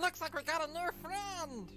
looks like we got a new friend!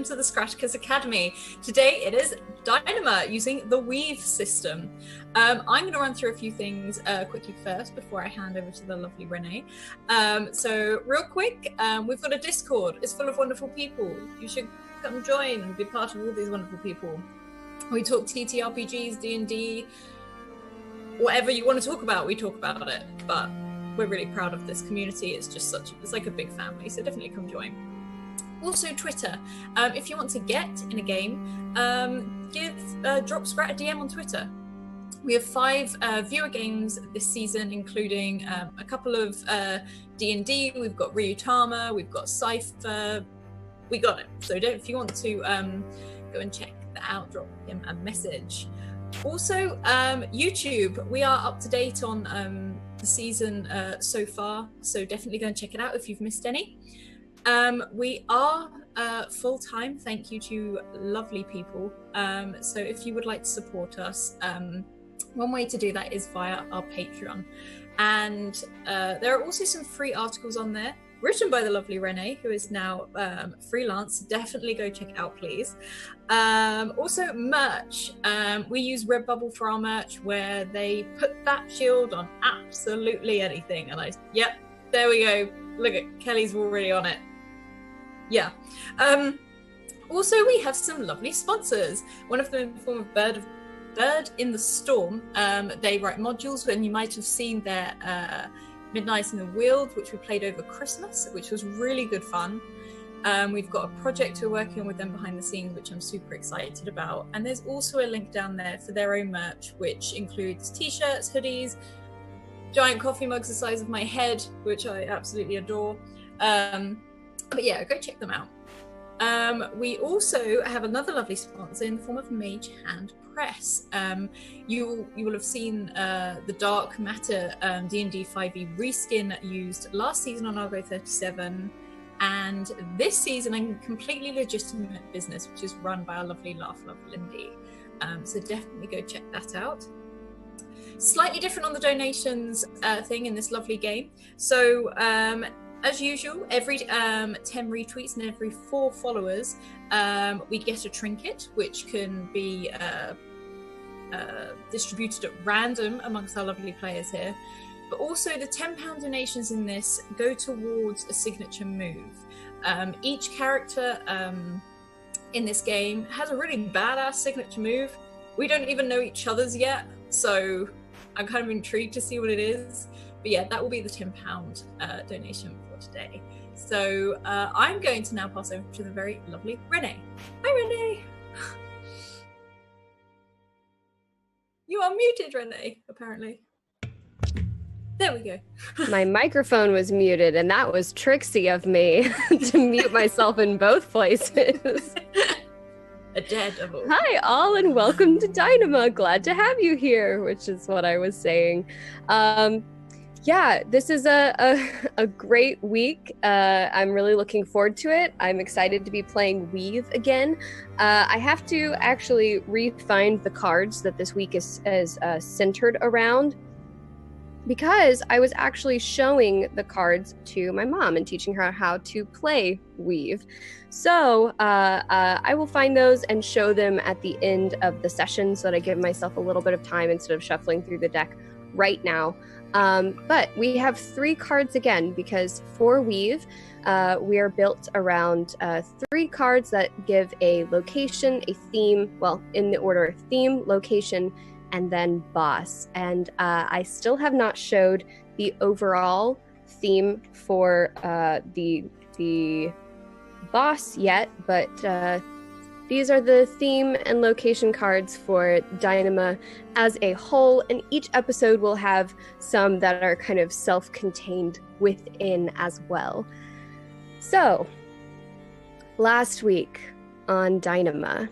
To the Scratchkers Academy. Today it is Dynama using the Weave system. I'm going to run through a few things quickly first before I hand over to the lovely Renee. So real quick, we've got a Discord. It's full of wonderful people. You should come join and be part of all these wonderful people. We talk TTRPGs, D&D, whatever you want to talk about, we talk about it. But we're really proud of this community. It's just it's like a big family, so definitely come join. Also Twitter, if you want to get in a game, drop Scrat a DM on Twitter. We have 5 viewer games this season, including a couple of D&D. We've got Ryutama, we've got Cypher, we got it. So if you want to go and check that out, drop him a message. Also, YouTube, we are up to date on the season so far, so definitely go and check it out if you've missed any. We are full-time, thank you to lovely people. So if you would like to support us, one way to do that is via our Patreon. And there are also some free articles on there, written by the lovely Renee, who is now freelance. Definitely go check it out, please. Also merch. We use Redbubble for our merch, where they put that shield on absolutely anything. And yep, there we go. Look at Kelly's already on it. Yeah. Also, we have some lovely sponsors. One of them in the form of Bird in the Storm. They write modules, and you might have seen their Midnight in the Wild, which we played over Christmas, which was really good fun. We've got a project we're working on with them behind the scenes, which I'm super excited about. And there's also a link down there for their own merch, which includes t-shirts, hoodies, giant coffee mugs the size of my head, which I absolutely adore. But yeah, go check them out. We also have another lovely sponsor in the form of Mage Hand Press. You will have seen the Dark Matter D&D 5e reskin used last season on Argo 37, and this season a completely legitimate business, which is run by our lovely Laugh Love Lindy. So definitely go check that out. Slightly different on the donations thing in this lovely game. So as usual, every 10 retweets and every 4 followers, we get a trinket, which can be distributed at random amongst our lovely players here. But also the £10 donations in this go towards a signature move. Each character in this game has a really badass signature move. We don't even know each other's yet, so I'm kind of intrigued to see what it is. But yeah, that will be the £10 donation for today. So I'm going to now pass over to the very lovely Renee. Hi, Renee. You are muted, Renee, apparently. There we go. My microphone was muted, and that was tricksy of me to mute myself in both places. A daredevil. Hi, all, and welcome to Dynama. Glad to have you here, which is what I was saying. Yeah, this is a great week. I'm really looking forward to it. I'm excited to be playing Weave again. I have to actually re-find the cards that this week is centered around. because I was actually showing the cards to my mom and teaching her how to play Weave. So I will find those and show them at the end of the session so that I give myself a little bit of time instead of shuffling through the deck right now. But we have 3 cards again because for Weave, we are built around 3 cards that give a location, a theme, well, in the order theme, location, and then boss. And I still have not showed the overall theme for the boss yet, but these are the theme and location cards for Dynama as a whole, and each episode will have some that are kind of self-contained within as well. So, last week on Dynama,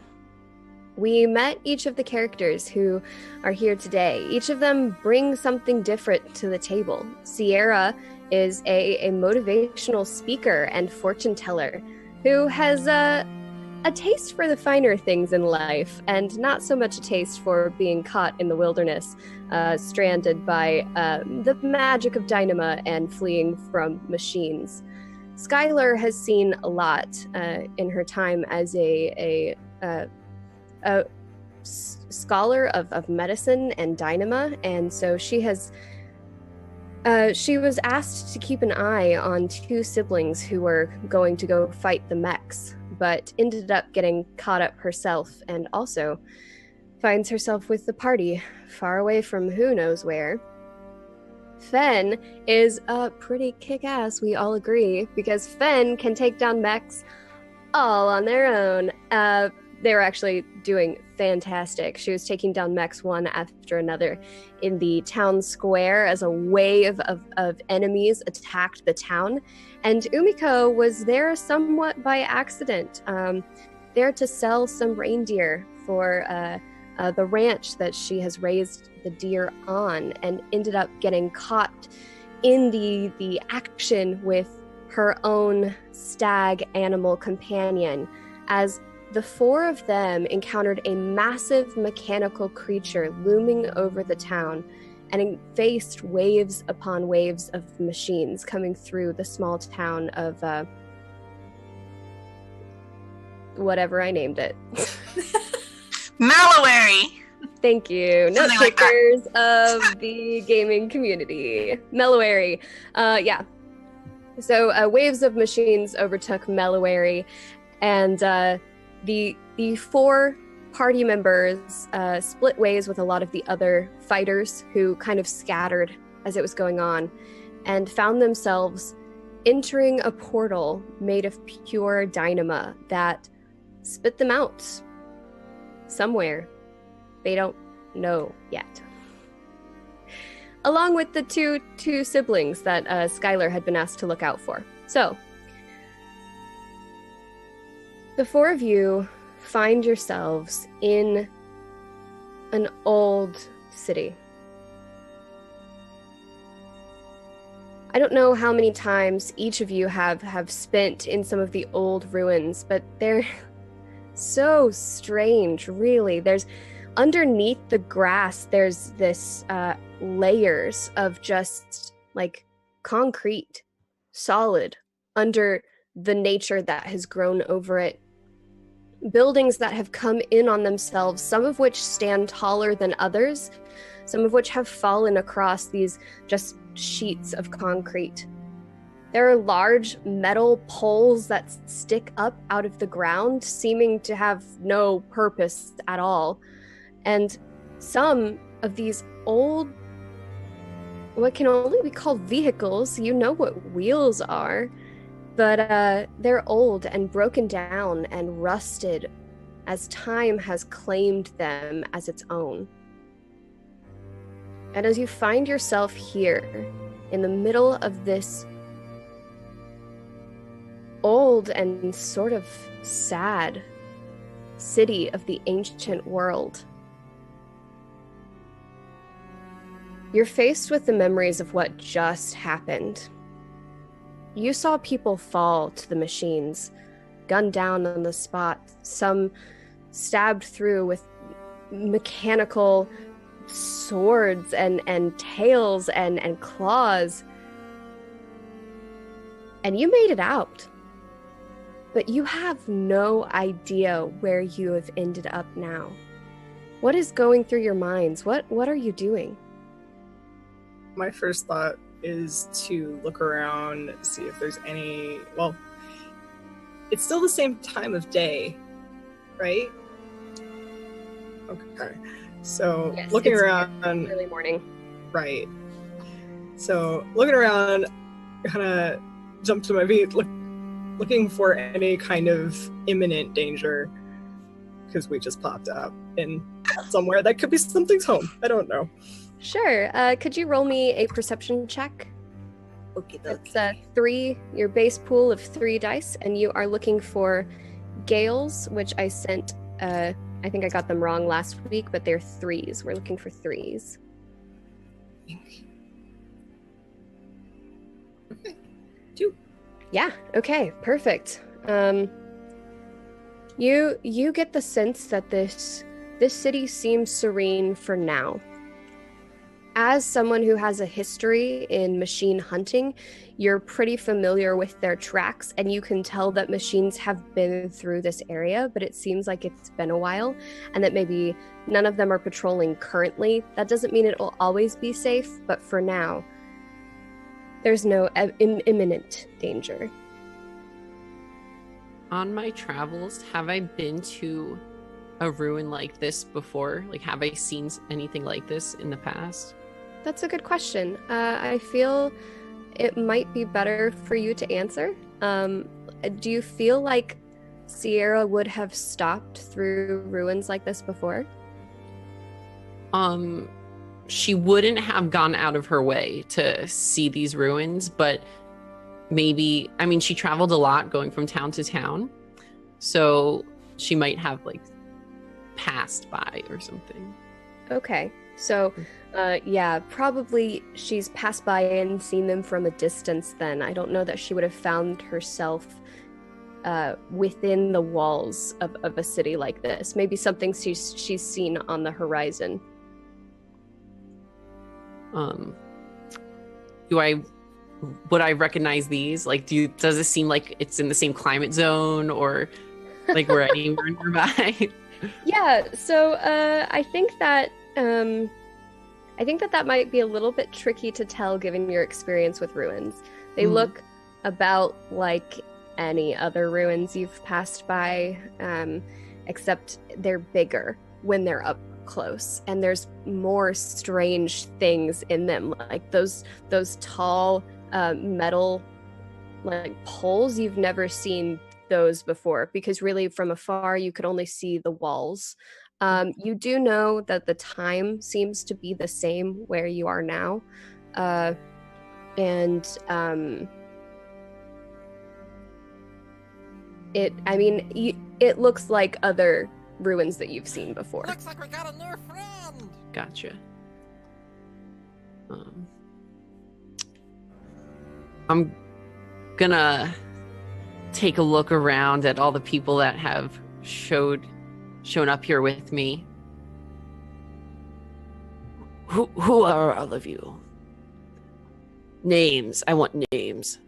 we met each of the characters who are here today. Each of them brings something different to the table. Sierra is a motivational speaker and fortune teller who has a taste for the finer things in life and not so much a taste for being caught in the wilderness, stranded by the magic of Dynama and fleeing from machines. Skylar has seen a lot in her time as a scholar of medicine and Dynama, and so she was asked to keep an eye on 2 siblings who were going to go fight the mechs, but ended up getting caught up herself and also finds herself with the party far away from who knows where. Fen is pretty kick-ass, we all agree, because Fen can take down mechs all on their own. They were actually doing fantastic. She was taking down mechs one after another in the town square as a wave of enemies attacked the town. And Umiko was there somewhat by accident, there to sell some reindeer for the ranch that she has raised the deer on, and ended up getting caught in the action with her own stag animal companion as the 4 of them encountered a massive mechanical creature looming over the town and faced waves upon waves of machines coming through the small town of whatever I named it. Mallory! Thank you. Note Something like takers of the gaming community. Mellowary. Yeah. So waves of machines overtook Mellowary, and the 4 party members split ways with a lot of the other fighters who kind of scattered as it was going on and found themselves entering a portal made of pure Dynama that spit them out somewhere. They don't know yet. Along with the two siblings that Skylar had been asked to look out for. So, the 4 of you find yourselves in an old city. I don't know how many times each of you have spent in some of the old ruins, but they're so strange, really. There's underneath the grass, there's this layers of just like concrete, solid, under the nature that has grown over it. Buildings that have come in on themselves, some of which stand taller than others, some of which have fallen across these just sheets of concrete. There are large metal poles that stick up out of the ground, seeming to have no purpose at all. And some of these old, what can only be called vehicles, you know what wheels are, but they're old and broken down and rusted as time has claimed them as its own. And as you find yourself here in the middle of this old and sort of sad city of the ancient world, you're faced with the memories of what just happened. You saw people fall to the machines, gunned down on the spot, some stabbed through with mechanical swords and tails and claws. And you made it out. But you have no idea where you have ended up now. What is going through your minds? What are you doing? My first thought is to look around, see if there's any... Well, it's still the same time of day, right? Okay. So Yes, looking it's around... early morning. Right. So looking around, kind of jump to my feet, looking for any kind of imminent danger, because we just popped up in somewhere that could be something's home. I don't know. Sure. Could you roll me a perception check? Okay. It's 3, your base pool of 3 dice, and you are looking for gales, which I sent. I think I got them wrong last week, but they're 3s. We're looking for 3s. Okay. 2. Yeah. Okay. Perfect. You get the sense that this city seems serene for now. As someone who has a history in machine hunting, you're pretty familiar with their tracks, and you can tell that machines have been through this area, but it seems like it's been a while, and that maybe none of them are patrolling currently. That doesn't mean it will always be safe, but for now, there's no imminent danger. On my travels, have I been to a ruin like this before? Like, have I seen anything like this in the past? That's a good question. I feel it might be better for you to answer. Do you feel like Sierra would have stopped through ruins like this before? She wouldn't have gone out of her way to see these ruins, but maybe, I mean, she traveled a lot going from town to town, so she might have like passed by or something. Okay. So, yeah, probably she's passed by and seen them from a distance then. I don't know that she would have found herself within the walls of a city like this. Maybe something she's seen on the horizon. Would I recognize these? Like, does it seem like it's in the same climate zone, or like we're anywhere nearby? Yeah, so I think that that might be a little bit tricky to tell given your experience with ruins. They look about like any other ruins you've passed by, except they're bigger when they're up close, and there's more strange things in them, like those tall metal like poles. You've never seen those before, because really from afar you could only see the walls. You do know that the time seems to be the same where you are now, and it looks like other ruins that you've seen before. Looks like we got a new friend. Gotcha. I'm gonna take a look around at all the people that have shown up here with me. Who are all of you? Names. I want names.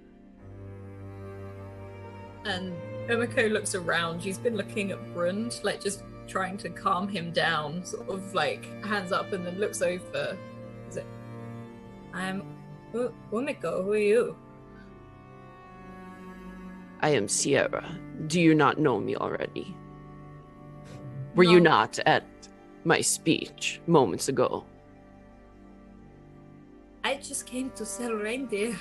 And Umiko looks around. She's been looking at Brund, like just trying to calm him down, sort of like hands up, and then looks over. Is it? I'm Umiko. Who are you? I am Sierra. Do you not know me already? Were No. you not at my speech moments ago? I just came to sell reindeer.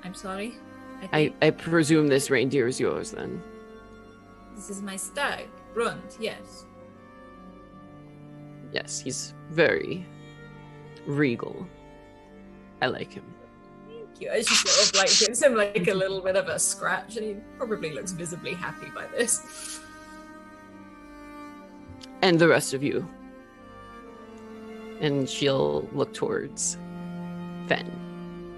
I'm sorry. I presume this reindeer is yours then. This is my stag, Brund, yes. Yes, he's very regal. I like him. Thank you. As she sort of like gives him like a little bit of a scratch, and he probably looks visibly happy by this. And the rest of you. And she'll look towards Fen.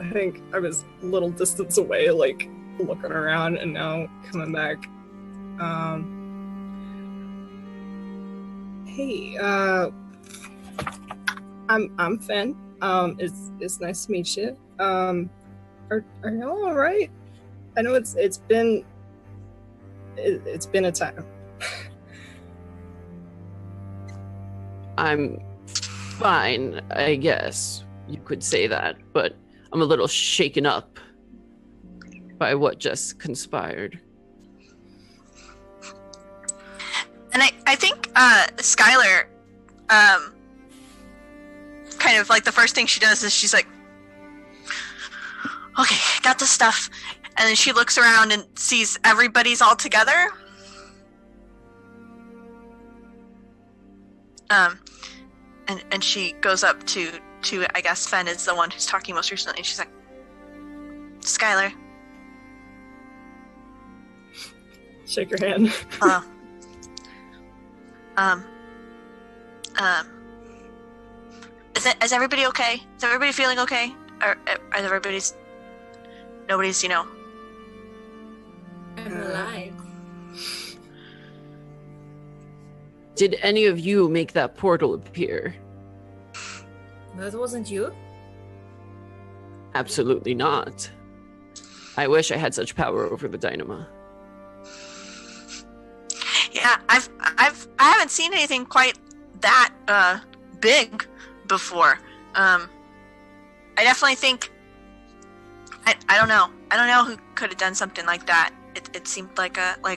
I think I was a little distance away, like looking around, and now coming back. Hey, I'm Finn. It's nice to meet you. Are y'all all right? I know it's been a time. I'm fine, I guess you could say that, but I'm a little shaken up by what just conspired. And I think Skylar, kind of like the first thing she does is she's like, okay, got the stuff. And then she looks around and sees everybody's all together. And she goes up to I guess Fen is the one who's talking most recently. And she's like, Skylar. Shake her hand. Is everybody okay? Is everybody feeling okay? Are nobody's, I'm alive. Did any of you make that portal appear? That wasn't you? Absolutely not. I wish I had such power over the Dynama. Yeah, I haven't seen anything quite that big before. I definitely think I don't know. I don't know who could have done something like that. It seemed like a I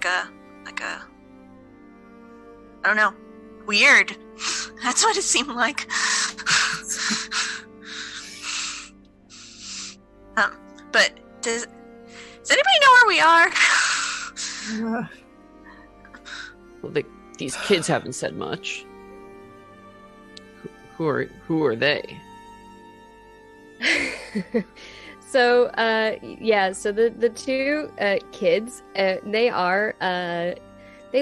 don't know, weird. That's what it seemed like. But does anybody know where we are? Well, these kids haven't said much. Who are they? So the two kids, they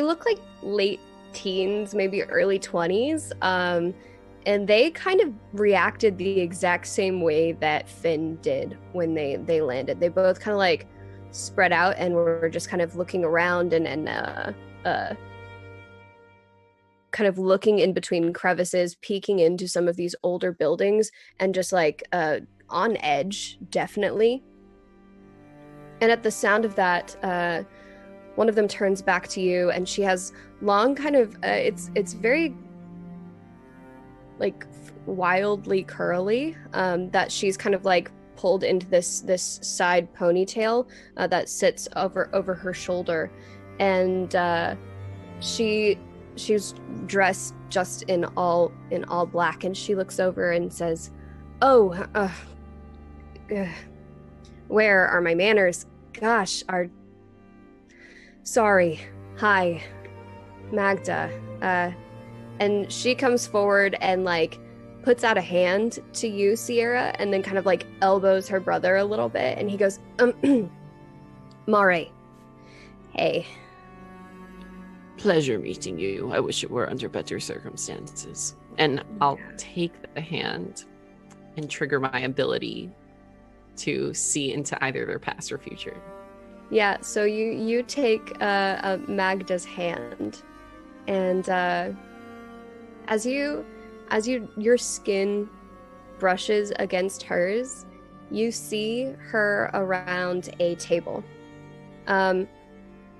look like late teens, maybe early 20s, and they kind of reacted the exact same way that Finn did when they landed. They both kind of like spread out and were just kind of looking around and kind of looking in between crevices, peeking into some of these older buildings, and just like on edge, definitely. And at the sound of that, one of them turns back to you, and she has long kind of it's very like wildly curly, that she's kind of like pulled into this side ponytail that sits over her shoulder, and she's dressed just in all black, and she looks over and says, where are my manners? Gosh, sorry. Hi, Magda. And she comes forward and like puts out a hand to you, Sierra, and then kind of like elbows her brother a little bit, and he goes, Mare. Hey. Pleasure meeting you. I wish it were under better circumstances. And I'll take the hand and trigger my ability to see into either their past or future. Yeah, so you take Magda's hand, and as your skin brushes against hers, you see her around a table.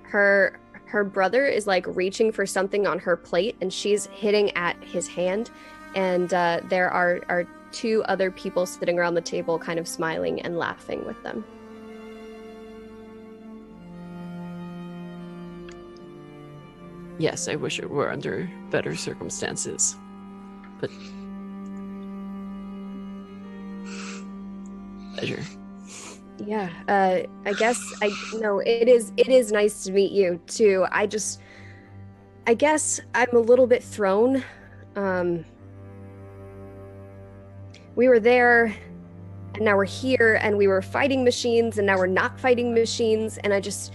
Her brother is like reaching for something on her plate, and she's hitting at his hand, and there are two other people sitting around the table kind of smiling and laughing with them. Yes, I wish it were under better circumstances. But pleasure. Yeah, I guess it is nice to meet you too. I guess I'm a little bit thrown. We were there, and now we're here, and we were fighting machines, and now we're not fighting machines, and I just,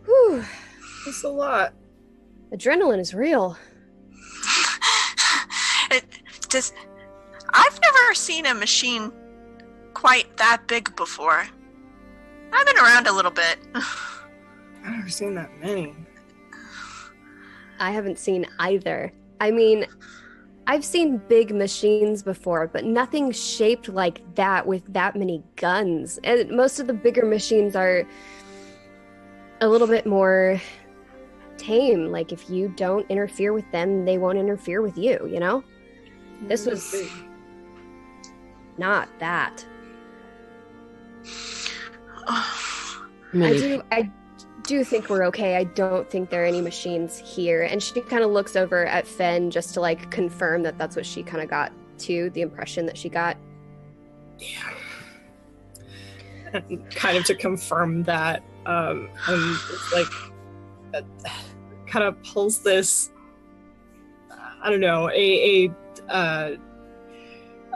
whew. It's a lot. Adrenaline is real. I've never seen a machine quite that big before. I've been around a little bit. I've never seen that many. I haven't seen either. I mean, I've seen big machines before, but nothing shaped like that with that many guns. And most of the bigger machines are a little bit more tame. Like, if you don't interfere with them, they won't interfere with you, you know? This was not that. I do think we're okay. I don't think there are any machines here. And she kind of looks over at Fen just to like confirm that that's what she kind of got too, the impression that she got. Yeah. And kind of to confirm that, and it's like kind of pulls this, I don't know,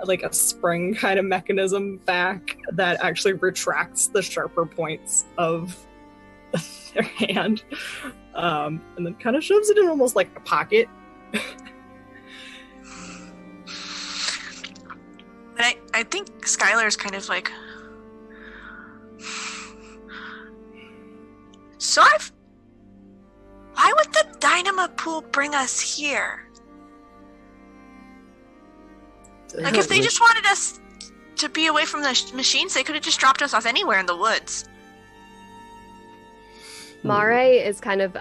like a spring kind of mechanism back that actually retracts the sharper points of their hand, and then kind of shoves it in almost like a pocket. But I think Skylar's kind of like, so why would the Dynama pool bring us here? Like, if they just wanted us to be away from the machines, they could have just dropped us off anywhere in the woods. Mare is kind of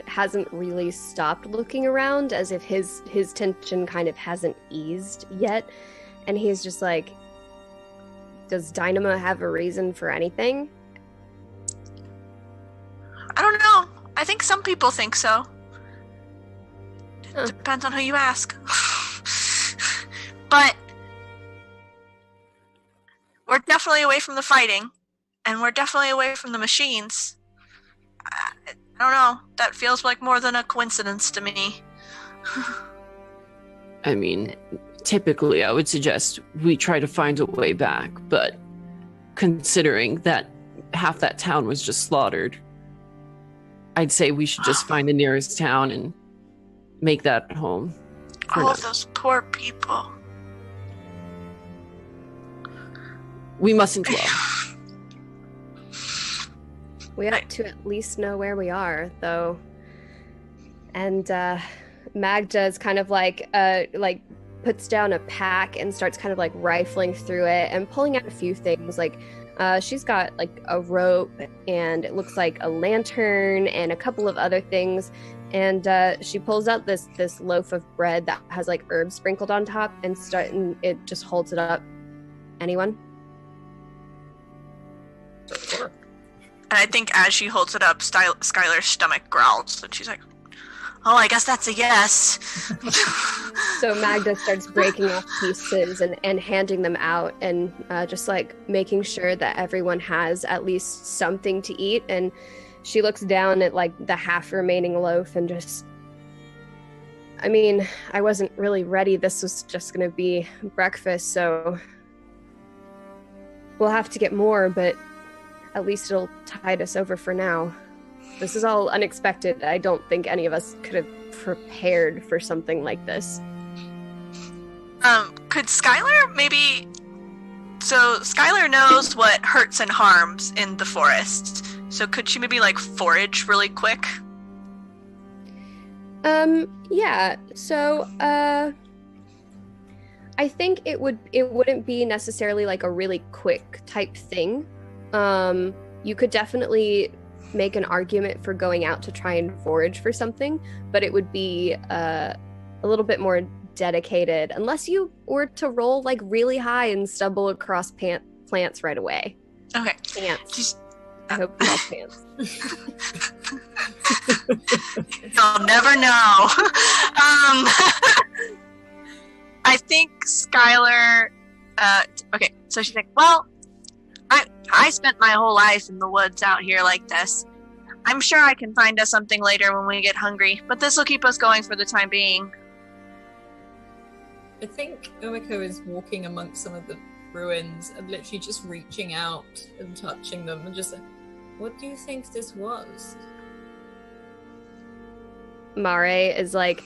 hasn't really stopped looking around, as if his tension kind of hasn't eased yet, and he's just like, does Dynama have a reason for anything? I don't know. I think some people think so. Huh. Depends on who you ask. But we're definitely away from the fighting, and we're definitely away from the machines. I don't know. That feels like more than a coincidence to me. I mean, typically I would suggest we try to find a way back, but considering that half that town was just slaughtered, I'd say we should just find the nearest town and make that home. All of those poor people. We mustn't dwell. We ought to at least know where we are, though. And Magda is kind of like puts down a pack and starts kind of like rifling through it and pulling out a few things. Like she's got like a rope, and it looks like a lantern and a couple of other things. And she pulls out this loaf of bread that has like herbs sprinkled on top, and it just holds it up. Anyone? And I think as she holds it up, Skylar's stomach growls, and she's like, "Oh, I guess that's a yes." So Magda starts breaking off pieces and handing them out, and just like making sure that everyone has at least something to eat. And she looks down at like the half remaining loaf and just, I mean, I wasn't really ready. This was just gonna be breakfast, so we'll have to get more, but at least it'll tide us over for now. This is all unexpected. I don't think any of us could have prepared for something like this. Could Skylar maybe... So Skylar knows what hurts and harms in the forest. So could she maybe like forage really quick? Yeah. So, I think it wouldn't be necessarily like a really quick type thing. You could definitely make an argument for going out to try and forage for something, but it would be a little bit more dedicated, unless you were to roll like really high and stumble across plants right away. Okay. Pants. I hope you have pants. You'll never know. I think Skylar, okay, so she's like, well, I spent my whole life in the woods out here like this. I'm sure I can find us something later when we get hungry, but this will keep us going for the time being. I think Umiko is walking amongst some of the ruins and literally just reaching out and touching them and just like, what do you think this was? Mare is like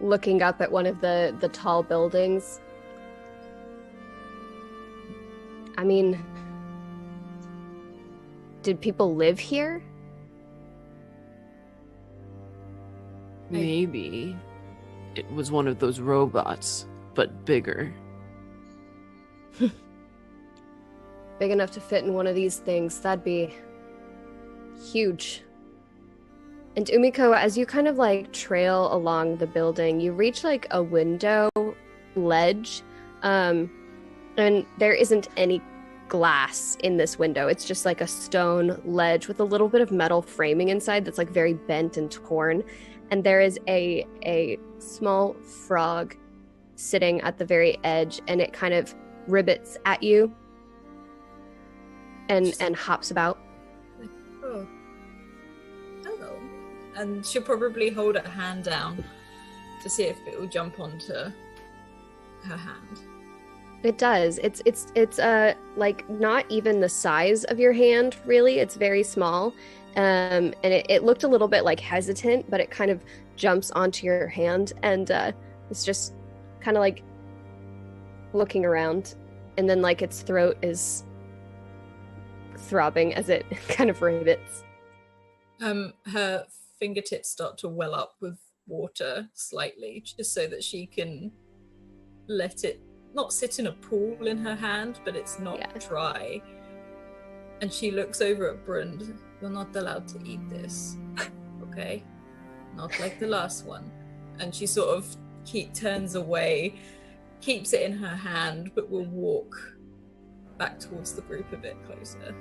looking up at one of the tall buildings. I mean, did people live here? Maybe. it was one of those robots, but bigger. Big enough to fit in one of these things. That'd be huge. And Umiko, as you kind of like trail along the building, you reach like a window ledge, and there isn't any glass in this window. It's just like a stone ledge with a little bit of metal framing inside that's like very bent and torn. And there is a small frog sitting at the very edge, and it kind of ribbits at you and hops about. Oh. Hello. And she'll probably hold her hand down to see if it will jump onto her hand. It does. It's like not even the size of your hand, really. It's very small. And it looked a little bit like hesitant, but it kind of jumps onto your hand, and it's just kind of like looking around, and then like its throat is throbbing as it kind of ribbits. Her fingertips start to well up with water slightly, just so that she can let it not sit in a pool in her hand, but it's not dry. And she looks over at Brund. You're not allowed to eat this, okay? Not like the last one. And she sort of turns away, keeps it in her hand, but will walk back towards the group a bit closer.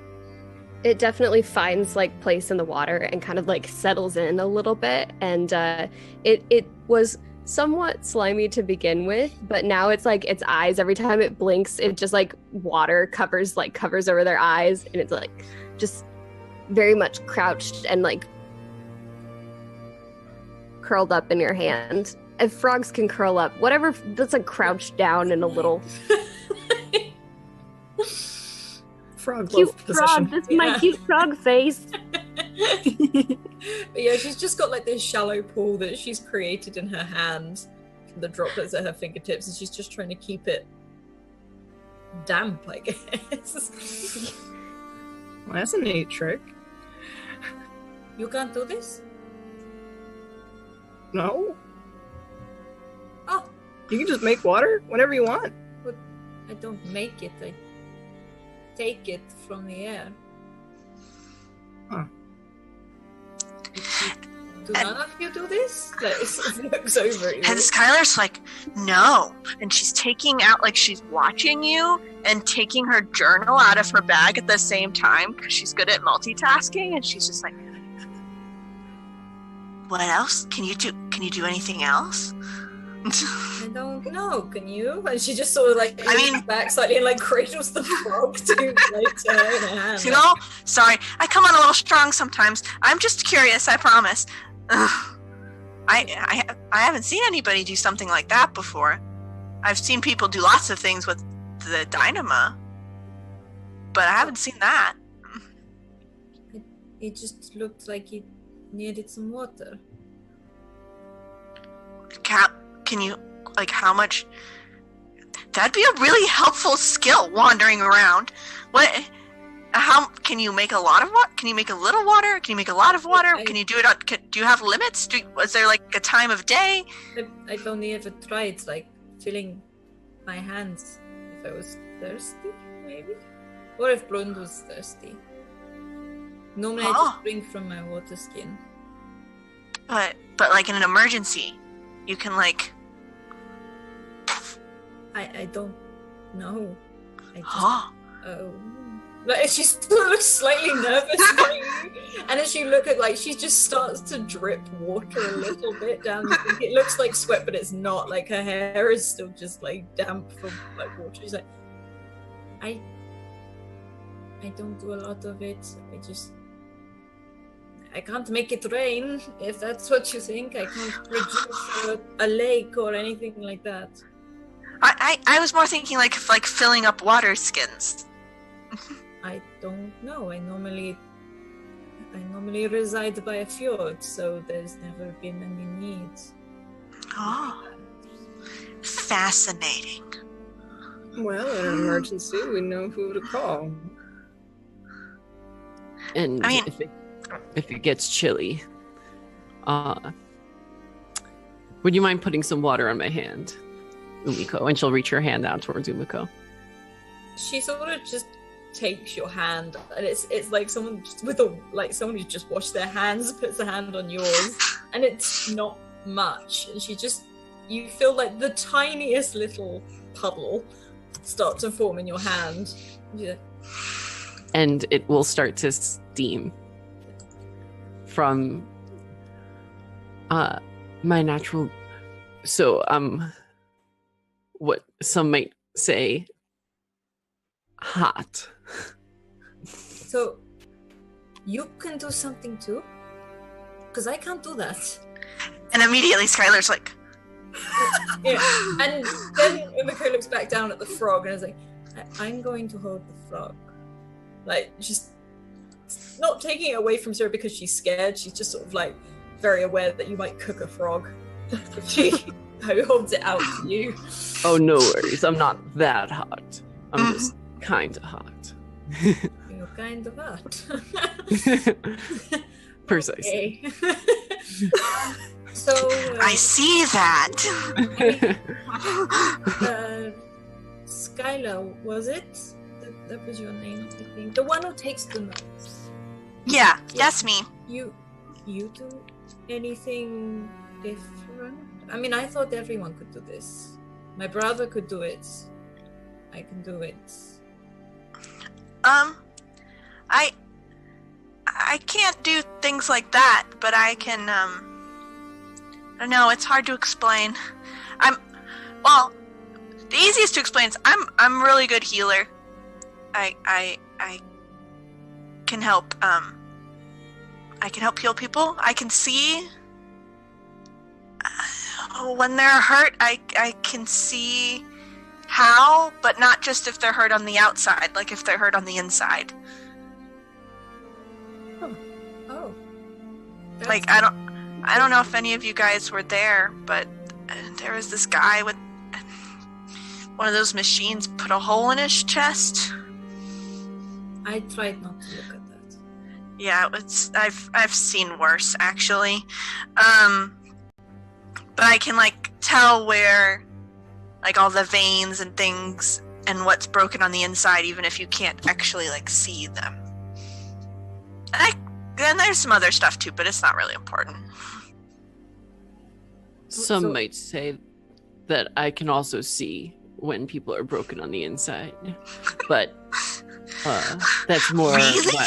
It definitely finds like place in the water and kind of like settles in a little bit. And it was somewhat slimy to begin with, but now it's like its eyes, every time it blinks, it just like water covers over their eyes, and it's like just very much crouched and like curled up in your hand. If frogs can curl up, whatever, that's like crouched down in a little Frog cute love position. frog. This is my cute frog face. But yeah, she's just got like this shallow pool that she's created in her hand from the droplets at her fingertips, and she's just trying to keep it damp, I guess. Well, that's a neat trick. You can't do this? No, Oh, you can just make water whenever you want. but I don't make it, I take it from the air. Huh. Do none of you do this? Like, it sort of looks over at you. And Skylar's like, no. And she's taking out, like, she's watching you and taking her journal out of her bag at the same time because she's good at multitasking. And she's just like, what else? Can you do anything else? I don't know, can you? And she just sort of like leans back slightly and like cradles the frog to like to her in her hand. You know, sorry, I come on a little strong sometimes. I'm just curious, I promise. Ugh. I haven't seen anybody do something like that before. I've seen people do lots of things with the Dynama, but I haven't seen that. It just looked like it needed some water. Can you, like, how much? That'd be a really helpful skill, wandering around. What? How can you make a lot of water? Can you make a little water? Can you make a lot of water? Can you do it on? Do you have limits? Was there like a time of day? I've only ever tried like filling my hands if I was thirsty, maybe, or if Brund was thirsty. Normally, I just drink from my water skin. But like in an emergency, you can like. I don't know. I just, Oh. Like she still looks slightly nervous, and as you look at like she just starts to drip water a little bit down. You think it looks like sweat, but it's not. Like her hair is still just like damp from like water. She's like, I don't do a lot of it. I can't make it rain if that's what you think. I can't produce a lake or anything like that. I was more thinking like filling up water skins. I don't know. I normally reside by a fjord, so there's never been any need. Oh, fascinating. Well, in an emergency, we know who to call. And I mean- if it gets chilly, Would you mind putting some water on my hand, Umiko? And she'll reach her hand out towards Umiko. She sort of just takes your hand, and it's like someone someone who's just washed their hands puts a hand on yours, and it's not much. And you feel like the tiniest little puddle start to form in your hand. Yeah. And it will start to steam from my natural, what some might say, hot. So you can do something too, because I can't do that. And immediately Skylar's like, Yeah. And then Umiko looks back down at the frog and is like, I'm going to hold the frog. Like, she's not taking it away from Sarah because she's scared. She's just sort of like very aware that you might cook a frog. She holds it out to you. Oh, no worries. I'm not that hot. I'm just kind of hot. You're kind of hot. Precisely. So I see that. Skylar, was it? That was your name, I think. The one who takes the notes. Yeah, that's me. You do anything different? I mean, I thought everyone could do this. My brother could do it. I can do it. I can't do things like that, but I can, I don't know, it's hard to explain. The easiest to explain is I'm a really good healer. I can help, I can help heal people. I can see when they're hurt. I can see how, but not just if they're hurt on the outside, like if they're hurt on the inside. Oh. Like, I don't know if any of you guys were there, but there was this guy with one of those machines put a hole in his chest. I tried not to look at that. Yeah, I've seen worse, actually. But I can like tell where like all the veins and things and what's broken on the inside, even if you can't actually like see them. And there's some other stuff too, but it's not really important. Some might say that I can also see when people are broken on the inside, but that's more Really?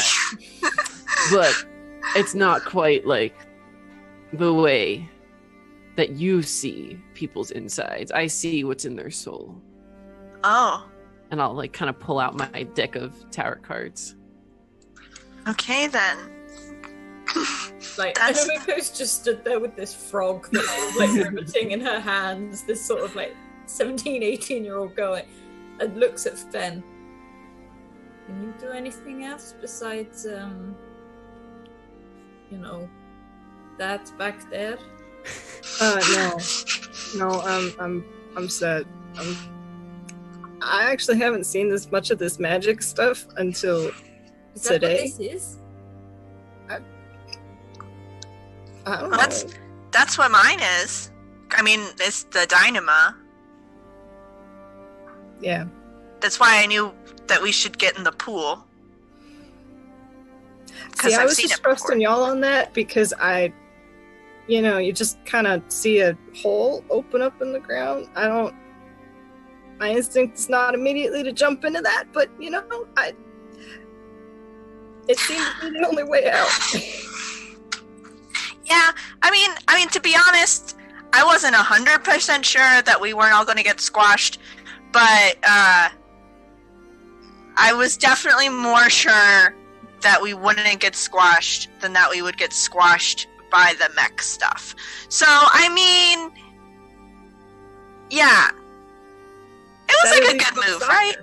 but it's not quite like the way that you see people's insides. I see what's in their soul. Oh, And I'll like kind of pull out my deck of tarot cards. okay then. Like, That's- Umiko's just stood there with this frog that was like riveting in her hands, this sort of like 17, 18-year-old girl, and looks at Fen. Can you do anything else besides, that back there? No, I'm set. I actually haven't seen this much of this magic stuff until Is that today. what this is? I don't know. That's what mine is. I mean, it's the Dynama. Yeah. That's why I knew that we should get in the pool. See, I I've was seen just it before. trusting y'all on that because you just kind of see a hole open up in the ground. My instinct is not immediately to jump into that, but it seemed to be the only way out. Yeah, I mean, to be honest, I wasn't 100% sure that we weren't all going to get squashed, but I was definitely more sure that we wouldn't get squashed than that we would get squashed by the mech stuff. So, I mean, yeah, it was That like at a least good looked move, softer. right?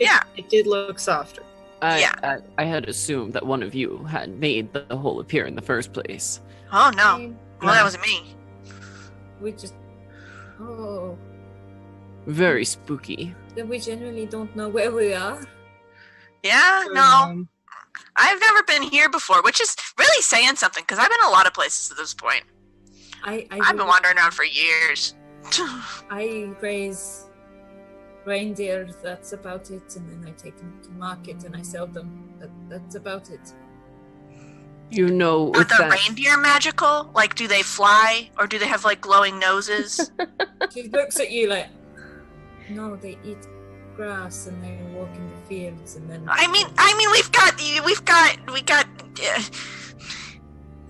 Yeah. It did look softer. Yeah. I had assumed that one of you had made the hole appear in the first place. Oh no, well that wasn't me. We just... Oh... Very spooky. Then we generally don't know where we are. Yeah, no. Um, I've never been here before, which is really saying something, because I've been a lot of places at this point. I've been wandering around for years. I raise reindeer, that's about it, and then I take them to market and I sell them. That's about it. You know, Are with the that, reindeer magical? Like, do they fly, or do they have like glowing noses? She looks at you like, no, they eat grass and they walk in the fields, and then. I mean, we got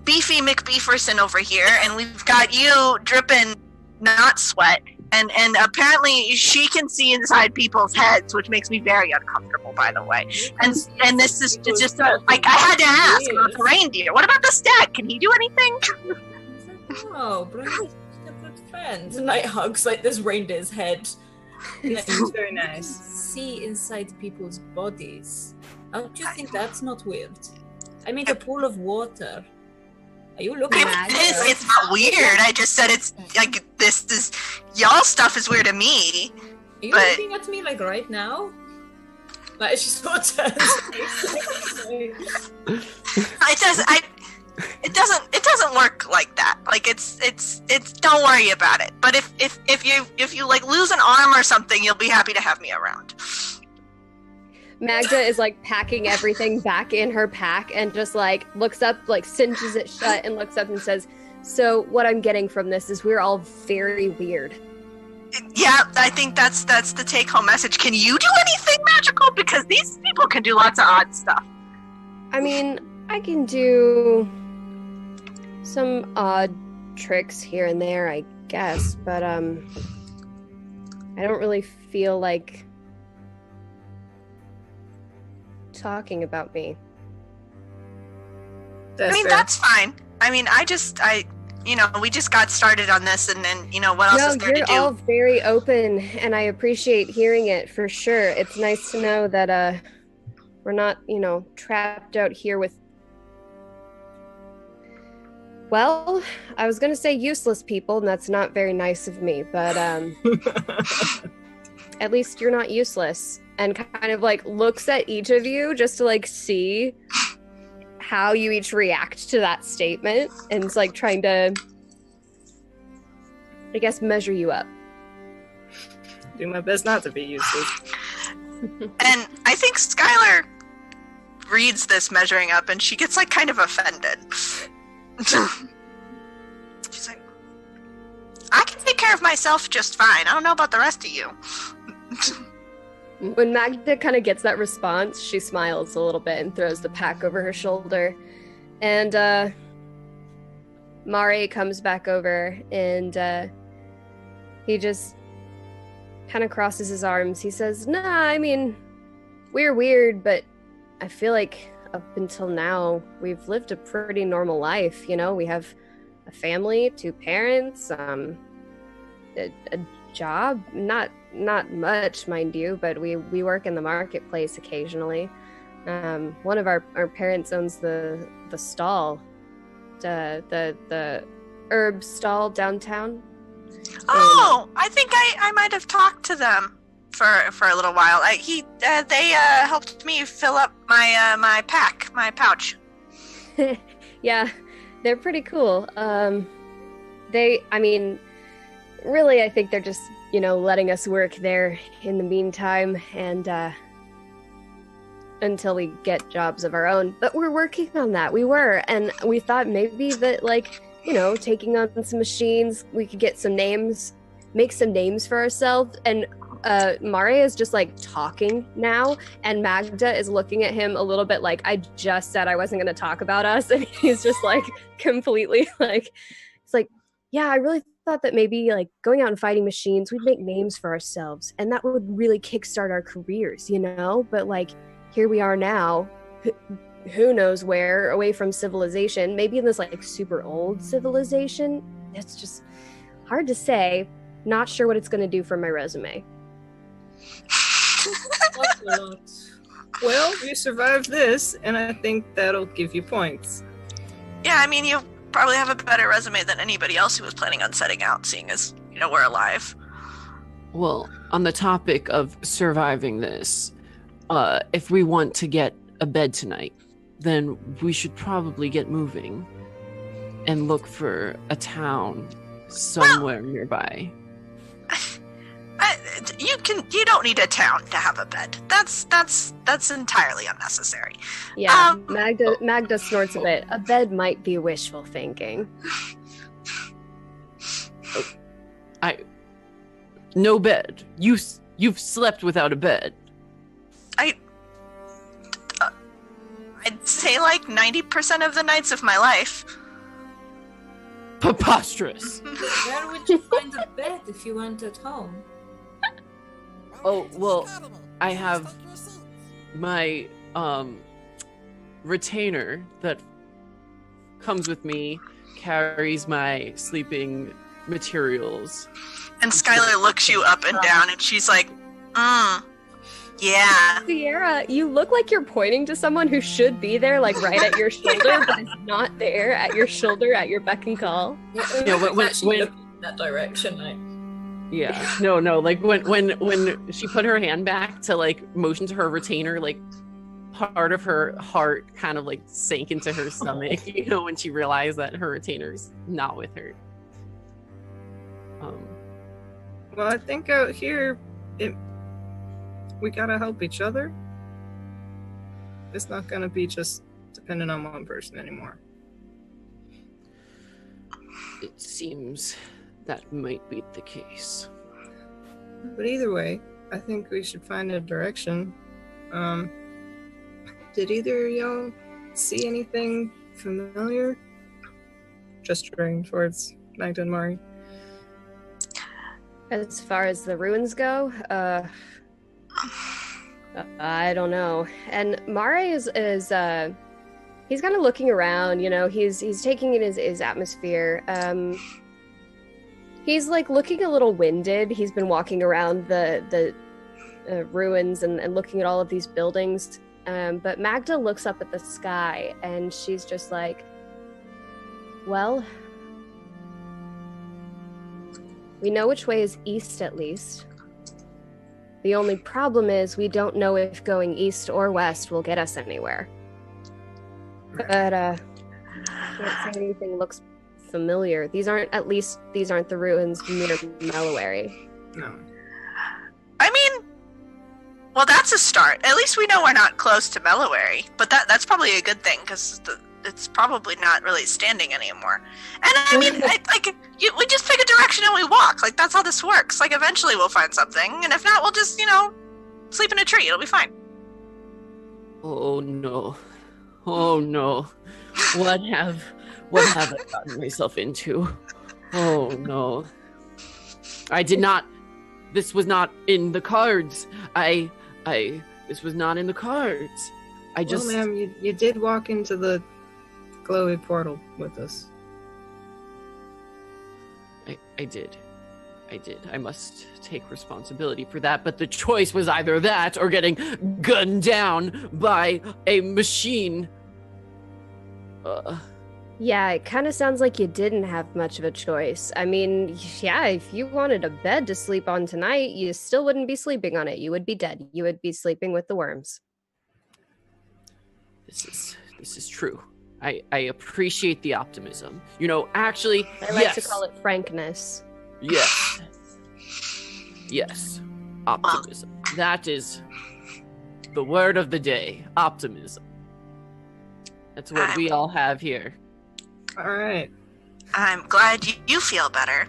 Beefy McBeeferson over here, and we've got you dripping not sweat, and apparently she can see inside people's heads, which makes me very uncomfortable, by the way. And this is just like, I had to ask about the reindeer. What about the stag? Can he do anything? Oh, Brian, she's a good friend. And like hugs like this reindeer's head. It's very nice. See inside people's bodies. Don't you think that's not weird? I made a pool of water. Are you looking at it? It's not weird. I just said it's like, this is, y'all stuff is weird to me. Are you but- looking at me like right now? Like she sort of turns. It doesn't work like that. Like it's don't worry about it. But if you like lose an arm or something, you'll be happy to have me around. Magda is like packing everything back in her pack and just like looks up, like cinches it shut and looks up and says, so what I'm getting from this is we're all very weird. Yeah, I think that's the take home message. Can you do anything magical? Because these people can do lots of odd stuff. I mean, I can do some odd tricks here and there, I guess, but I don't really feel like talking about me. That's fair. That's fine. I mean, we just got started on this, and then, what else is there to do? You're all very open, and I appreciate hearing it for sure. It's nice to know that we're not, trapped out here with, well, I was going to say useless people, and that's not very nice of me, but at least you're not useless. And kind of like looks at each of you just to like see how you each react to that statement, and it's like trying to, I guess, measure you up. Do my best not to be useless. And I think Skylar reads this measuring up, and she gets like kind of offended. She's like, I can take care of myself just fine. I don't know about the rest of you. When Magda kind of gets that response, she smiles a little bit and throws the pack over her shoulder. And Mari comes back over, and he just kind of crosses his arms. He says, nah, I mean, we're weird, but I feel like up until now, we've lived a pretty normal life. We have a family, 2 parents, a job, not much, mind you, but we work in the marketplace occasionally. One of our parents owns the stall, the herb stall downtown. Oh, I think I might have talked to them for a little while. They helped me fill up my pouch. Yeah, they're pretty cool. Really, I think they're just, letting us work there in the meantime, and until we get jobs of our own. But we're working on that. And we thought maybe that, taking on some machines, we could get some names, make some names for ourselves. And Mari is just talking now, and Magda is looking at him a little bit like, I just said I wasn't going to talk about us, and he's just completely it's like, yeah, I really thought that maybe going out and fighting machines, we'd make names for ourselves, and that would really kickstart our careers, but here we are now, who knows where, away from civilization, maybe in this super old civilization. It's just hard to say. Not sure what it's going to do for my resume. Well, you survived this, and I think that'll give you points. Yeah, I mean, you probably have a better resume than anybody else who was planning on setting out, seeing as, we're alive. well, on the topic of surviving this, if we want to get a bed tonight, then we should probably get moving. and look for a town somewhere nearby. You don't need a town to have a bed. That's entirely unnecessary. Yeah, Magda snorts a bit. A bed might be wishful thinking. No bed. You've slept without a bed. I'd say like 90% of the nights of my life. Preposterous. Where would you find a bed if you weren't at home? Oh, well, I have my retainer that comes with me, carries my sleeping materials. And Skylar looks you up and down, and she's like, yeah. Sierra, you look like you're pointing to someone who should be there, like right at your shoulder, but is not there at your shoulder, at your beck and call. Yeah, when looking in that direction, Yeah, no, like when she put her hand back to like motion to her retainer, like part of her heart kind of like sank into her stomach, when she realized that her retainer's not with her. Well, I think out here, we gotta help each other. It's not gonna be just dependent on one person anymore. It seems that might be the case. But either way, I think we should find a direction. Did either of y'all see anything familiar? Gesturing towards Magda and Mari. As far as the ruins go, I don't know. And Mare is he's kind of looking around, he's taking in his atmosphere. He's like looking a little winded. He's been walking around the ruins and looking at all of these buildings. But Magda looks up at the sky and she's just like, well, we know which way is east at least. The only problem is we don't know if going east or west will get us anywhere. But can't say anything looks familiar. These aren't the ruins near Mellowary. No. I mean, well, that's a start. At least we know we're not close to Mellowary. But that's probably a good thing, because it's probably not really standing anymore. And I mean, we just pick a direction and we walk. Like, that's how this works. Like, eventually we'll find something. And if not, we'll just, sleep in a tree. It'll be fine. Oh no. What have I gotten myself into? Oh no. I did not. This was not in the cards. This was not in the cards. Well, ma'am, you did walk into the glowy portal with us. I did. I must take responsibility for that, but the choice was either that or getting gunned down by a machine. Yeah, it kind of sounds like you didn't have much of a choice. I mean, yeah, if you wanted a bed to sleep on tonight, you still wouldn't be sleeping on it. You would be dead. You would be sleeping with the worms. This is true. I appreciate the optimism. Actually, I like to call it frankness. Yes. Optimism. That is the word of the day. Optimism. That's what we all have here. All right. I'm glad you feel better.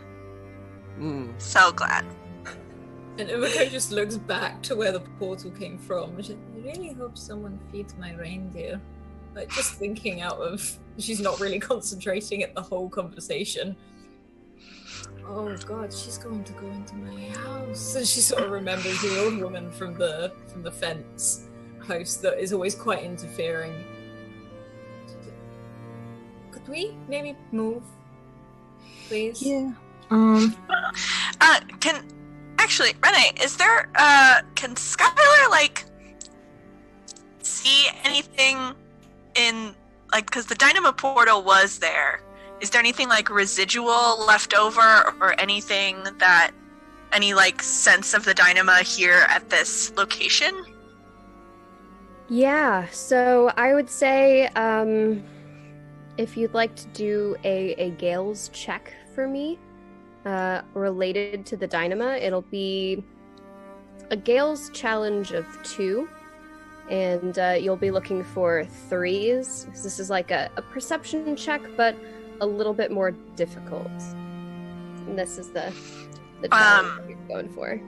So glad. And Umiko just looks back to where the portal came from. I really hope someone feeds my reindeer. Like, just thinking she's not really concentrating at the whole conversation. Oh god, she's going to go into my house. And she sort of remembers the old woman from the fence house that is always quite interfering. Could we maybe move, please? Yeah. Actually, Renee, is there can Skylar see anything in because the Dynama portal was there? Is there anything residual left over, or anything that any sense of the Dynama here at this location? Yeah, so I would say if you'd like to do a Gales check for me, related to the Dynama, it'll be a Gales challenge of 2, and you'll be looking for 3s. This is like a perception check, but a little bit more difficult. And this is the challenge that you're going for.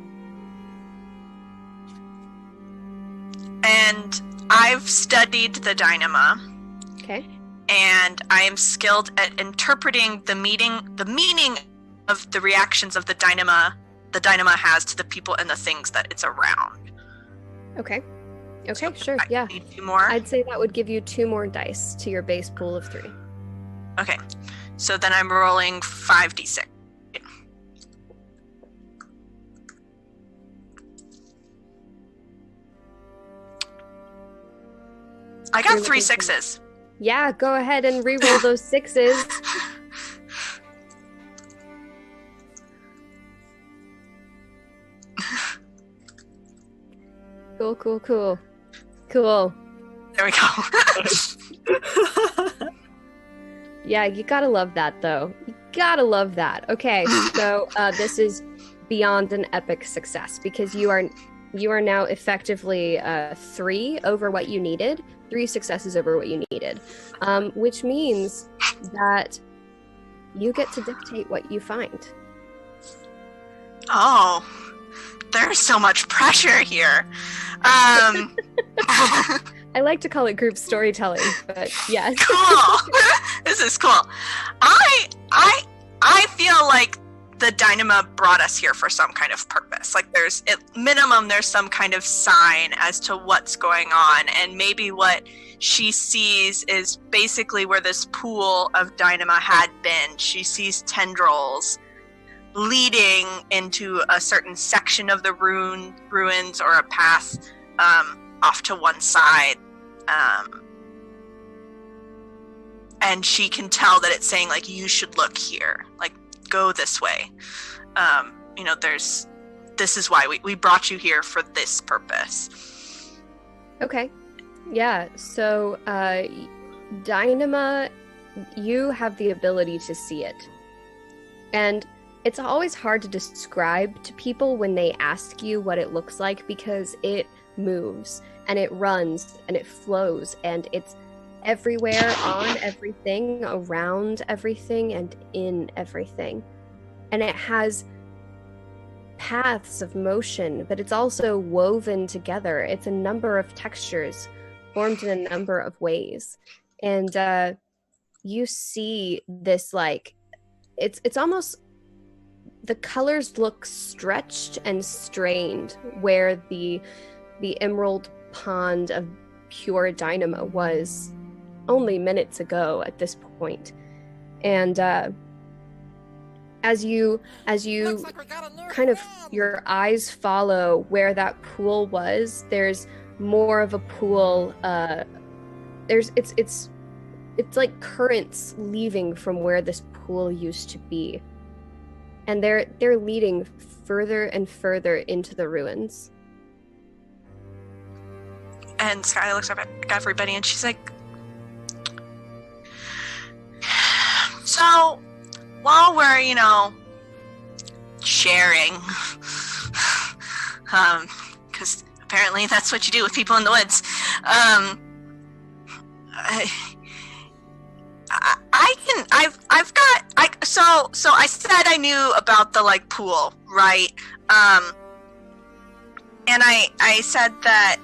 And I've studied the Dynama. Okay. And I am skilled at interpreting the meaning of the reactions of the Dynama has to the people and the things that it's around. Okay. Okay, So sure, I yeah. need 2 more. I'd say that would give you 2 more dice to your base pool of 3. Okay. So then I'm rolling 5d6. I got You're 3 looking for- 6s. Yeah, go ahead and re-roll those 6s. Cool. There we go. Yeah, you gotta love that, though. You gotta love that. Okay, so this is beyond an epic success because you are now effectively 3 over what you needed, 3 successes over what you needed, which means that you get to dictate what you find. Oh, there's so much pressure here. I like to call it group storytelling, but yes. Cool. This is cool. I feel like the Dynama brought us here for some kind of purpose. Like there's at minimum there's some kind of sign as to what's going on, and maybe what she sees is basically where this pool of Dynama had been. She sees tendrils leading into a certain section of the ruins or a path off to one side, and she can tell that it's saying like you should look here, like go this way. This is why we brought you here for this purpose. Okay. Yeah, so Dynama, you have the ability to see it. And it's always hard to describe to people when they ask you what it looks like because it moves and it runs and it flows and it's everywhere, on everything, around everything, and in everything. And it has paths of motion, but it's also woven together. It's a number of textures formed in a number of ways. And you see this like, it's almost, the colors look stretched and strained where the emerald pond of pure Dynama was only minutes ago at this point. And as you Looks like we got a new kind of friend. your eyes follow where that pool was, there's more of a pool. It's like currents leaving from where this pool used to be, and they're leading further and further into the ruins. And Sky looks up at everybody and she's like, so while we're, sharing, because apparently that's what you do with people in the woods, so I said I knew about the like pool, right? And I said that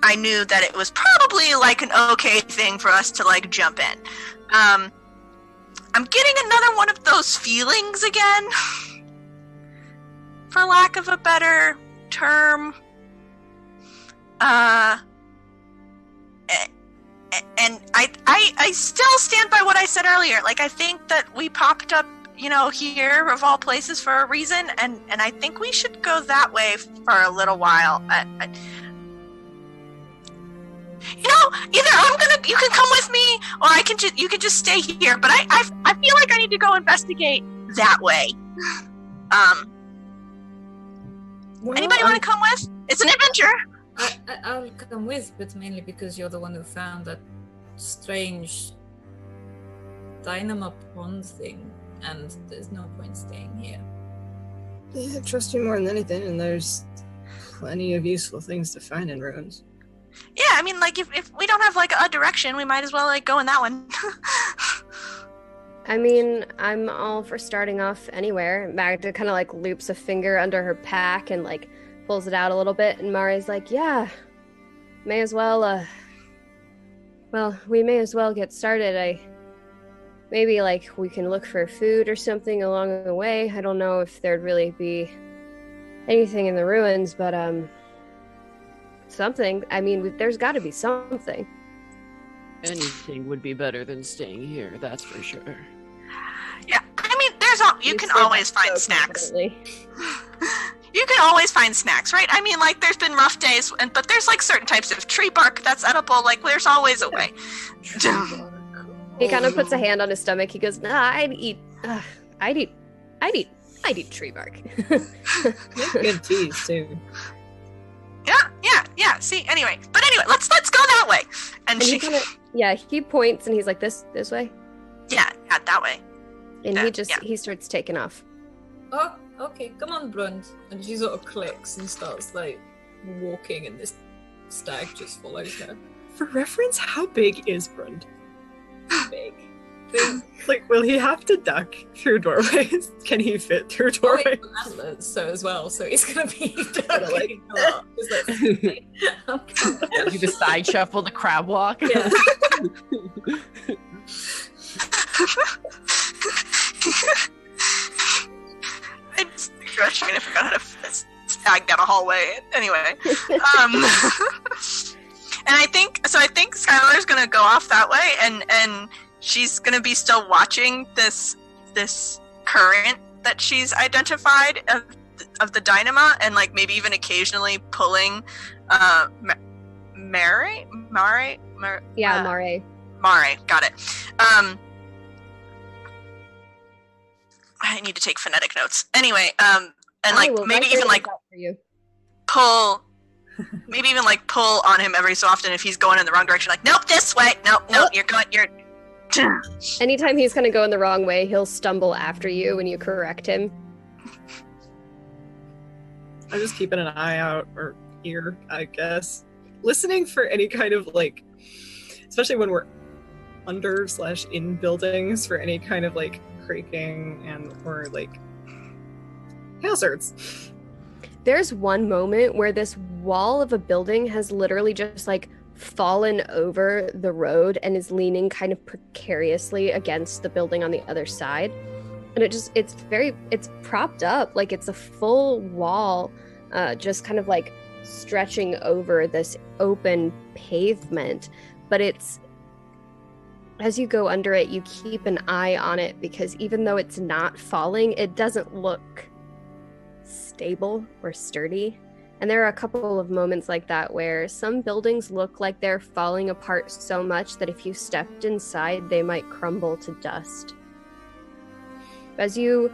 I knew that it was probably like an okay thing for us to like jump in. I'm getting another one of those feelings again, for lack of a better term. And I still stand by what I said earlier. Like, I think that we popped up, here of all places for a reason, and I think we should go that way for a little while. Either you can come with me, or you can just stay here. But I feel like I need to go investigate that way. Anybody want to come with? It's an adventure. I'll come with, but mainly because you're the one who found that strange Dynama pawns thing, and there's no point staying here. Yeah, I trust you more than anything, and there's plenty of useful things to find in ruins. Yeah, I mean, like, if we don't have, like, a direction, we might as well, like, go in that one. I mean, I'm all for starting off anywhere. Magda kind of like loops a finger under her pack and like pulls it out a little bit, and Mari's like, yeah, may as well, well, we may as well get started. Maybe like we can look for food or something along the way. I don't know if there'd really be anything in the ruins, but something. I mean, there's got to be something. Anything would be better than staying here, that's for sure. Yeah, I mean, you can always find snacks. You can always find snacks, right? I mean, like, there's been rough days, but there's, like, certain types of tree bark that's edible. Like, there's always a way. He kind of puts a hand on his stomach. He goes, nah, I'd eat tree bark. Make good teas, too. Yeah. See, anyway, let's go that way. And she he he points and he's like, this way. Yeah, that way. And he starts taking off. Oh, okay, come on, Brund. And she sort of clicks and starts, like, walking, and this stag just follows her. For reference, how big is Brund? Big. Like, will he have to duck through doorways? Can he fit through doorways? Antlers, so as well, so he's gonna be ducking a lot. Like, I'm coming. You just side shuffle the crab walk. Yeah. I was trying to figure out how to stag down a hallway. Anyway, and I think Skylar's gonna go off that way, and she's gonna be still watching this current that she's identified of the Dynama, and like maybe even occasionally pulling Mare. Yeah, Mare. Mare, got it. I need to take phonetic notes. Anyway, and like maybe even like pull on him every so often if he's going in the wrong direction. Like, nope, this way. Nope, you're going. Anytime he's gonna go in the wrong way, he'll stumble after you when you correct him. I'm just keeping an eye out, or ear, I guess. Listening for any kind of, like, especially when we're under/in buildings, for any kind of, like, creaking or, like, hazards. There's one moment where this wall of a building has literally just, like, fallen over the road and is leaning kind of precariously against the building on the other side. And it's propped up, like it's a full wall, just kind of like stretching over this open pavement. But as you go under it, you keep an eye on it, because even though it's not falling, it doesn't look stable or sturdy. And there are a couple of moments like that where some buildings look like they're falling apart so much that if you stepped inside, they might crumble to dust. As you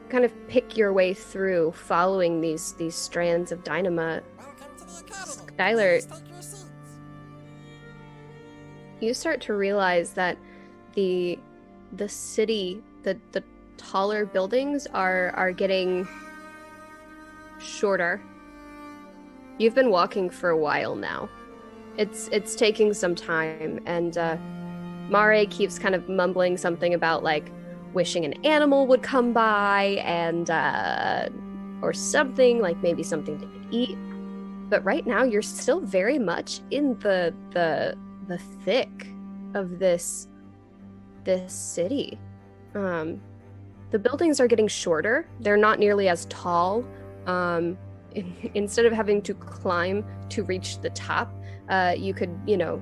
kind of pick your way through, following these strands of Dynama, Skylar, you start to realize that the city, the taller buildings are getting shorter. You've been walking for a while now. It's taking some time, and Mare keeps kind of mumbling something about like wishing an animal would come by, and or something, like maybe something to eat. But right now you're still very much in the thick of this city. The buildings are getting shorter. They're not nearly as tall. Instead of having to climb to reach the top, you could,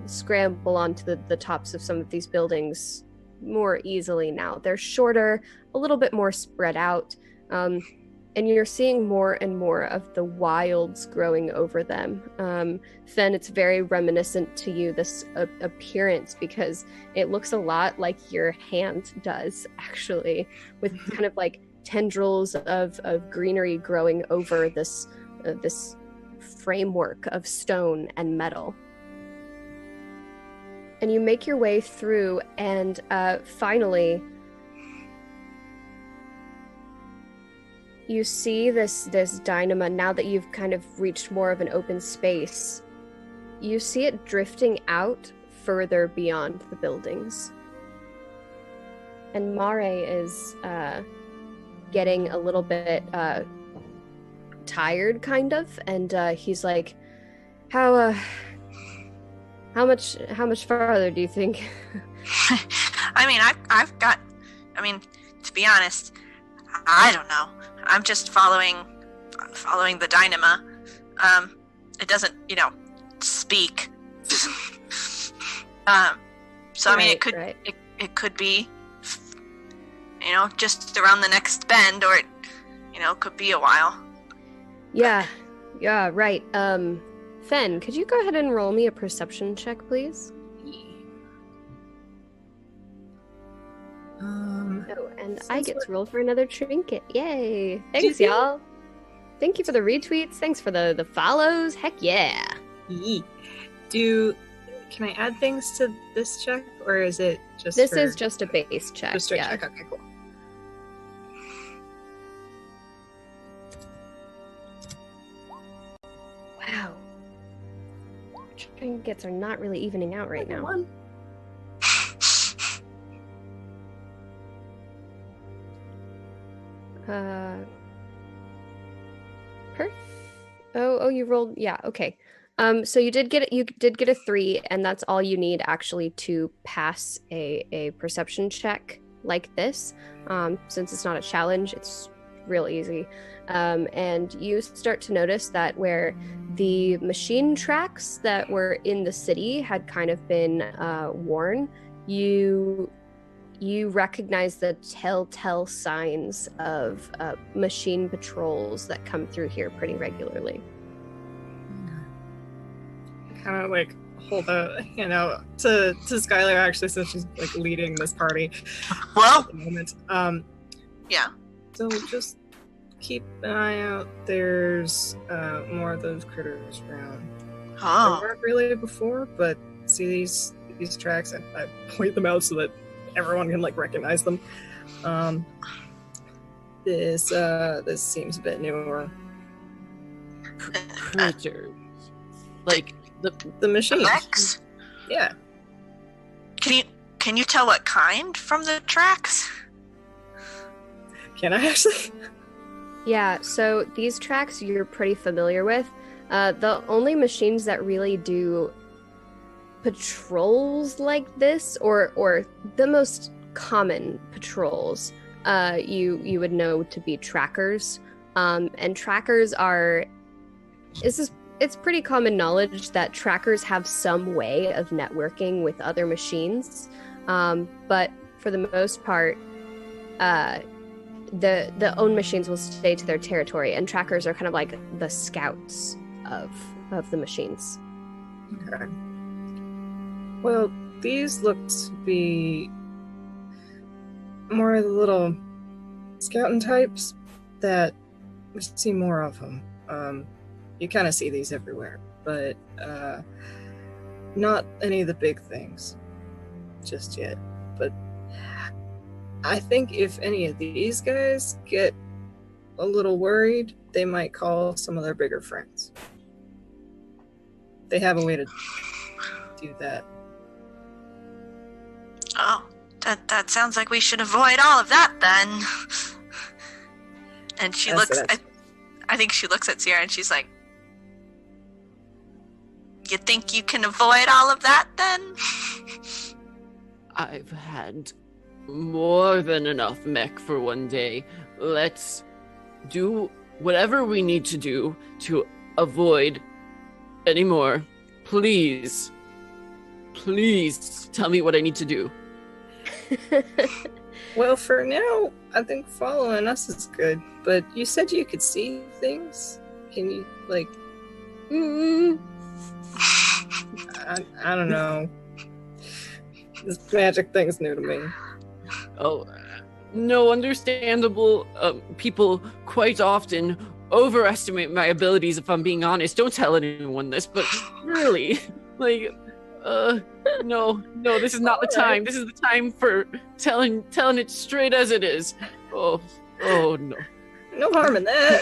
scramble onto the tops of some of these buildings more easily now. They're shorter, a little bit more spread out, and you're seeing more and more of the wilds growing over them. Fen, it's very reminiscent to you, this appearance, because it looks a lot like your hand does, actually, with kind of like tendrils of greenery growing over this framework of stone and metal. and you make your way through, and finally you see this Dynama. Now that you've kind of reached more of an open space, you see it drifting out further beyond the buildings. And Mare is getting a little bit tired, kind of, and he's like, how much farther do you think? I mean, I've got, I mean, to be honest, I don't know. I'm just following the Dynama. It doesn't, speak. So I mean, it could be, just around the next bend, or it could be a while. Yeah, right. Fen, could you go ahead and roll me a perception check, please? Oh, and I get to roll for another trinket. Yay! Thanks, y'all. Thank you for the retweets. Thanks for the follows. Heck yeah! Can I add things to this check, or is it just? This is just a base check. Just a check. Okay, cool. Wow. Trinkets are not really evening out right now. Oh, you rolled. Yeah, okay. So you did get a 3, and that's all you need actually to pass a perception check like this. Since it's not a challenge, it's real easy. And you start to notice that where the machine tracks that were in the city had kind of been worn, you recognize the telltale signs of machine patrols that come through here pretty regularly. Kind of like hold a hand out to Skylar, actually, since she's like leading this party. Well, at the moment. Yeah. So just keep an eye out. There's more of those critters around. Oh. There weren't really before, but see these tracks. I point them out so that everyone can like recognize them. This seems a bit newer. Critters, like the machines. Legs? Yeah. Can you tell what kind from the tracks? Can I actually? Yeah, so these tracks you're pretty familiar with. The only machines that really do patrols like this, or the most common patrols, you would know to be trackers. And trackers are... It's pretty common knowledge that trackers have some way of networking with other machines. But for the most part, the own machines will stay to their territory, and trackers are kind of like the scouts of the machines. Okay. Well, these look to be more of the little scouting types that we see more of them. You kind of see these everywhere, but not any of the big things just yet. But I think if any of these guys get a little worried, they might call some of their bigger friends. They have a way to do that. Oh, that sounds like we should avoid all of that then. And she looks, I think she looks at Sierra and she's like, you think you can avoid all of that then? I've had more than enough mech for one day. Let's do whatever we need to do to avoid any more. Please tell me what I need to do. Well, for now, I think following us is good. But you said you could see things? Can you, like... I don't know. This magic thing's new to me. Oh, no, understandable. People quite often overestimate my abilities, if I'm being honest. Don't tell anyone this, but really, like, No, this is not the time. This is the time for telling it straight as it is. Oh no. No harm in that.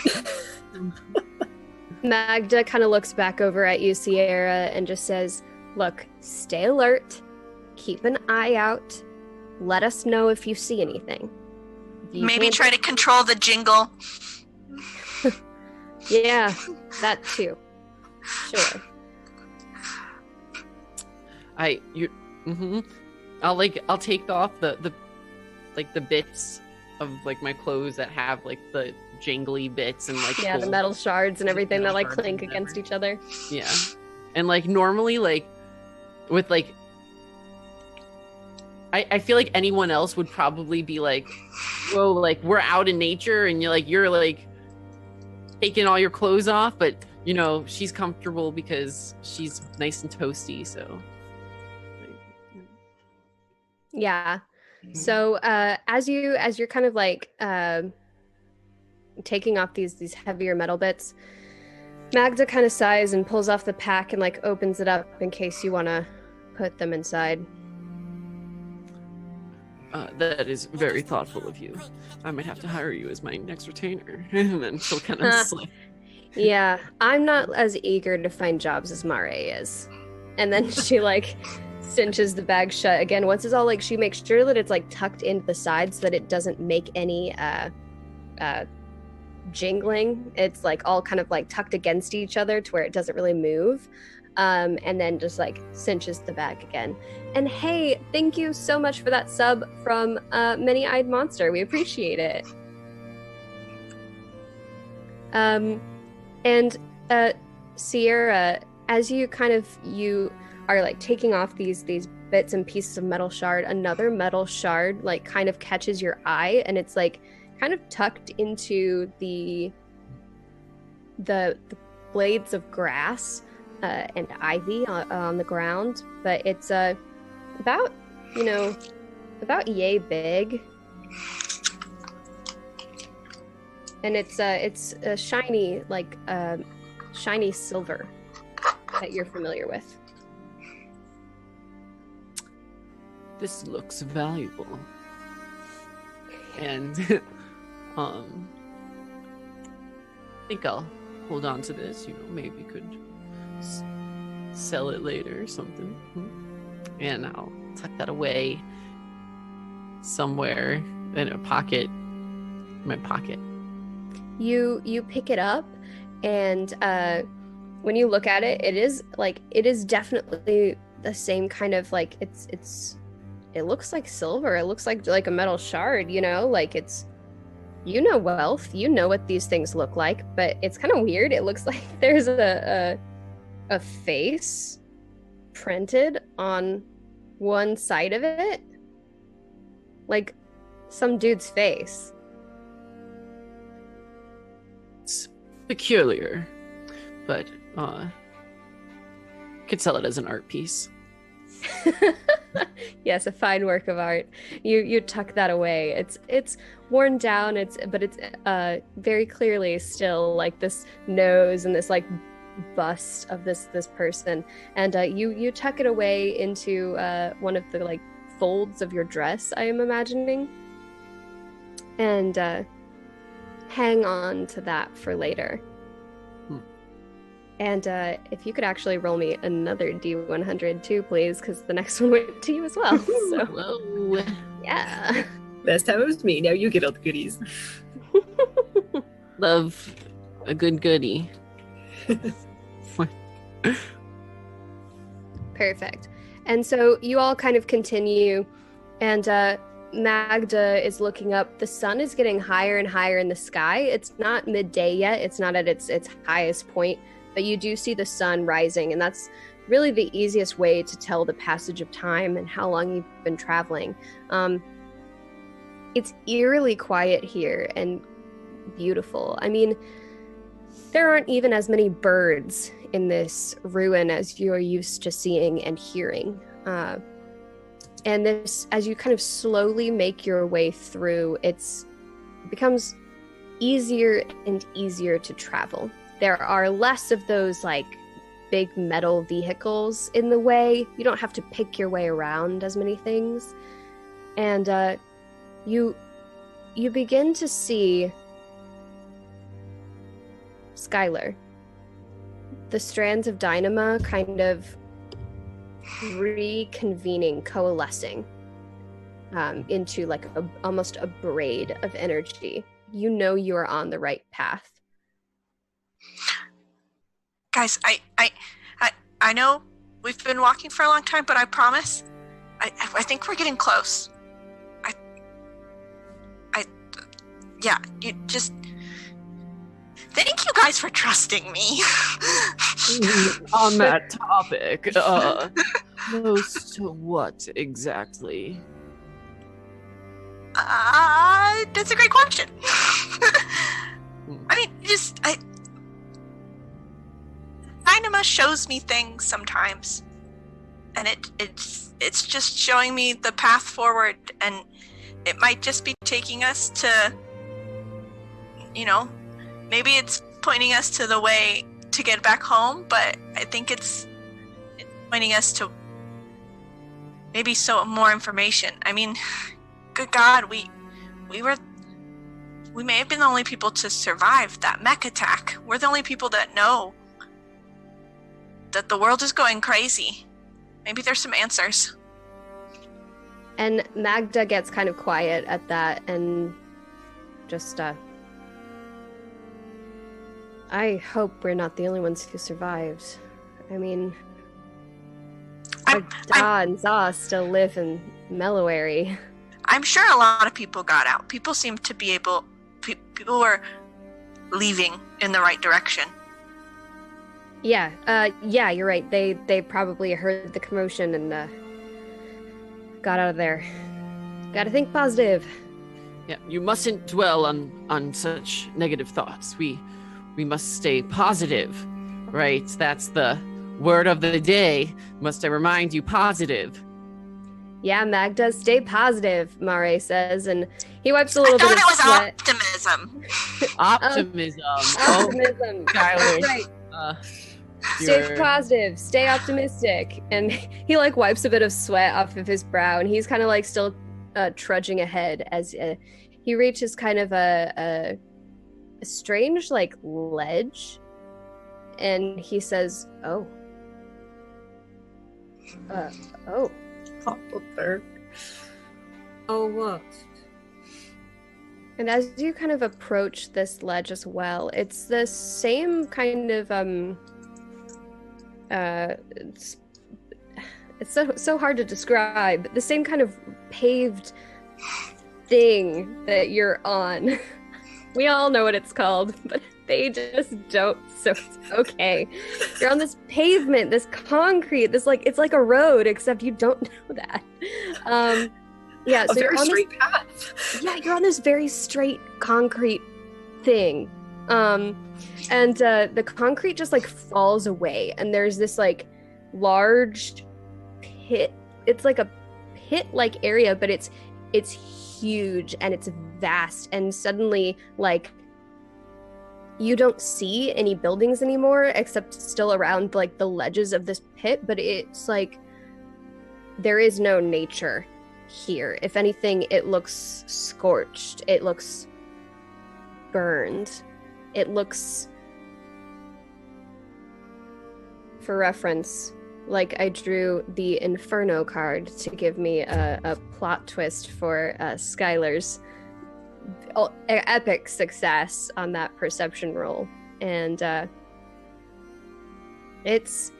Magda kind of looks back over at you, Sierra, and just says, look, stay alert, keep an eye out, let us know if you see anything. Maybe try to control the jingle. Yeah, that too. Sure. I'll take off the bits of like my clothes that have like the jingly bits and like the metal shards and everything that like clink against each other. Yeah. And like normally like with like I feel like anyone else would probably be like, whoa, like we're out in nature and you're like taking all your clothes off, but you know, she's comfortable because she's nice and toasty, so yeah. So as you're kind of like taking off these heavier metal bits, Magda kind of sighs and pulls off the pack and like opens it up in case you want to put them inside. That is very thoughtful of you. I might have to hire you as my next retainer. And then she'll kind of slip. Yeah, I'm not as eager to find jobs as Mare is. And then she like cinches the bag shut again. Once it's all like, she makes sure that it's like tucked into the side so that it doesn't make any jingling. It's like all kind of like tucked against each other to where it doesn't really move. And then just like cinches the bag again. And hey, thank you so much for that sub from Many-Eyed Monster. We appreciate it. And Sierra, as you are like taking off these bits and pieces of metal shard, another metal shard like kind of catches your eye, and it's like kind of tucked into the blades of grass and ivy on the ground, but it's about yay big, and it's a shiny shiny silver that you're familiar with. This looks valuable. And I think I'll hold on to this, maybe could sell it later or something. And I'll tuck that away somewhere in my pocket. You pick it up, and when you look at it, it is definitely the same kind of like it looks like silver. It looks like a metal shard, like it's, wealth, what these things look like, but it's kind of weird. It looks like there's a face printed on one side of it, like some dude's face. It's peculiar, but could sell it as an art piece. Yes, a fine work of art. You tuck that away. It's worn down. It's very clearly still like this nose and this like bust of this person. And you tuck it away into one of the like folds of your dress, I am imagining, and hang on to that for later. And if you could actually roll me another D100 too, please, because the next one went to you as well. So, whoa. Yeah. Last time it was me, now you get all the goodies. Love a good goodie. Perfect. And so you all kind of continue, and Magda is looking up. The sun is getting higher and higher in the sky. It's not midday yet. It's not at its highest point. But you do see the sun rising, and that's really the easiest way to tell the passage of time and how long you've been traveling. It's eerily quiet here and beautiful. I mean, there aren't even as many birds in this ruin as you're used to seeing and hearing. And this, as you kind of slowly make your way through, it becomes easier and easier to travel. There are less of those like big metal vehicles in the way. You don't have to pick your way around as many things. And you begin to see Skylar. The strands of Dynama kind of reconvening, coalescing into like almost a braid of energy. You know you are on the right path. Guys, I know we've been walking for a long time, but I promise, I think we're getting close. Yeah, you just... Thank you guys for trusting me. On that topic, close to what exactly? That's a great question. I mean, Dynama shows me things sometimes, and it's just showing me the path forward, and it might just be taking us to, maybe it's pointing us to the way to get back home, but I think it's pointing us to maybe more information. I mean, good God, we may have been the only people to survive that mech attack. We're the only people that know that the world is going crazy. Maybe there's some answers. And Magda gets kind of quiet at that and just, I hope we're not the only ones who survived. I mean, Da and Za still live in Mellowary. I'm sure a lot of people got out. People seem to be people were leaving in the right direction. Yeah, you're right. They probably heard the commotion and got out of there. Gotta think positive. Yeah, you mustn't dwell on such negative thoughts. We must stay positive, right? That's the word of the day. Must I remind you, positive. Yeah, Magda, stay positive, Mare says, and he wipes a little bit of sweat. I thought it was optimism. Optimism. Optimism. Skylar. Right. Stay positive, stay optimistic. And he like wipes a bit of sweat off of his brow, and he's kind of like still trudging ahead as he reaches kind of a strange like ledge, and he says, oh. Pop up there. Oh, what? And as you kind of approach this ledge as well, it's the same kind of it's so hard to describe. The same kind of paved thing that you're on. We all know what it's called, but they just don't, so it's okay. You're on this pavement, this concrete, it's like a road, except you don't know that. Yeah, so very straight path. Yeah, you're on this very straight concrete thing. And the concrete just like falls away, and there's this like large pit. It's like a pit-like area, but it's huge and it's vast, and suddenly like you don't see any buildings anymore except still around like the ledges of this pit, but it's like there is no nature here. If anything, it looks scorched, it looks burned, it looks, for reference, like I drew the Inferno card to give me a plot twist for Skylar's epic success on that perception roll. And it's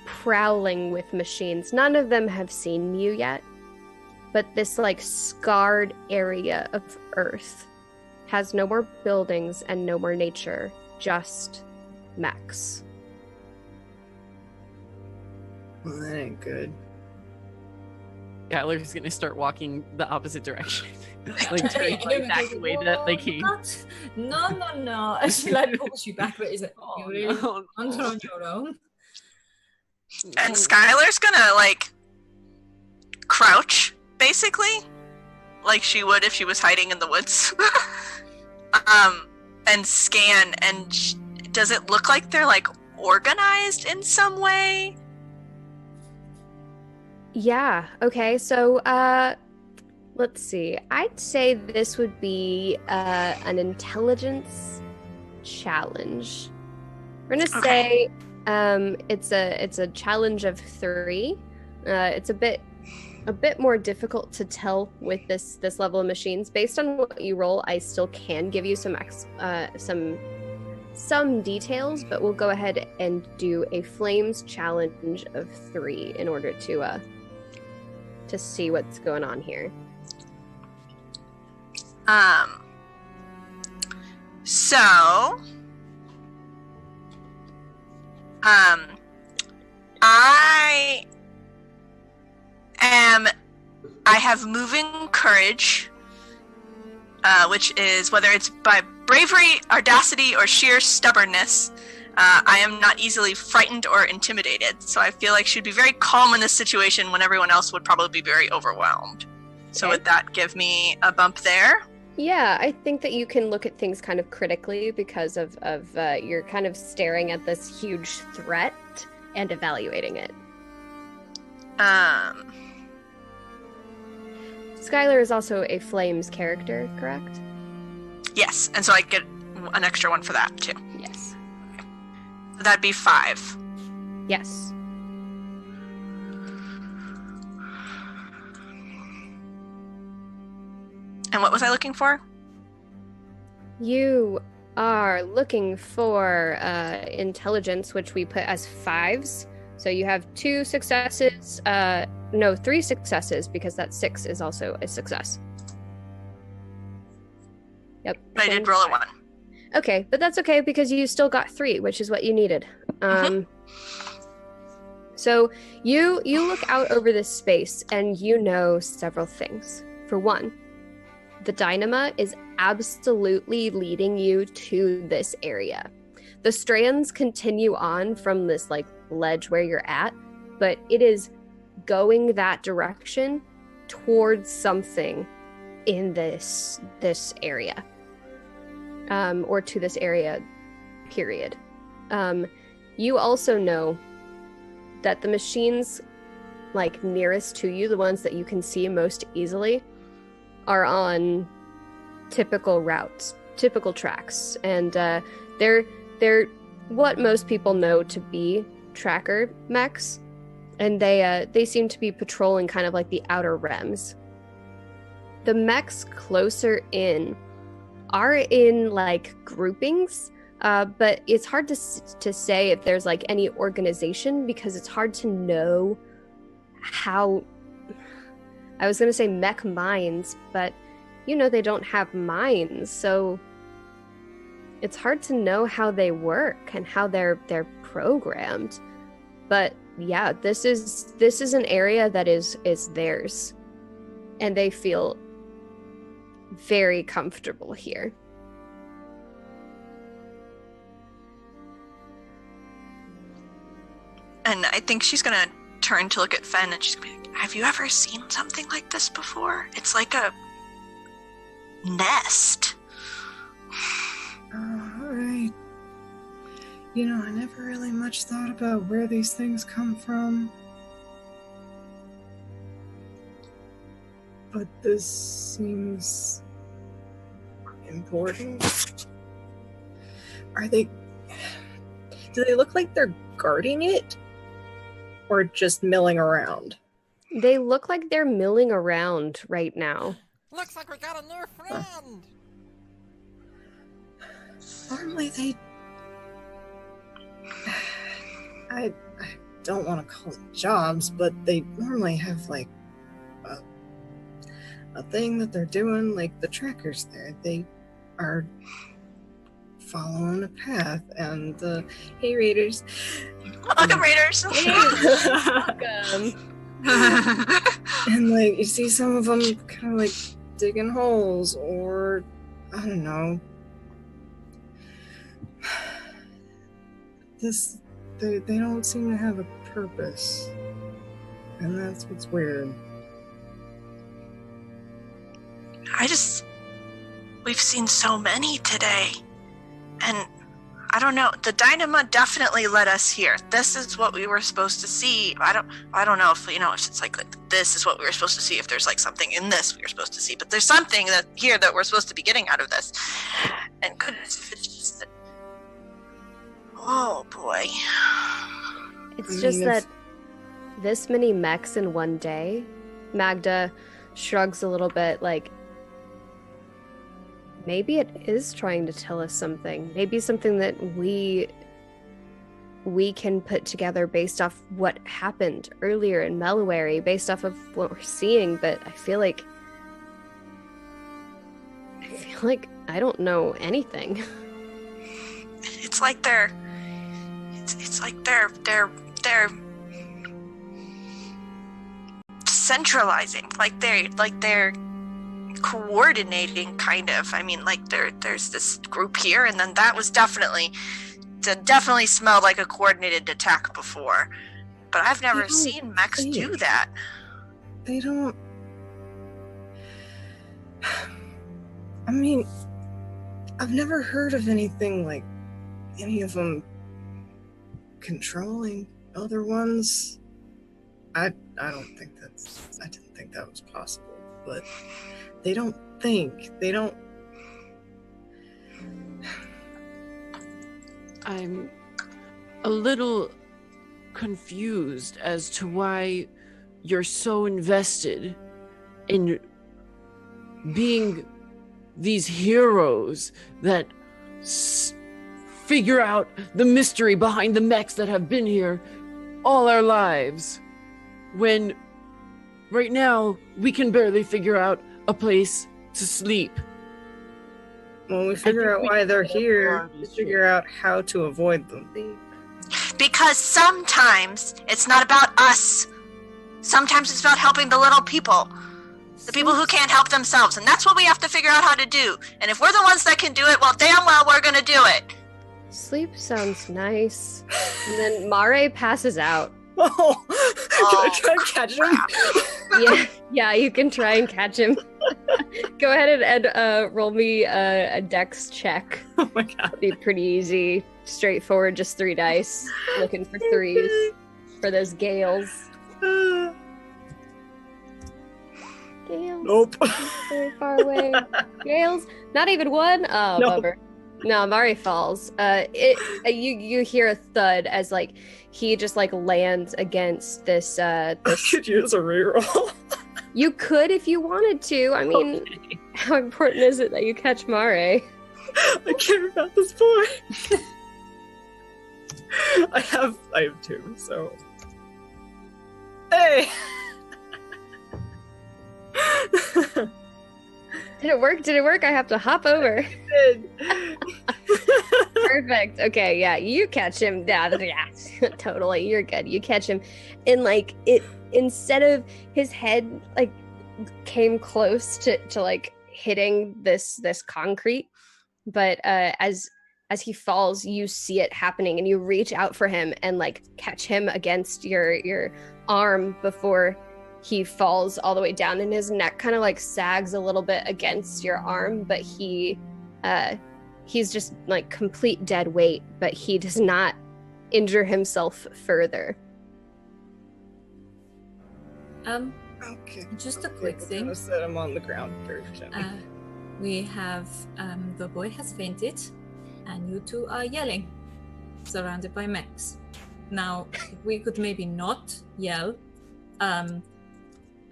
prowling with machines. None of them have seen you yet, but this like scarred area of Earth has no more buildings and no more nature, just mechs. Well, that ain't good. Skylar's gonna start walking the opposite direction. Like turning back the way that they came. No. And she like pulls you back, but is it no. on your own? And Skylar's gonna like crouch, basically, like she would if she was hiding in the woods. and scan, and does it look like they're like organized in some way? Yeah. Okay. So, let's see. I'd say this would be an intelligence challenge. We're gonna say it's a challenge of 3. It's a bit more difficult to tell with this level of machines. Based on what you roll, I still can give you some details, but we'll go ahead and do a flames challenge of 3 in order to see what's going on here. So I have moving courage, which is whether it's by bravery, audacity, or sheer stubbornness. I am not easily frightened or intimidated, so I feel like she'd be very calm in this situation when everyone else would probably be very overwhelmed. So would that give me a bump there? Yeah, I think that you can look at things kind of critically because of you're kind of staring at this huge threat and evaluating it. Skylar is also a Flames character, correct? Yes, and so I get an extra one for that too. Yes. So that'd be 5. Yes. And what was I looking for? You are looking for intelligence, which we put as 5s. So you have 2 successes. No, 3 successes, because that 6 is also a success. Yep. But I did roll a 1. Okay, but that's okay because you still got 3, which is what you needed. So you look out over this space and you know several things. For one, the Dynama is absolutely leading you to this area. The strands continue on from this like ledge where you're at, but it is going that direction towards something in this area. Or to this area, period. You also know that the machines like nearest to you, the ones that you can see most easily, are on typical routes, typical tracks, and they're what most people know to be tracker mechs, and they seem to be patrolling kind of like the outer rems. The mechs closer in are in like groupings, but it's hard to say if there's like any organization because it's hard to know how. I was gonna say mech minds, but you know they don't have minds, so it's hard to know how they work and how they're programmed. But yeah, this is an area that is theirs, and they feel very comfortable here. And I think she's gonna turn to look at Fen and she's gonna be like, have you ever seen something like this before? It's like a nest. Alright. You know, I never really much thought about where these things come from. But this seems important. Do they look like they're guarding it? Or just milling around? They look like they're milling around right now. Looks like we got a new friend! Normally they... I don't want to call it jobs, but they normally have like a thing that they're doing, like the trackers there. They are following a path, and hey Raiders. Welcome, Raiders! Welcome. And like you see some of them kind of like digging holes, or I don't know. They don't seem to have a purpose, and that's what's weird. We've seen so many today. And I don't know. The Dynama definitely led us here. This is what we were supposed to see. I don't know if if it's like this is what we were supposed to see. If there's like something in this we were supposed to see, but there's something that here that we're supposed to be getting out of this. And goodness, if it's just that. Oh boy. It's just that this many mechs in one day. Magda shrugs a little bit, like. Maybe it is trying to tell us something. Maybe something that we can put together based off what happened earlier in Mellowary, based off of what we're seeing, but I feel like I don't know anything. It's like they're centralizing, like they're coordinating, kind of. I mean, like there's this group here, and then that was definitely smelled like a coordinated attack before. But I've never seen mechs do that. They don't. I mean, I've never heard of anything like any of them controlling other ones. I didn't think that was possible, but they don't think. They don't. I'm a little confused as to why you're so invested in being these heroes that figure out the mystery behind the mechs that have been here all our lives, when right now we can barely figure out a place to sleep. When we figure out why they're here, we figure out how to avoid them. Because sometimes it's not about us. Sometimes it's about helping the little people. The people who can't help themselves. And that's what we have to figure out how to do. And if we're the ones that can do it, well, damn well, we're going to do it. Sleep sounds nice. And then Mare passes out. Oh, can I try and catch him? Yeah, you can try and catch him. Go ahead and roll me a dex check. Oh my god. It'll be pretty easy, straightforward, just 3 dice. Looking for 3s for those gales. Gales. Nope. Very far away. Gales. Not even one. Oh, No. bummer. No, Mari falls. You hear a thud as like he just like lands against this. I could use a reroll. You could if you wanted to. I mean, Okay. how important is it that you catch Mare? I care about this boy. I have 2, so. Hey. Did it work? Did it work? I have to hop over. Perfect. Okay, yeah, you catch him. Yeah, totally. You're good. You catch him, and like it, instead of his head like came close to like hitting this concrete, but as he falls, you see it happening, and you reach out for him and like catch him against your arm before he falls all the way down, and his neck kind of like sags a little bit against your arm, but he's just like complete dead weight, but he does not injure himself further. Okay. Just a quick I'm thing. gonna set him on the ground very gently. We have the boy has fainted, and you two are yelling, surrounded by mechs. Now, we could maybe not yell,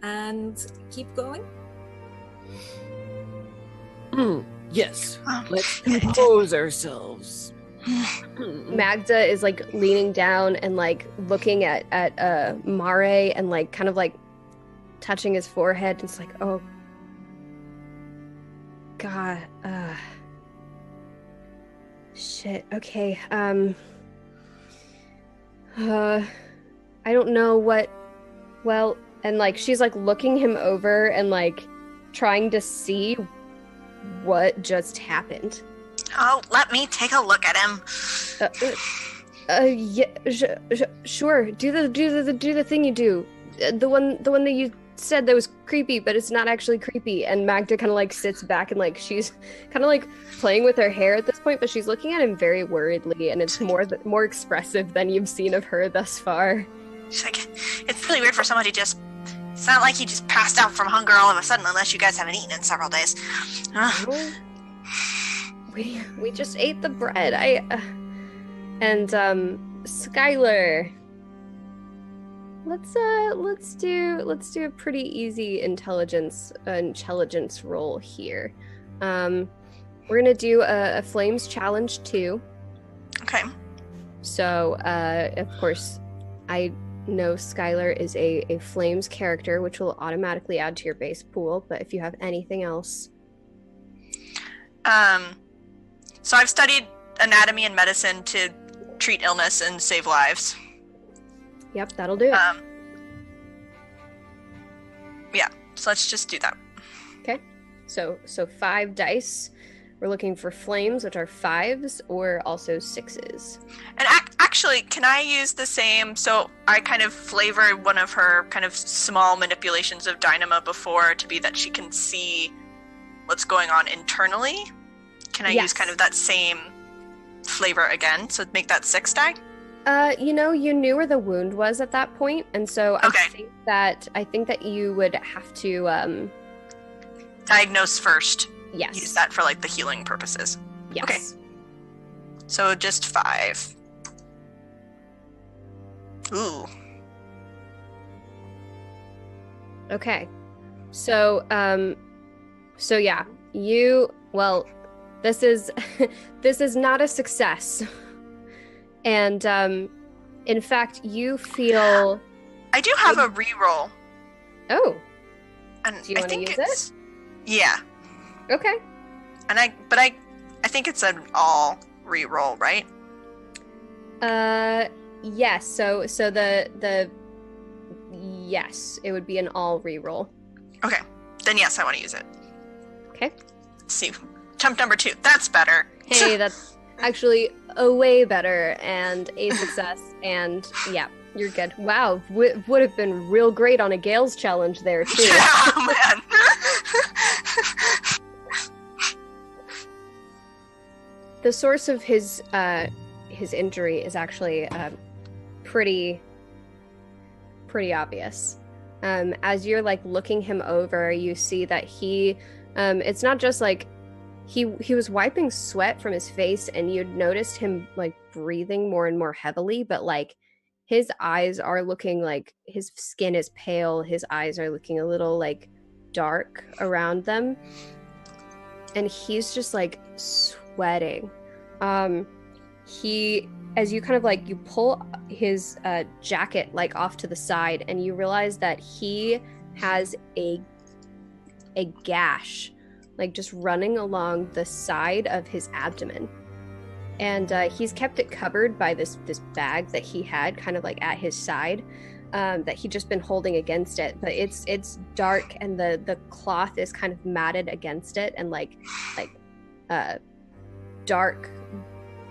and keep going. Yes. Let's compose ourselves. Magda is like leaning down and like looking at Mare and like kind of like touching his forehead. It's like, oh god, shit. Okay. I don't know what. Well, and like she's like looking him over and like trying to see what just happened. Oh, let me take a look at him. Yeah, sure. Do the thing you do. The one that you said that was creepy, but it's not actually creepy. And Magda kind of like sits back and like she's kind of like playing with her hair at this point, but she's looking at him very worriedly, and it's more expressive than you've seen of her thus far. She's like, it's really weird for somebody just. It's not like he just passed out from hunger all of a sudden, unless you guys haven't eaten in several days. We just ate the bread. And Skylar. Let's do a pretty easy intelligence roll here. We're gonna do a Flames challenge too. Okay. So of course, I know Skylar is a Flames character, which will automatically add to your base pool. But if you have anything else, so I've studied anatomy and medicine to treat illness and save lives. Yep, that'll do it. Yeah, so let's just do that. Okay, so 5 dice. We're looking for flames, which are 5s, or also 6s. And actually, can I use the same? So I kind of flavored one of her kind of small manipulations of Dynama before to be that she can see what's going on internally. Can I use kind of that same flavor again? So make that 6 die? You knew where the wound was at that point, and so Okay. I think that you would have to Diagnose first. yes. Use that for like the healing purposes. Yes. Okay. So just 5. Ooh. Okay. So yeah, this is this is not a success. And in fact, you feel I do have a reroll. Oh, And do you I want to think use it's it? Yeah. Okay. And I think it's an all reroll, right? Yes. So the yes, it would be an all reroll. Okay. Then yes, I want to use it. Okay. Let's see. Attempt number 2. That's better. Hey, that's actually a way better and a success. And yeah, you're good. Wow, would have been real great on a Gales challenge there too. Yeah, man. The source of his injury is actually pretty obvious. As you're like looking him over, you see that he it's not just like he was wiping sweat from his face, and you'd noticed him like breathing more and more heavily, but like his eyes are looking like his skin is pale, his eyes are looking a little like dark around them, and he's just like sweating. He, as you kind of like you pull his jacket like off to the side, and you realize that he has a gash like just running along the side of his abdomen, and he's kept it covered by this bag that he had kind of like at his side, that he'd just been holding against it, but it's dark, and the cloth is kind of matted against it, and like dark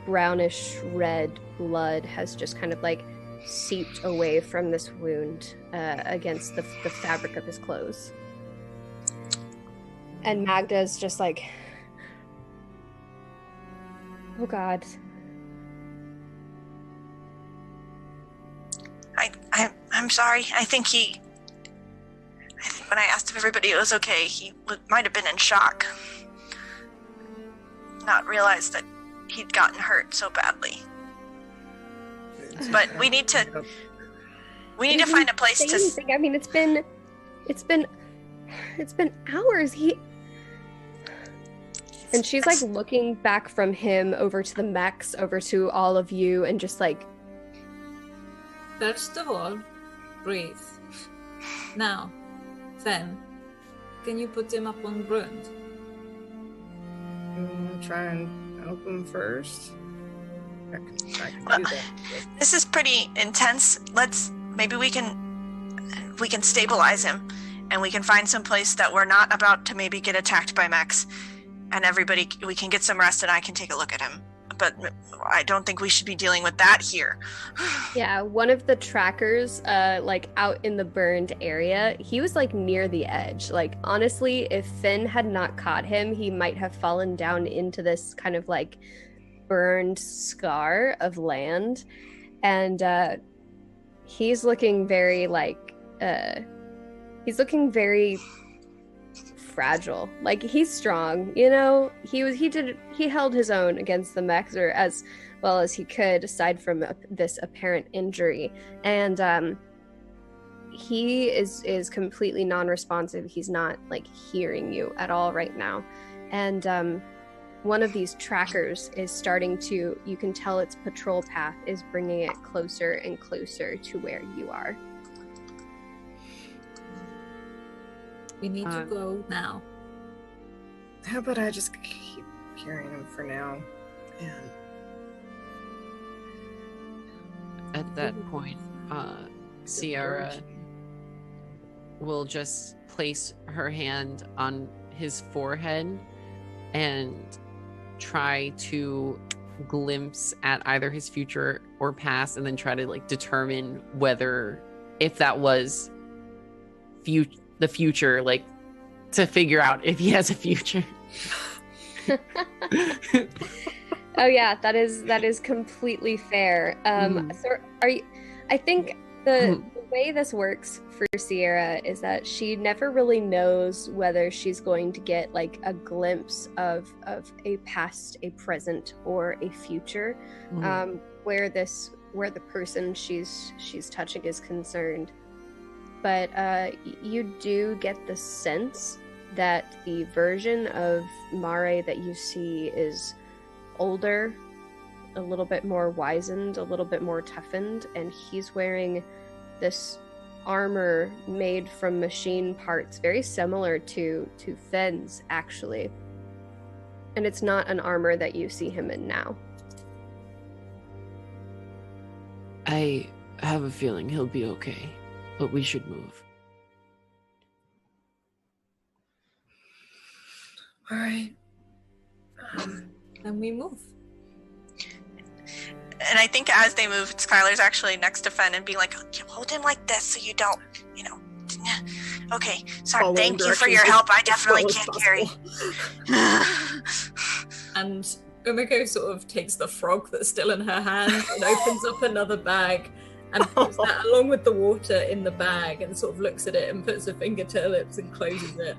brownish red blood has just kind of like seeped away from this wound against the fabric of his clothes. And Magda's just like, oh God. I'm sorry. I think when I asked if everybody was okay, he might have been in shock. Not realized that he'd gotten hurt so badly. But we need to find a place to. Anything. I mean, it's been hours. And she's like looking back from him over to the mechs, over to all of you, and just like, First of all, breathe. Now, then, can you put him up on the ground? Try and help him first. I can do that. This is pretty intense. Maybe we can stabilize him, and we can find some place that we're not about to maybe get attacked by mechs, and we can get some rest, and I can take a look at him. but I don't think we should be dealing with that here. Yeah, one of the trackers, like out in the burned area, he was like near the edge. Like honestly, if Finn had not caught him, he might have fallen down into this kind of like burned scar of land. And he's looking very very fragile. Like he's strong, you know. He held his own against the Mexer as well as he could, aside from this apparent injury. And he is completely non-responsive. He's not like hearing you at all right now. And one of these trackers is starting to, you can tell its patrol path is bringing it closer and closer to where you are. We need to go now. How about I just keep carrying him for now? And at that point, Sierra will just place her hand on his forehead and try to glimpse at either his future or past, and then try to like determine whether, if that was the future, like to figure out if he has a future. Oh yeah, that is completely fair. So are you? I think the way this works for Sierra is that she never really knows whether she's going to get like a glimpse of a past, a present, or a future, where the person she's touching is concerned. But you do get the sense that the version of Mare that you see is older, a little bit more wizened, a little bit more toughened, and he's wearing this armor made from machine parts, very similar to Finn's, actually. And it's not an armor that you see him in now. I have a feeling he'll be okay, but we should move. all right. And we move. And I think as they move, Skylar's actually next to Fen and being like, hold him like this so you don't, okay, sorry, Follow thank you for directions your as help. I well definitely as can't possible. carry. And Umiko sort of takes the frog that's still in her hand and opens up another bag and puts that along with the water in the bag and sort of looks at it and puts her finger to her lips and closes it.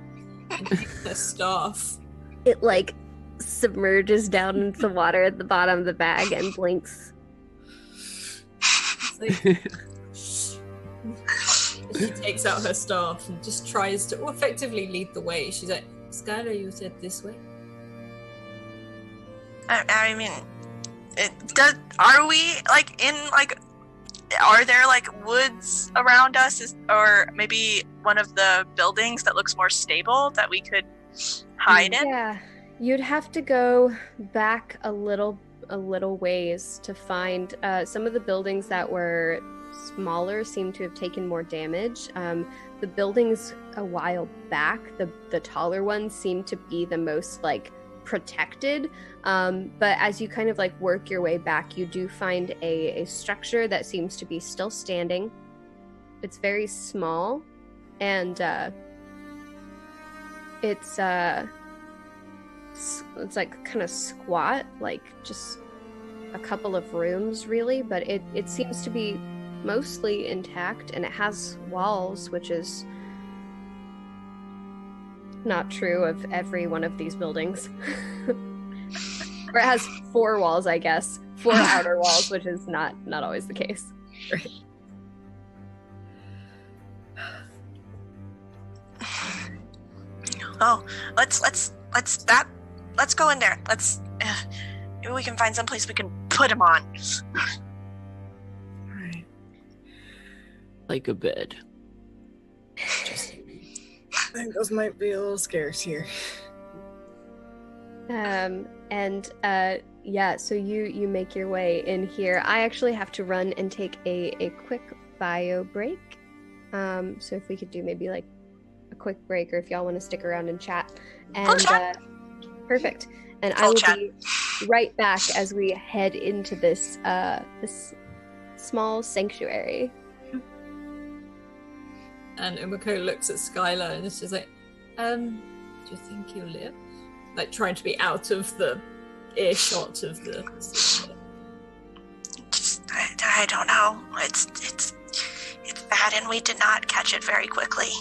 And takes her staff. It like submerges down into the water at the bottom of the bag and blinks. It's like, she takes out her staff and just tries to effectively lead the way. She's like, Skylar, you said this way. I mean, are we like in like, are there like woods around us, or maybe one of the buildings that looks more stable that we could hide in? Yeah, you'd have to go back a little ways to find some of the buildings that were smaller seem to have taken more damage. The buildings a while back, the taller ones seem to be the most like protected, but as you kind of like work your way back, you do find a structure that seems to be still standing. It's very small, and it's like kind of squat, like just a couple of rooms really, but it seems to be mostly intact, and it has walls, which is not true of every one of these buildings. Or it has 4 walls, I guess. 4 outer walls, which is not always the case. Right. Oh, let's go in there. Maybe we can find some place we can put him on. All right. Like a bed. I think those might be a little scarce here. So you make your way in here. I actually have to run and take a quick bio break. So if we could do maybe like a quick break, or if y'all want to stick around and chat. And Full chat. perfect. And I Full will chat. be right back as we head into this this small sanctuary. And Umiko looks at Skylar and is just like, do you think you live? Like trying to be out of the earshot of the. I don't know. It's bad, and we did not catch it very quickly.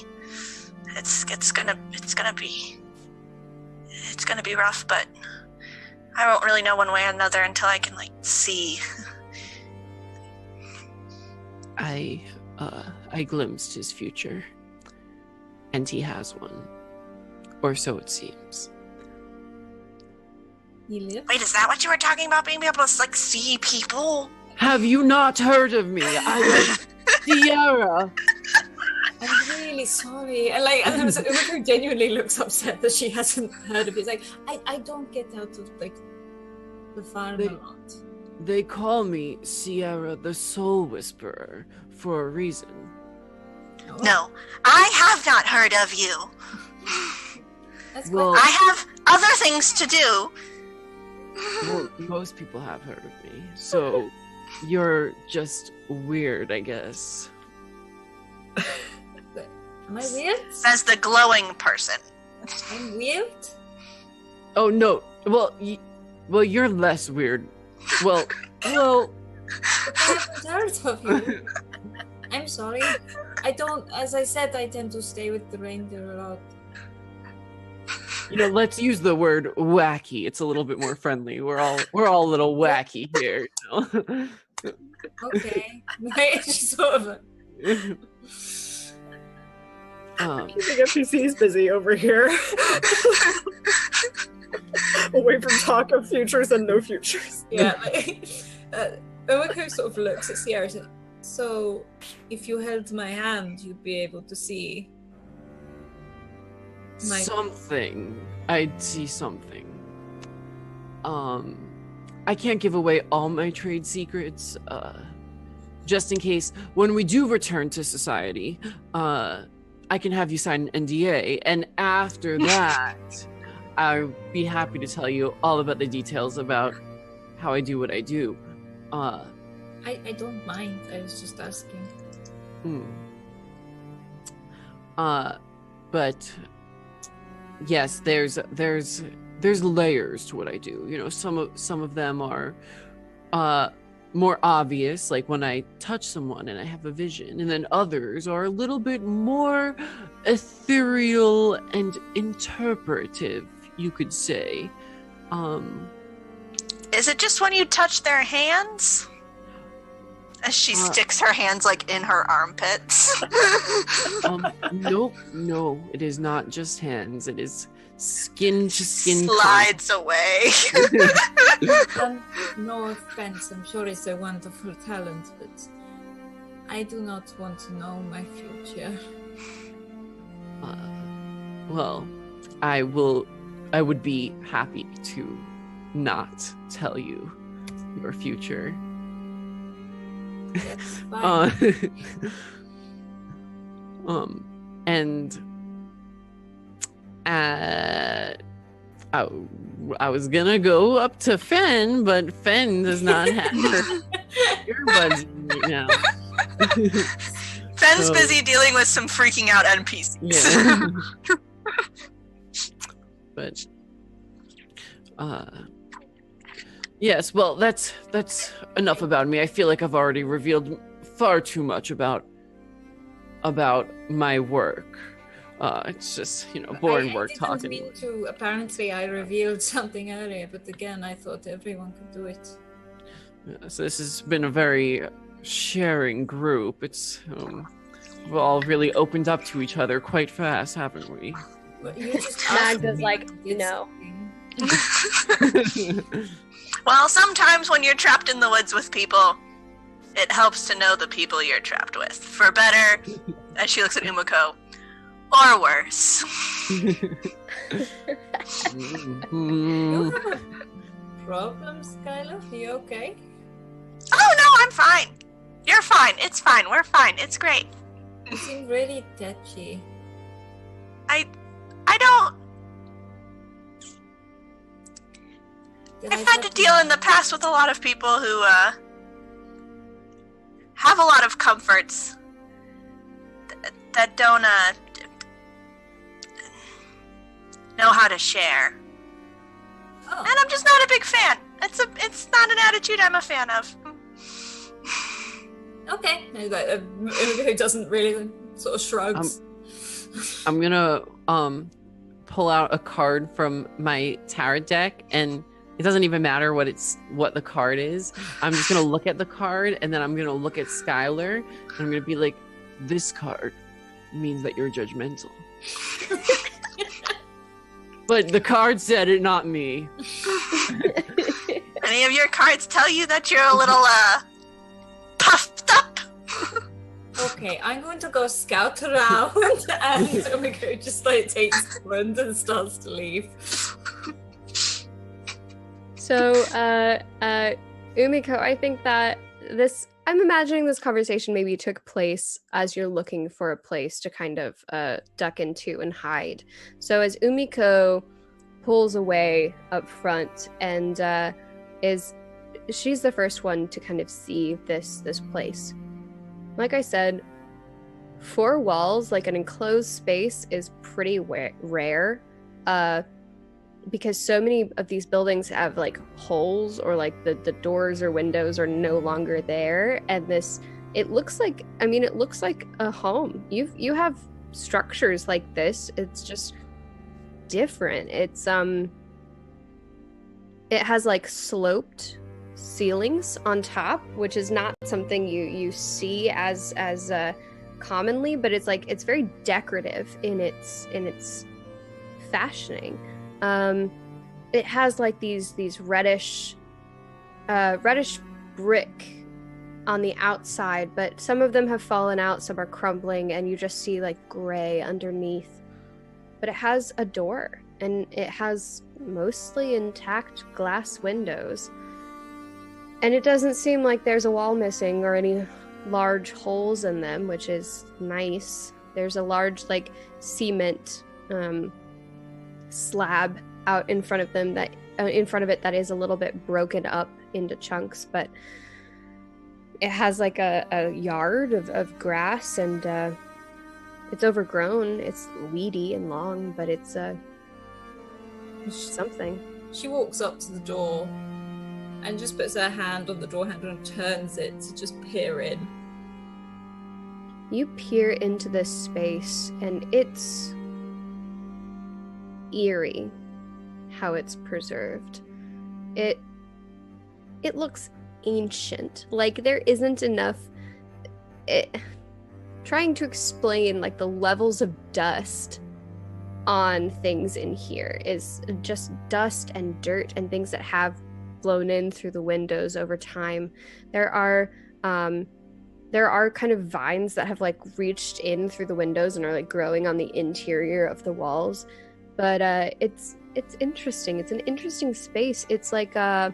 It's gonna be rough, but I won't really know one way or another until I can see. I glimpsed his future, and he has one, or so it seems. He lives? Wait, is that what you were talking about? Being able to see people? Have you not heard of me? I am Sierra. I'm really sorry. And Umiko genuinely looks upset that she hasn't heard of it. It's like, I don't get out of the farm a lot. They call me Sierra the Soul Whisperer for a reason. No, I have not heard of you. That's Well- I have other things to do. Well, most people have heard of me, so you're just weird, I guess. Am I weird? As the glowing person. I'm weird? Oh no. Well, you're less weird. Well. But I haven't heard of you. I'm sorry. I don't, as I said, I tend to stay with the reindeer a lot. Let's use the word wacky. It's a little bit more friendly. We're all a little wacky here. Okay. She's sort of Keeping NPCs busy over here. Away from talk of futures and no futures. Yeah. Umiko sort of looks at Sierra and says, so, if you held my hand, you'd be able to see something. I'd see something. I can't give away all my trade secrets. Just in case when we do return to society, I can have you sign an NDA, and after that, I'll be happy to tell you all about the details about how I do what I do. I don't mind. I was just asking. But yes, there's layers to what I do. Some of them are more obvious, like when I touch someone and I have a vision, and then others are a little bit more ethereal and interpretive, you could say. Is it just when you touch their hands? As she sticks her hands in her armpits. Nope, no, it is not just hands. It is skin to skin. Slides away. No offense, I'm sure it's a wonderful talent, but I do not want to know my future. Well, I would be happy to not tell you your future. That's fine. And I was gonna go up to Fen, but Fen does not have her earbuds in right now. Fen's busy dealing with some freaking out NPCs. Yeah. But yes, well, that's enough about me. I feel like I've already revealed far too much about my work. It's just, boring work talk. Apparently I revealed something earlier, but again, I thought everyone could do it. Yeah, so this has been a very sharing group. It's we've all really opened up to each other quite fast, haven't we? But you just Magda's like, Well, sometimes when you're trapped in the woods with people, it helps to know the people you're trapped with. For better, as she looks at Umiko, or worse. You have a problem, Skylar? Are you okay? Oh no, I'm fine. You're fine. It's fine. We're fine. It's great. You seem really touchy. I don't. I've had to deal in the past with a lot of people who have a lot of comforts that don't know how to share. Oh. And I'm just not a big fan. It's not an attitude I'm a fan of. Okay. Who doesn't really sort of shrugs. I'm gonna pull out a card from my tarot deck, and it doesn't even matter what the card is. I'm just gonna look at the card, and then I'm gonna look at Skylar, and I'm gonna be like, this card means that you're judgmental. But the card said it, not me. Any of your cards tell you that you're a little puffed up? Okay, I'm going to go scout around, and Umiko just like takes runs and starts to leave. So, Umiko, I think that I'm imagining this conversation maybe took place as you're looking for a place to kind of duck into and hide. So as Umiko pulls away up front and she's the first one to kind of see this place. Like I said, 4 walls, like an enclosed space, is pretty rare. Because so many of these buildings have like holes, or like the doors or windows are no longer there, and it looks like a home. You have structures like this. It's just different. It has like sloped ceilings on top, which is not something you see as commonly, but it's very decorative in its fashioning. It has like these reddish brick on the outside, but some of them have fallen out, some are crumbling, and you just see like gray underneath. But it has a door, and it has mostly intact glass windows. And it doesn't seem like there's a wall missing or any large holes in them, which is nice. There's a large like cement slab out in front of them that is a little bit broken up into chunks, but it has like a yard of grass, and it's overgrown. It's weedy and long, but it's something. She walks up to the door and just puts her hand on the door handle and turns it to just peer in. You peer into this space, and it's eerie how it's preserved. It looks ancient. Like there isn't enough trying to explain like the levels of dust on things in here is just dust and dirt and things that have blown in through the windows over time. There are kind of vines that have like reached in through the windows and are like growing on the interior of the walls. But it's interesting. It's an interesting space. It's like as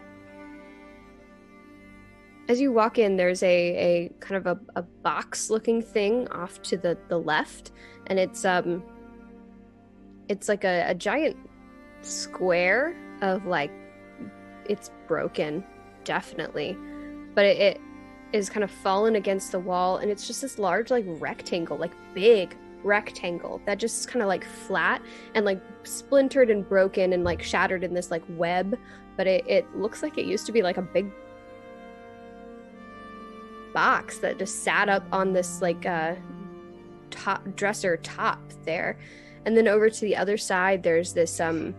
you walk in, there's a kind of a box looking thing off to the left, and it's like a giant square of like, it's broken, definitely, but it is kind of fallen against the wall, and it's just this large like rectangle, like big rectangle that just is kind of like flat and like splintered and broken and like shattered in this like web, but it looks like it used to be like a big box that just sat up on this like dresser top there. And then over to the other side there's this trying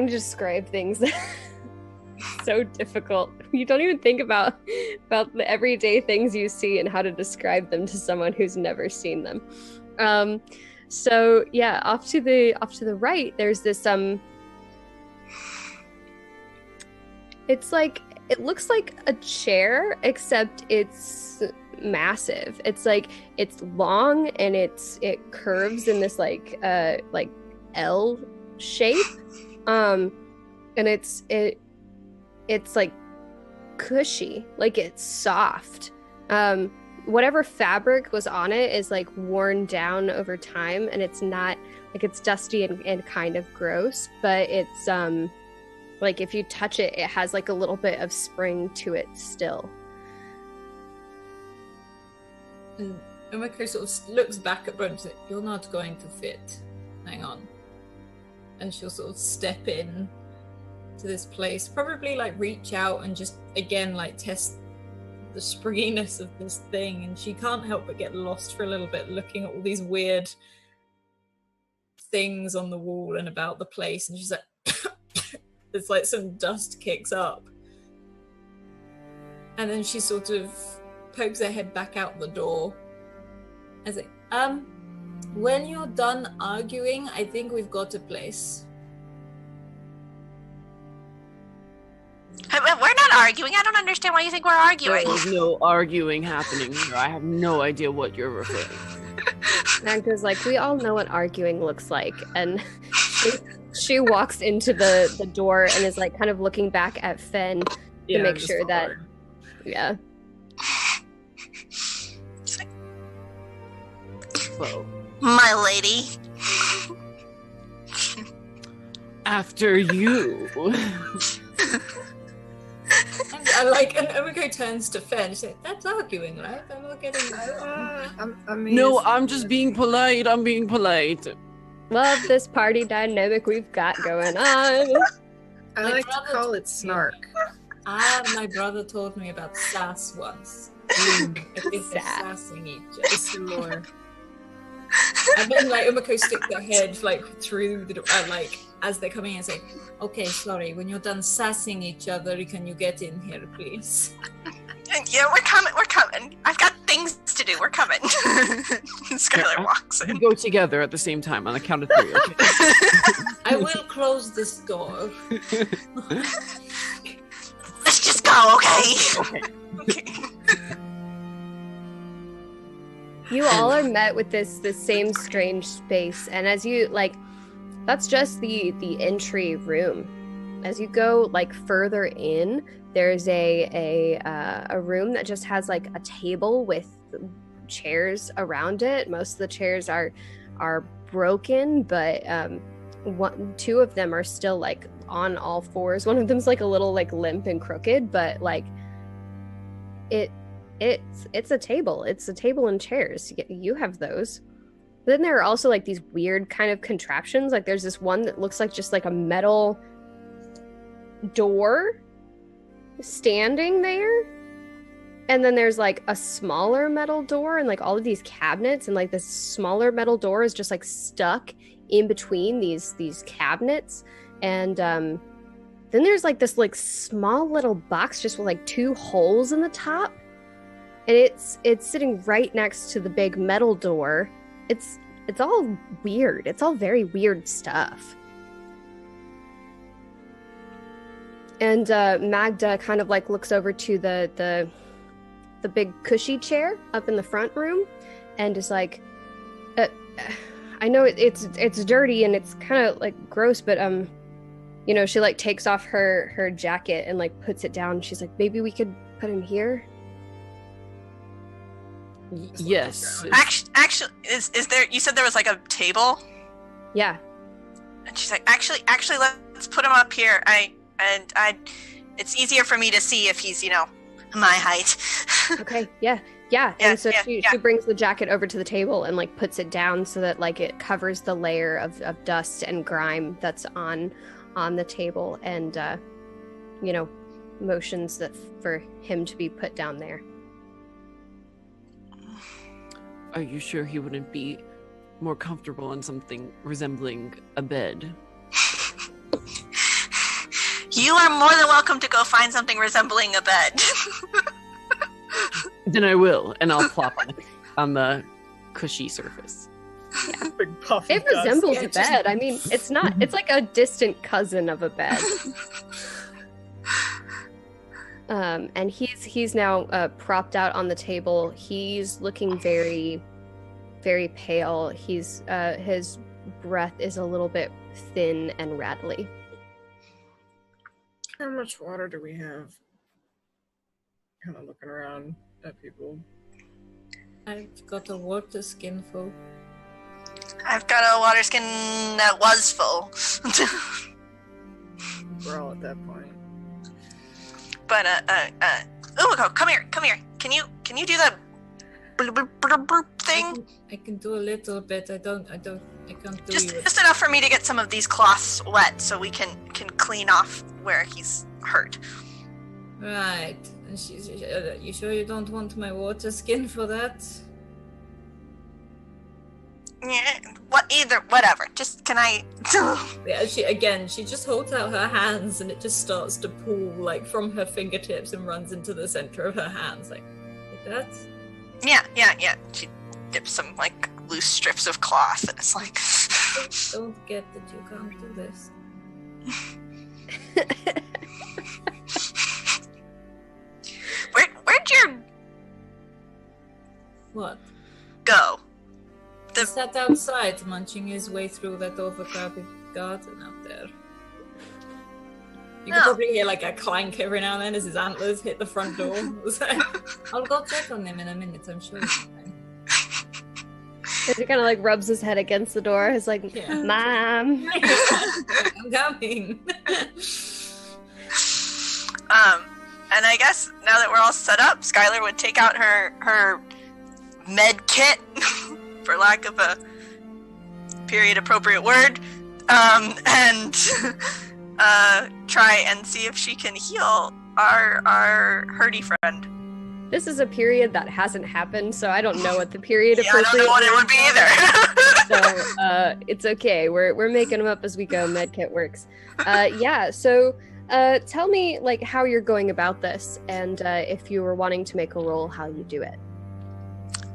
to describe things so difficult. You don't even think about the everyday things you see and how to describe them to someone who's never seen them. So yeah, off to the right there's this it looks like a chair, except it's massive. It's like it's long and it curves in this like L shape, and it's like cushy, like it's soft. Whatever fabric was on it is like worn down over time, and it's not like, it's dusty and kind of gross, but Like if you touch it, it has like a little bit of spring to it still. And Umiko sort of looks back at Brent and says, "You're not going to fit. Hang on." And she'll sort of step in to this place, probably like reach out and just again like test the springiness of this thing. And she can't help but get lost for a little bit, looking at all these weird things on the wall and about the place. And she's like, there's like some dust kicks up. And then she sort of pokes her head back out the door. I say, when you're done arguing, I think we've got a place. We're not arguing. I don't understand why you think we're arguing. There's no arguing happening here. I have no idea what you're referring to. Magda's like, we all know what arguing looks like. And she walks into the door and is like kind of looking back at Fen to make sure that, yeah. Whoa. My lady. After you. And Umiko turns to Fen and says, "That's arguing, right? I'm not getting it." No, I'm just being polite. I'm being polite. Love this party dynamic we've got going on. I like to call it snark. My brother told me about sass once. If they're sassing each other. Some more. And then like Umiko sticks their head like through the door, like as they're coming in and say, "Okay, sorry, when you're done sassing each other, can you get in here, please?" Yeah, we're coming. I've got things to do. We're coming. Skylar walks in. We go together at the same time on the count of 3. Okay? I will close this door. Let's just go, okay? Okay. You all are met with this same strange space, and as you like, that's just the entry room. As you go like further in, there's a room that just has like a table with chairs around it. Most of the chairs are broken, but two of them are still like on all fours. One of them's like a little like limp and crooked, but like it's a table. It's a table and chairs. You have those. Then there are also like these weird kind of contraptions. Like there's this one that looks like just like a metal door standing there. And then there's like a smaller metal door and like all of these cabinets, and like this smaller metal door is just like stuck in between these cabinets. And then there's like this like small little box just with like 2 holes in the top. And it's sitting right next to the big metal door. It's all weird. It's all very weird stuff. And Magda kind of like looks over to the big cushy chair up in the front room, and is like, I know it's dirty and it's kind of like gross, but you know, she like takes off her jacket and like puts it down. She's like, maybe we could put him here. Yes. Actually, is there? You said there was like a table. Yeah. And she's like, actually, let's put him up here. It's easier for me to see if he's, my height. Okay. Yeah. And so she brings the jacket over to the table and like puts it down so that like it covers the layer of dust and grime that's on the table, and motions that for him to be put down there. Are you sure he wouldn't be more comfortable on something resembling a bed? You are more than welcome to go find something resembling a bed. Then I will, and I'll plop on the cushy surface. Yeah. Big puff It of dust. resembles a bed. I mean, it's not. It's like a distant cousin of a bed. And he's now propped out on the table. He's looking very, very pale. His breath is a little bit thin and rattly. How much water do we have? Kind of looking around at people. I've got a water skin full. I've got a water skin that was full. We're all at that point. But Umiko, come here. Can you do the bloop thing? I can do a little bit. I can't do Just you. enough for me to get some of these cloths wet, so we can clean off where he's hurt. Right. And you sure you don't want my water skin for that? Yeah, whatever. Just can I? Yeah, she just holds out her hands and it just starts to pool like from her fingertips and runs into the center of her hands like that. Yeah. She dips some like loose strips of cloth, and it's like. Don't get that you can't do this. Where'd your What? go? He sat outside munching his way through that overcrowded garden out there. You can probably hear like a clank every now and then as his antlers hit the front door. I'll go check on him in a minute, I'm sure he's fine. He kind of like rubs his head against the door. He's like, Yeah. Mom. I'm coming. And I guess now that we're all set up, Skylar would take out her med kit, for lack of a period appropriate word, and try and see if she can heal our hurdy friend. This is a period that hasn't happened, so I don't know what the period Yeah, I don't know what it would be either. So it's okay. We're making them up as we go. Medkit works. Yeah. So tell me like how you're going about this, and if you were wanting to make a roll, how you do it.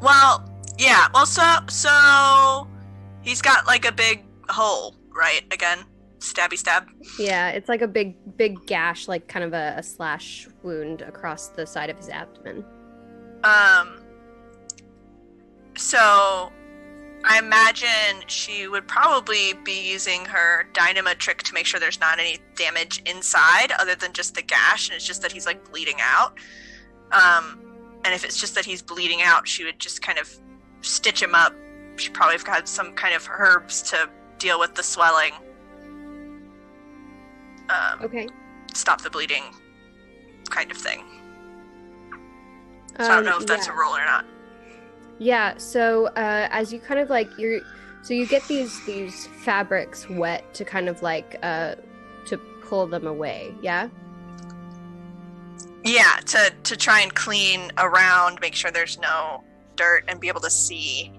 Well, yeah. Well, so he's got like a big hole, right? Again, stabby stab. Yeah, it's like a big gash, like kind of a slash wound across the side of his abdomen. So I imagine she would probably be using her Dynama trick to make sure there's not any damage inside other than just the gash, and it's just that he's like bleeding out. And if it's just that he's bleeding out, she would just kind of stitch him up. She probably have got some kind of herbs to deal with the swelling. Okay. Stop the bleeding kind of thing. So I don't know if that's a roll or not. Yeah, so as you kind of like you get these fabrics wet to kind of like to pull them away, yeah? Yeah, to try and clean around, make sure there's no dirt and be able to see.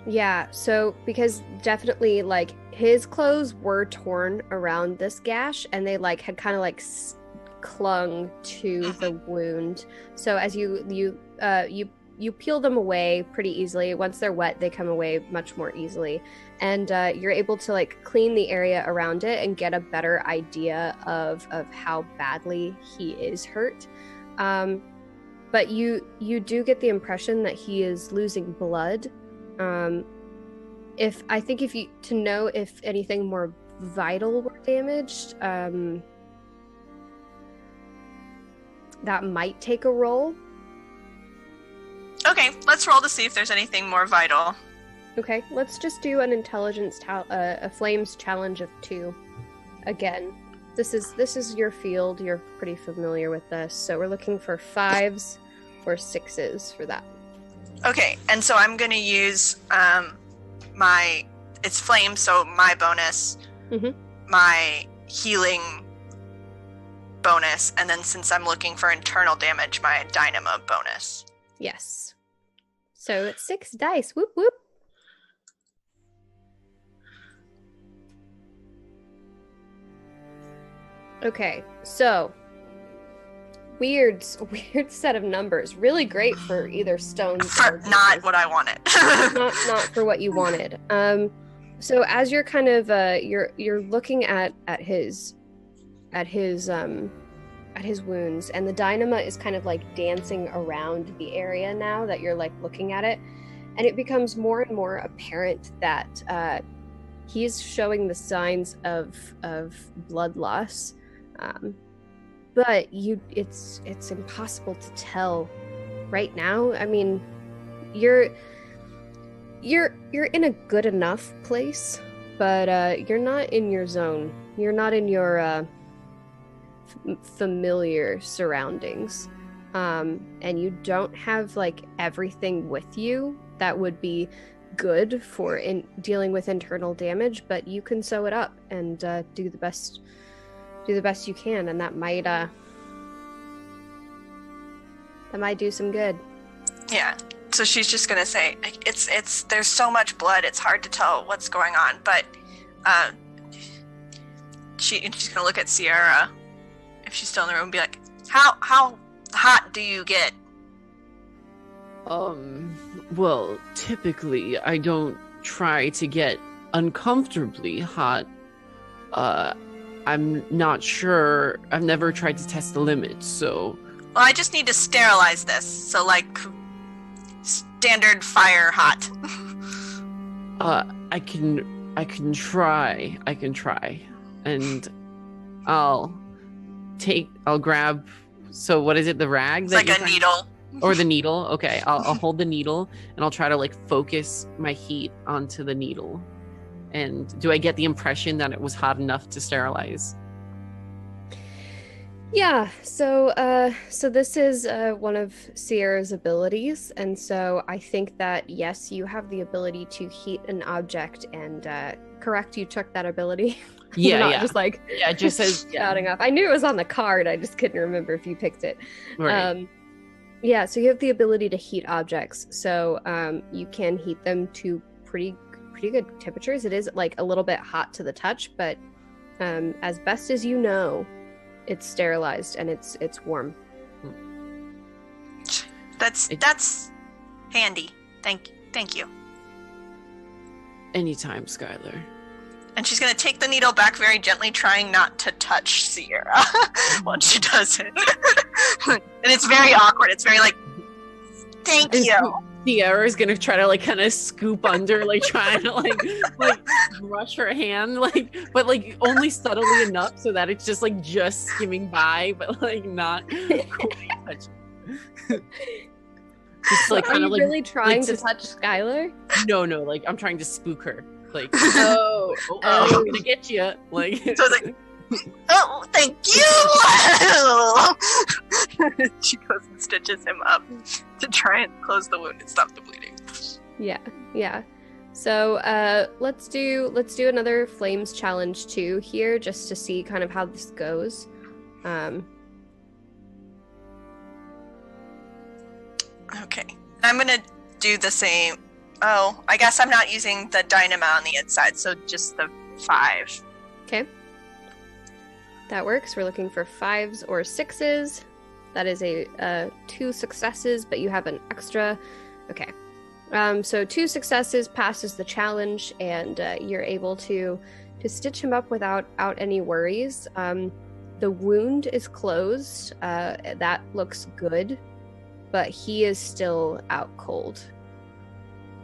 Yeah, so because definitely like his clothes were torn around this gash and they like had kind of like clung to the wound. So as you peel them away pretty easily. Once they're wet, they come away much more easily. And you're able to like clean the area around it and get a better idea of how badly he is hurt. But you do get the impression that he is losing blood. If to know if anything more vital were damaged, that might take a roll. Okay, let's roll to see if there's anything more vital. Okay, let's just do an intelligence a flames challenge of 2. Again, this is your field. You're pretty familiar with this, so we're looking for 5s or 6s for that. Okay, and so I'm gonna use it's flame, so my bonus, my healing bonus, and then since I'm looking for internal damage, my Dynama bonus. Yes. So it's 6 dice. Whoop whoop. Okay, so weird set of numbers. Really great for either stones For or not what I wanted. not for what you wanted. So as you're kind of you're looking at his wounds, and the Dynama is kind of like dancing around the area now that you're like looking at it, and it becomes more and more apparent that he's showing the signs of blood loss, but it's impossible to tell right now. I mean, you're in a good enough place, but you're not in your zone. You're not in your familiar surroundings. And you don't have like everything with you that would be good for dealing with internal damage, but you can sew it up and do the best you can, and that might do some good. Yeah. So she's just gonna say, it's there's so much blood, it's hard to tell what's going on, but she's gonna look at Sierra if she's still in the room and be like, how hot do you get? Well, typically I don't try to get uncomfortably hot. I'm not sure. I've never tried to test the limits, so... Well, I just need to sterilize this, so like standard fire hot. I can try. And I'll grab, so what is it, the rag? It's like a needle. Or the needle. Okay, I'll hold the needle and I'll try to like focus my heat onto the needle. And do I get the impression that it was hot enough to sterilize? Yeah, so this is one of Sierra's abilities, and so I think that yes, you have the ability to heat an object, and correct, you took that ability. Yeah, Not yeah. just like It just says shouting off. I knew it was on the card. I just couldn't remember if you picked it. Right. Yeah, so you have the ability to heat objects. So you can heat them to pretty good temperatures. It is like a little bit hot to the touch, but as best as you know, it's sterilized and it's warm. That's handy. Thank you. Anytime, Skylar. And she's gonna take the needle back very gently, trying not to touch Sierra once she does it. And it's very awkward. It's very like, thank you. Sierra's gonna try to like kind of scoop under, like trying to like brush her hand, like, but like only subtly enough so that it's just like just skimming by, but like not touching. Just like kind of like really trying to touch Skylar? No, like I'm trying to spook her. Like, I'm gonna get you. Like, so it's like, oh, thank you. She goes and stitches him up to try and close the wound and stop the bleeding. Yeah. So let's do another flames challenge too here, just to see kind of how this goes. Okay, I'm gonna do the same. Oh, I guess I'm not using the Dynama on the inside, so just the 5. Okay. That works. We're looking for 5s or 6s. That is a 2 successes, but you have an extra. Okay. So 2 successes passes the challenge, and you're able to stitch him up without any worries. The wound is closed. That looks good, but he is still out cold.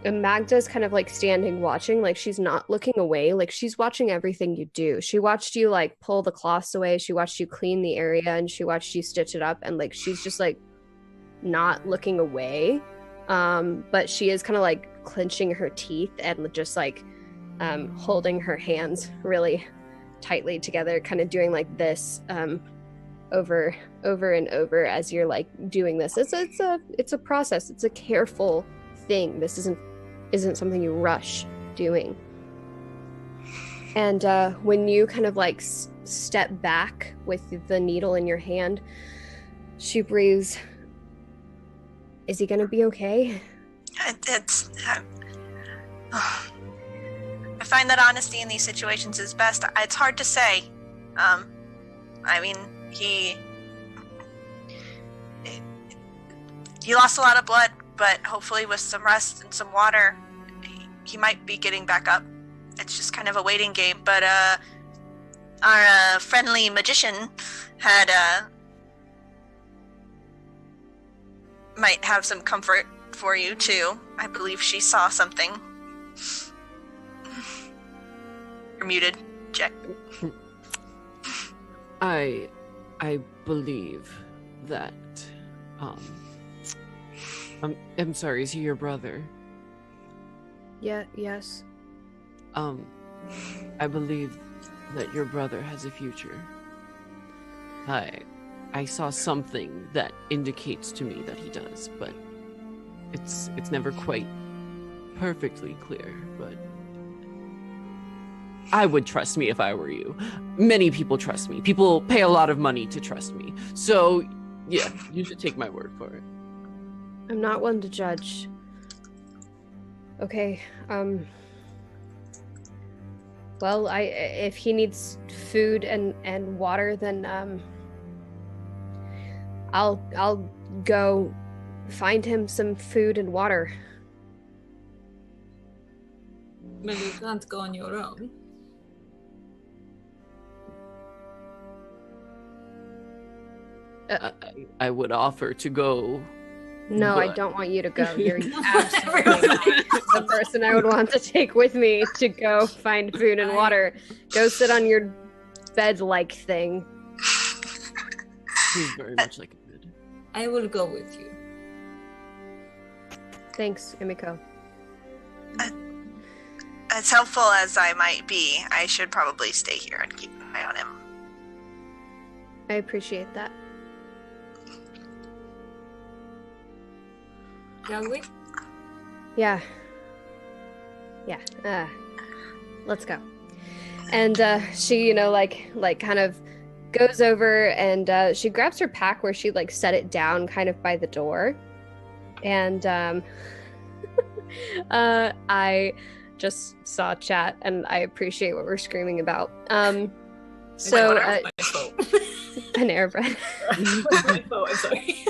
And Magda's kind of like standing watching, like she's not looking away, like she's watching everything you do. She watched you like pull the cloths away, she watched you clean the area, and she watched you stitch it up, and like she's just like not looking away. But she is kind of like clenching her teeth and just like holding her hands really tightly together, kind of doing like this over and over as you're like doing this. It's a process. It's a careful thing. This isn't something you rush doing. And when you kind of like step back with the needle in your hand, she breathes. Is he gonna be okay? I find that honesty in these situations is best. It's hard to say. I mean, he lost a lot of blood, but hopefully with some rest and some water, he might be getting back up. It's just kind of a waiting game. But our friendly magician had might have some comfort for you too. I believe she saw something. You're muted, Jack. I believe that. I'm sorry. Is he your brother? Yeah. Yes. I believe that your brother has a future. I saw something that indicates to me that he does, but it's never quite perfectly clear, but I would trust me if I were you. Many people trust me. People pay a lot of money to trust me. So, yeah, you should take my word for it. I'm not one to judge. Okay, well, if he needs food and water, then I'll go find him some food and water. But you can't go on your own. I would offer to go. No, I but- don't want you to go. You're absolutely the person I would want to take with me to go find food and water. Go sit on your bed-like thing. He's very much like a bed. I will go with you. Thanks, Emiko. As helpful as I might be, I should probably stay here and keep an eye on him. I appreciate that. Shall we? Yeah. Let's go. And she, like kind of goes over and she grabs her pack where she like set it down kind of by the door. And I just saw chat and I appreciate what we're screaming about. So my fault. Panera Bread. My fault, I'm sorry.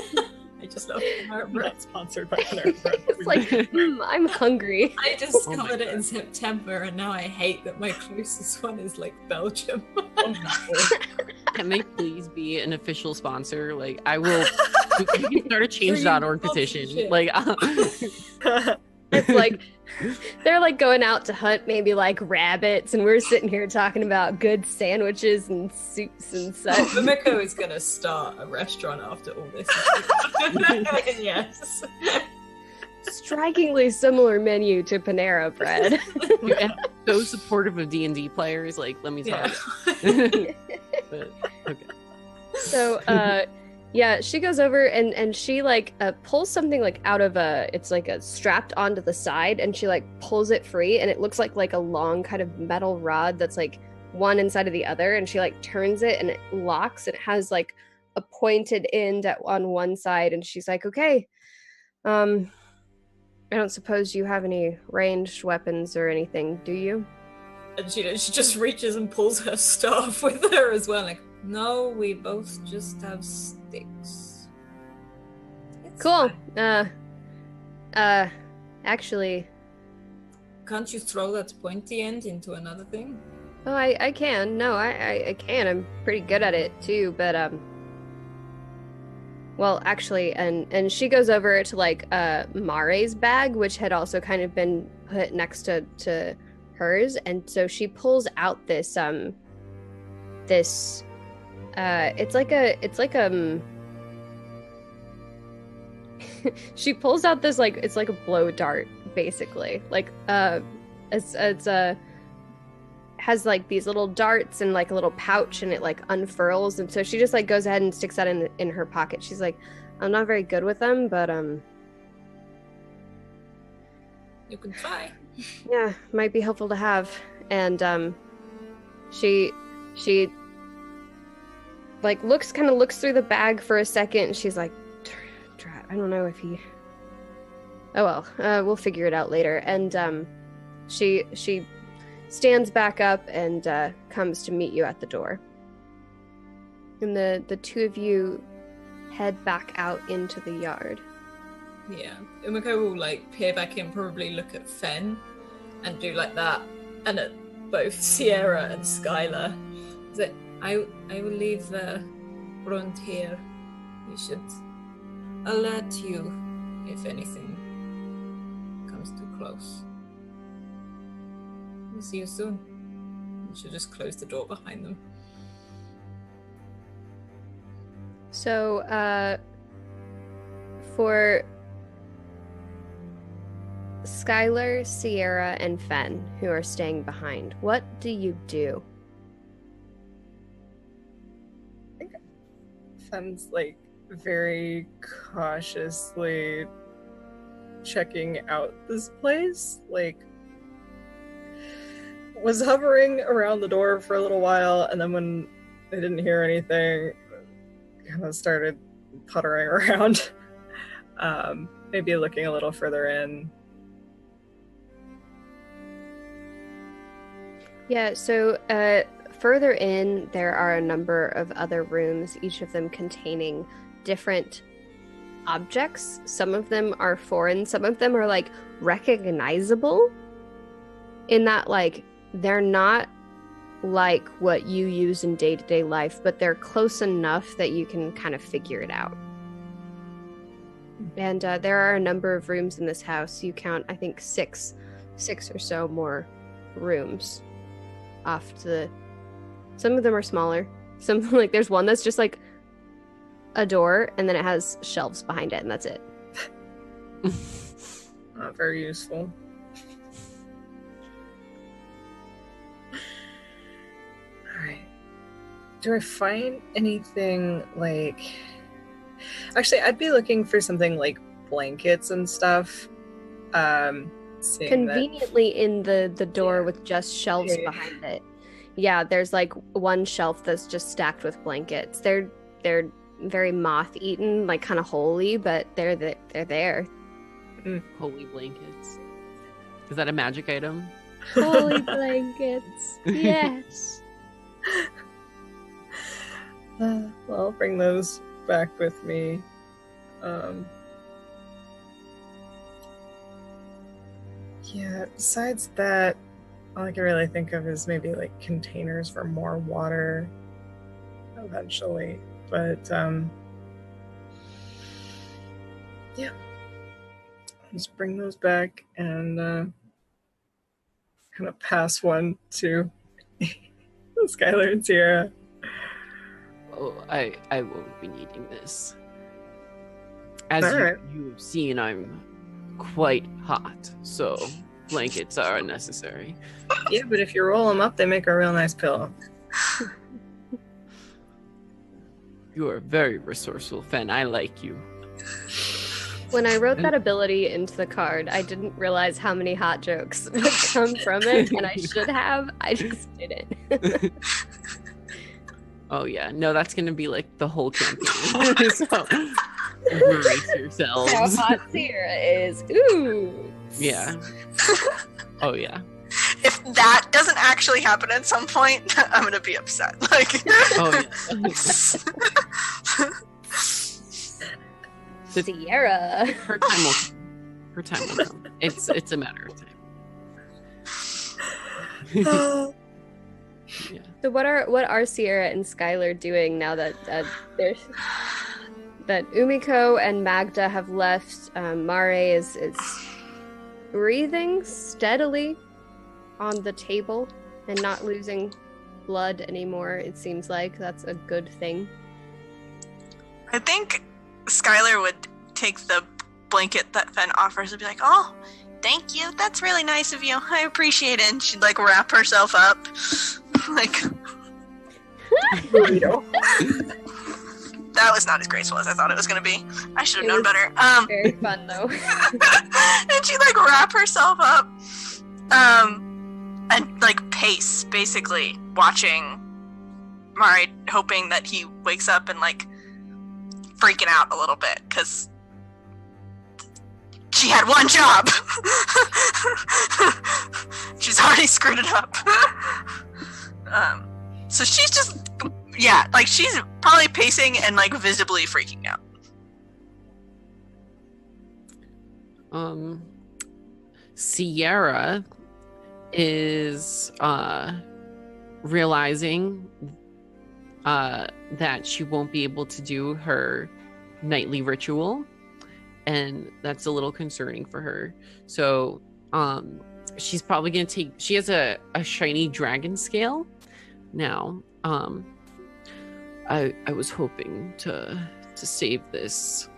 I just love Panera Bread. Not sponsored by Panera Bread. It's like, I'm hungry. I discovered it in September and now I hate that my closest one is like Belgium. Can they please be an official sponsor? Like, I will. We can start a change.org petition. Shit. Like, It's like they're like going out to hunt maybe like rabbits, and we're sitting here talking about good sandwiches and soups and such. Mimiko is gonna start a restaurant after all this. Yes. Strikingly similar menu to Panera Bread. and so supportive of D&D players. Like, let me tell Yeah. you. But, okay. So yeah, she goes over and she like pulls something like out of it's like a strapped onto the side, and she like pulls it free, and it looks like a long kind of metal rod that's like one inside of the other, and she like turns it and it locks, and it has like a pointed end on one side, and she's like, okay, I don't suppose you have any ranged weapons or anything, do you? And she just reaches and pulls her staff with her as well. Like, no, we both just have sticks. It's Cool. fine. Actually, Can't you throw that pointy end into another thing? oh, I can. No, I can. I'm pretty good at it too, but well, actually, and she goes over to like Mare's bag, which had also kind of been put next to hers, and so she pulls out this it's like she pulls out this like, it's like a blow dart basically, like it's has like these little darts and like a little pouch, and it like unfurls, and so she just like goes ahead and sticks that in her pocket. She's like, I'm not very good with them, but You can try. yeah, might be helpful to have. And she like looks through the bag for a second, and she's like, I don't know if he, oh well, we'll figure it out later. And she stands back up and comes to meet you at the door. And the two of you head back out into the yard. Yeah. Umiko will like peer back in, probably look at Fen and do like that, and at both Sierra and Skylar. So I will leave the front here. You should alert you if anything comes too close. We'll see you soon. You should just close the door behind them. So, for Skylar, Sierra, and Fen, who are staying behind, what do you do? Fen's like very cautiously checking out this place, like was hovering around the door for a little while, and then when I didn't hear anything, kind of started puttering around, maybe looking a little further in. Yeah, so further in, there are a number of other rooms, each of them containing different objects. Some of them are foreign, some of them are like recognizable in that like they're not like what you use in day-to-day life, but they're close enough that you can kind of figure it out. And there are a number of rooms in this house. You count, I think, six or so more rooms off to the... Some of them are smaller. Some, like, there's one that's just like a door, and then it has shelves behind it, and that's it. Not very useful. Alright. Do I find anything like... Actually, I'd be looking for something like blankets and stuff. Conveniently in the door with just shelves behind it. Yeah, there's like one shelf that's just stacked with blankets. They're very moth-eaten, like kind of holy, but they're there. Holy blankets. Is that a magic item? Holy blankets. Yes. Well, I'll bring those back with me. Yeah, besides that, all I can really think of is maybe like containers for more water eventually. But yeah, I'll just bring those back and kind of pass one to Skylar and Sierra. Oh, I won't be needing this. As Alright. you've seen, I'm quite hot, so blankets are unnecessary. Yeah, but if you roll them up, they make a real nice pillow. You are very resourceful, Fen. I like you. When I wrote that ability into the card, I didn't realize how many hot jokes would come from it, and I should have. I just didn't. Oh yeah, no, that's gonna be like the whole campaign. So brace yourselves. How hot Sierra is. Ooh. Yeah. Oh yeah. If that doesn't actually happen at some point, I'm gonna be upset. Like, Oh yeah. Sierra. Her time will come. Her time will come. It's a matter of time. Yeah. So what are Sierra and Skylar doing now that there's that Umiko and Magda have left? Mare is breathing steadily on the table and not losing blood anymore. It seems like that's a good thing. I think Skylar would take the blanket that Fen offers and be like, "Oh, thank you. That's really nice of you. I appreciate it." And she'd like wrap herself up, like. Burrito. That was not as graceful as I thought it was going to be. I should have known better. Very fun though. And she'd like wrap herself up, and like pace, basically watching Mari, hoping that he wakes up and like freaking out a little bit because she had one job. She's already screwed it up. So she's just, yeah, like she's probably pacing and like visibly freaking out. Sierra is realizing that she won't be able to do her nightly ritual, and that's a little concerning for her. So she's probably gonna take, she has a shiny dragon scale now. I was hoping to save this,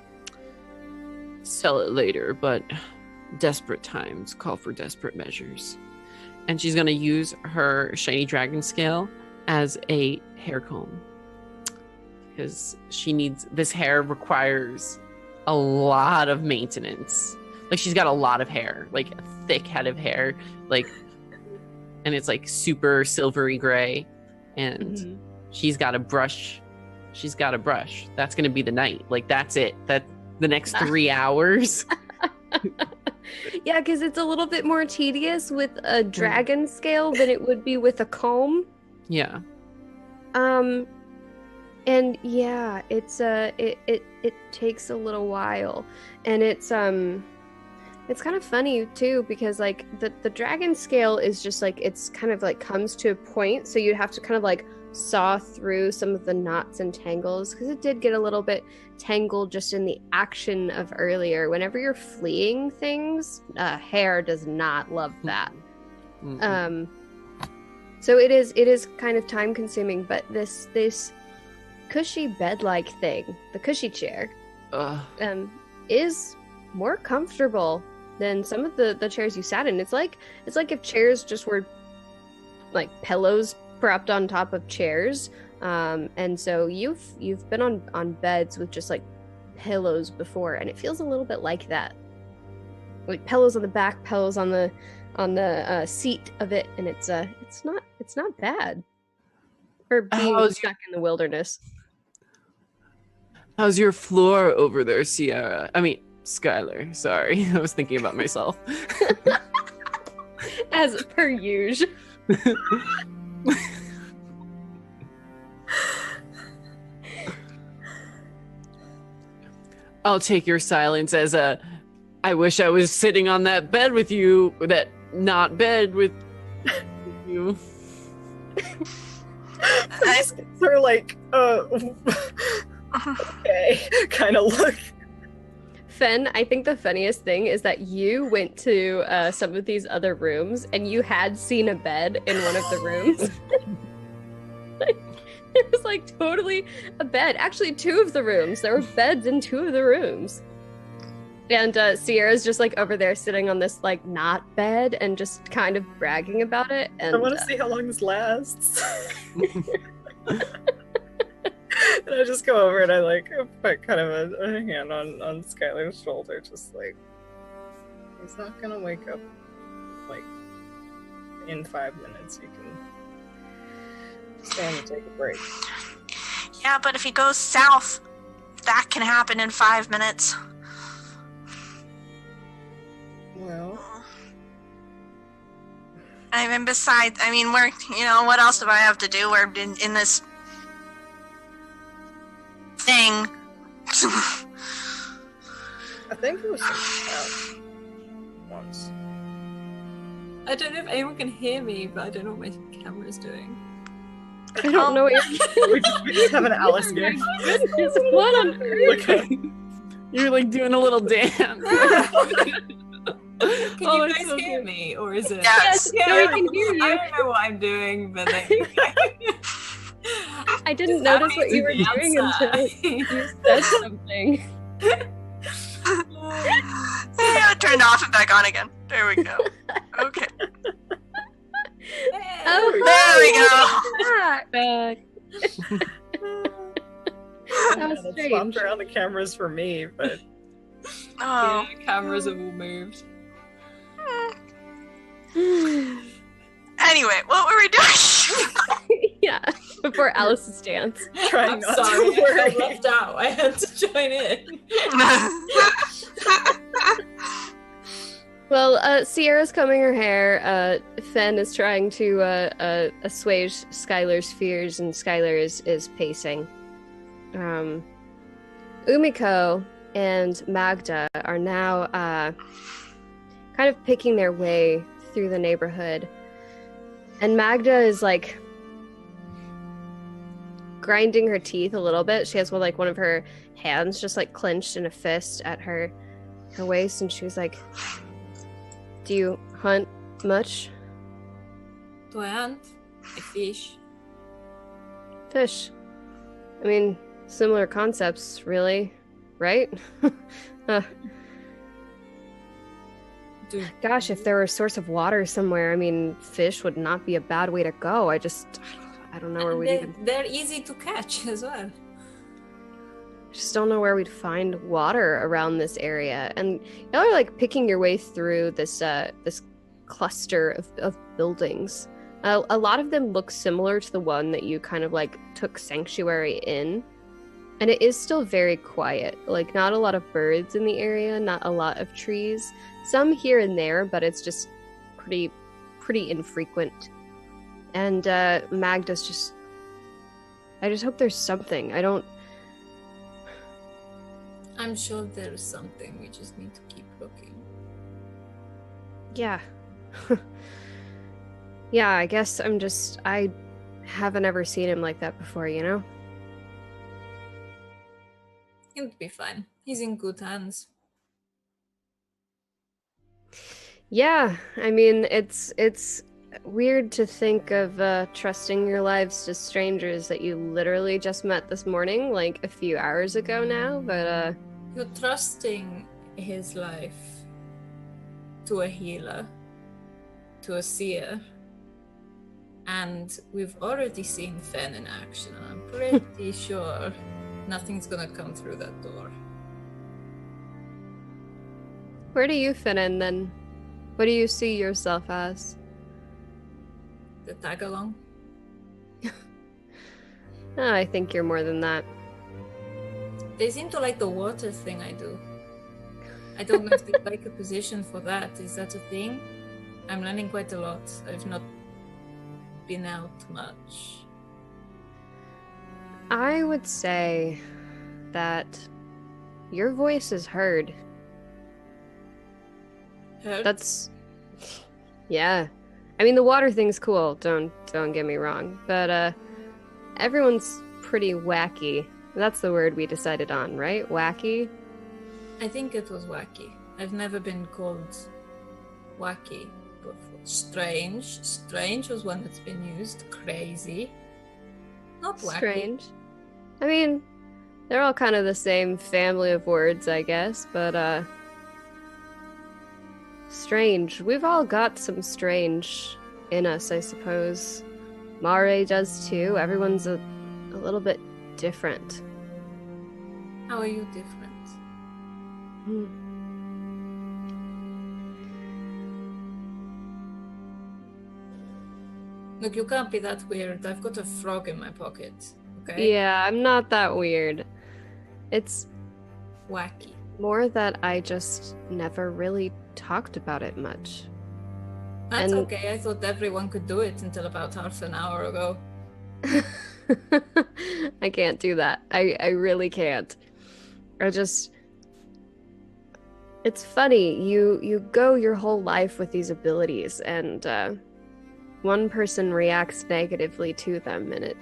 sell it later, but desperate times call for desperate measures. And she's going to use her shiny dragon scale as a hair comb. because this hair requires a lot of maintenance. Like she's got a lot of hair, like a thick head of hair, like, and it's like super silvery gray, and she's got a brush. That's gonna be the night. Like that's it. That the next 3 hours. Yeah, because it's a little bit more tedious with a dragon scale than it would be with a comb. Yeah. And yeah, it's it takes a little while, and it's kind of funny too because like the dragon scale is just like it's kind of like comes to a point, so you'd have to kind of like saw through some of the knots and tangles because it did get a little bit tangled just in the action of earlier. Whenever you're fleeing things, hair does not love that. So it is kind of time consuming, but this cushy bed-like thing, the cushy chair, is more comfortable than some of the chairs you sat in. It's like if chairs just were like pillows propped on top of chairs, and so you've been on beds with just like pillows before, and it feels a little bit like that, like pillows on the back, pillows on the seat of it, and it's not bad for being stuck in the wilderness. How's your floor over there, Sierra? I mean, Skylar. Sorry, I was thinking about myself. As per usual. I'll take your silence as I wish I was sitting on that bed with you, that not bed with you. I just sort of like, okay, kind of look. Fen, I think the funniest thing is that you went to some of these other rooms and you had seen a bed in one of the rooms. It was like totally a bed. Actually, 2 of the rooms. There were beds in 2 of the rooms. And Sierra's just like over there sitting on this like not bed and just kind of bragging about it. And I want to see how long this lasts. And I just go over and I like put kind of a hand on Skylar's shoulder, just like, he's not gonna wake up like in 5 minutes. You can stand and take a break. Yeah, but if he goes south, that can happen in 5 minutes. Well, I mean, besides, I mean, we're, what else do I have to do? We're in this thing. I think it was out once. I don't know if anyone can hear me, but I don't know what my camera's doing. I don't know what you're we just have an Alice here. What on earth? You're like doing a little dance. Can you guys hear me, or is it? Yes. No, we can hear you. I don't know what I'm doing, but I didn't notice what you were doing until you said something. Yeah, it turned off and back on again. There we go. Okay. Oh, There we go. back. That was Swapped strange. around the cameras for me, but Oh. Yeah, cameras have all moved. Anyway, what were we doing? Yeah, before Alice's dance. trying I'm not sorry, to worry. I felt left out. I had to join in. Well, Sierra's combing her hair. Fen is trying to assuage Skylar's fears, and Skylar is pacing. Umiko and Magda are now kind of picking their way through the neighborhood. And Magda is like grinding her teeth a little bit. She has one of her hands just like clenched in a fist at her waist, and she's like, "Do you hunt much?" Do I hunt? I fish. Fish. I mean, similar concepts, really, right? Gosh, if there were a source of water somewhere, I mean, fish would not be a bad way to go. I don't know where we'd even... They're easy to catch as well. just don't know where we'd find water around this area. And y'all are like picking your way through this this cluster of buildings. A lot of them look similar to the one that you kind of like took sanctuary in. And it is still very quiet. Like, not a lot of birds in the area, not a lot of trees. Some here and there, but it's just pretty infrequent. And Magda's just... I just hope there's something. I'm sure there's something. We just need to keep looking. Yeah. Yeah, I guess I haven't ever seen him like that before, you know? He'll be fine. He's in good hands. Yeah, I mean, it's weird to think of trusting your lives to strangers that you literally just met this morning, like a few hours ago now, but You're trusting his life to a healer, to a seer. And we've already seen Fen in action, and I'm pretty sure nothing's gonna come through that door. where do you fit in then? What do you see yourself as? The tag along? Oh, I think you're more than that. They seem to like the water thing I do. I don't know if they like a position for that. Is that a thing? I'm learning quite a lot. I've not been out much. I would say that your voice is heard. Heard? That's... Yeah. I mean, the water thing's cool, don't get me wrong, but everyone's pretty wacky. That's the word we decided on, right? Wacky? I think it was wacky. I've never been called wacky before. Strange. Strange was one that's been used. Crazy. Not wacky. Strange. I mean, they're all kind of the same family of words, I guess, but strange. We've all got some strange in us, I suppose. Mare does too. Everyone's a little bit different. How are you different? Look, you can't be that weird. I've got a frog in my pocket. Okay? Yeah, I'm not that weird. It's Wacky. more that I just never really talked about it much. That's And- okay. I thought everyone could do it until about half an hour ago. I can't do that. I really can't. It's funny. You go your whole life with these abilities, and one person reacts negatively to them, and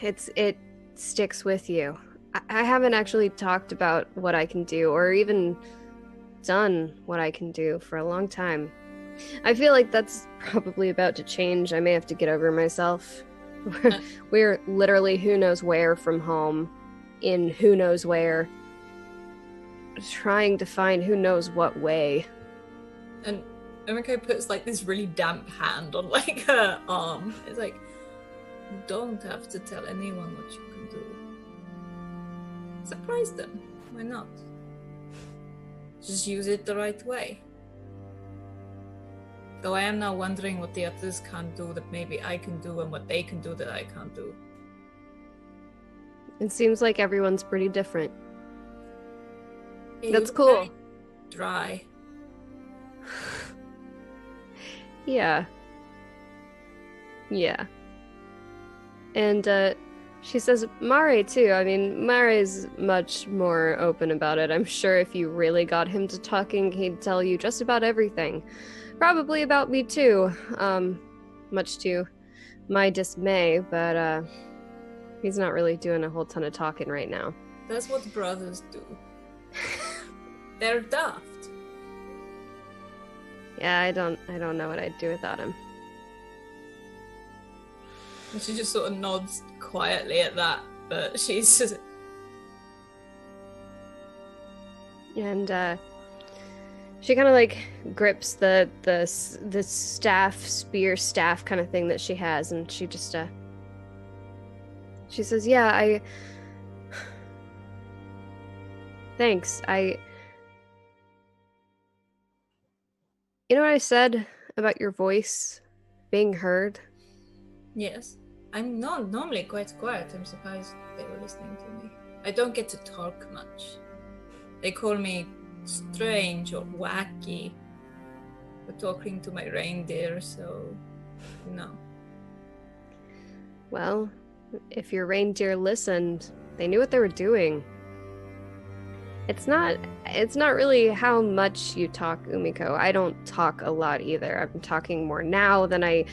it sticks with you. I haven't actually talked about what I can do, or even done what I can do for a long time. I feel like that's probably about to change. I may have to get over myself. We're literally who knows where from home, in who knows where, trying to find who knows what way. And Emiko puts like this really damp hand on like her arm. It's like, you don't have to tell anyone what you can do. Surprise them. Why not? Just use it the right way. Though I am now wondering what the others can't do that maybe I can do, and what they can do that I can't do. It seems like everyone's pretty different. Yeah, That's you're cool. very Dry. Yeah. Yeah. And she says Mare too. I mean, Mare's much more open about it. I'm sure if you really got him to talking, he'd tell you just about everything. Probably about me too. Much to my dismay, but he's not really doing a whole ton of talking right now. That's what brothers do. They're daft. Yeah, I don't know what I'd do without him. And she just sort of nods quietly at that, but she's just... And she kind of like grips the spear staff kind of thing that she has, and she She says, yeah, thanks. You know what I said about your voice being heard? Yes. I'm not normally quite quiet. I'm surprised they were listening to me. I don't get to talk much. They call me strange or wacky for talking to my reindeer, so no. Well, if your reindeer listened, they knew what they were doing. It's not really how much you talk, Umiko. I don't talk a lot either. I'm talking more now than I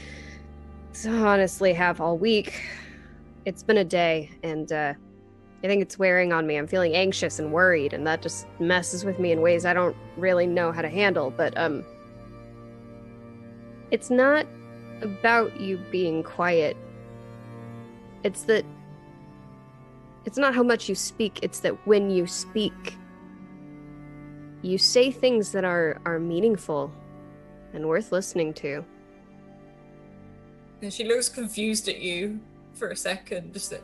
honestly have all week. It's been a day, and I think it's wearing on me. I'm feeling anxious and worried, and that just messes with me in ways I don't really know how to handle. But it's not about you being quiet. It's not how much you speak, it's that when you speak, you say things that are meaningful and worth listening to. And she looks confused at you for a second, just that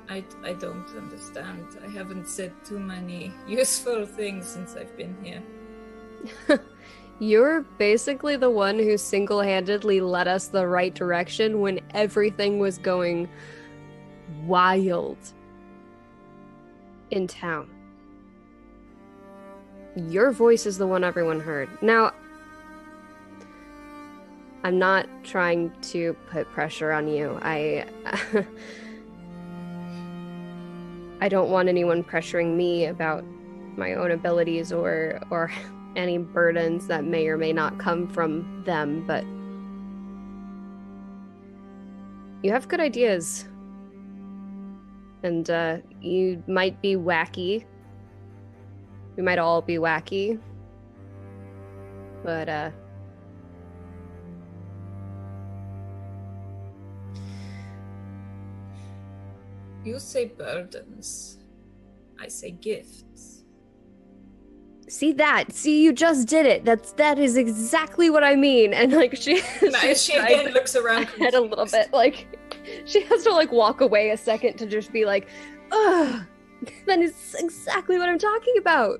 I don't understand. I haven't said too many useful things since I've been here. You're basically the one who single-handedly led us the right direction when everything was going wild in town. Your voice is the one everyone heard. Now, I'm not trying to put pressure on you. I don't want anyone pressuring me about my own abilities or any burdens that may or may not come from them, but you have good ideas. And you might be wacky. We might all be wacky. But You say burdens. I say gifts. see, you just did it. That is exactly what I mean. And like she again looks around her head a little bit, like she has to like walk away a second to just be like, ugh, that is exactly what I'm talking about.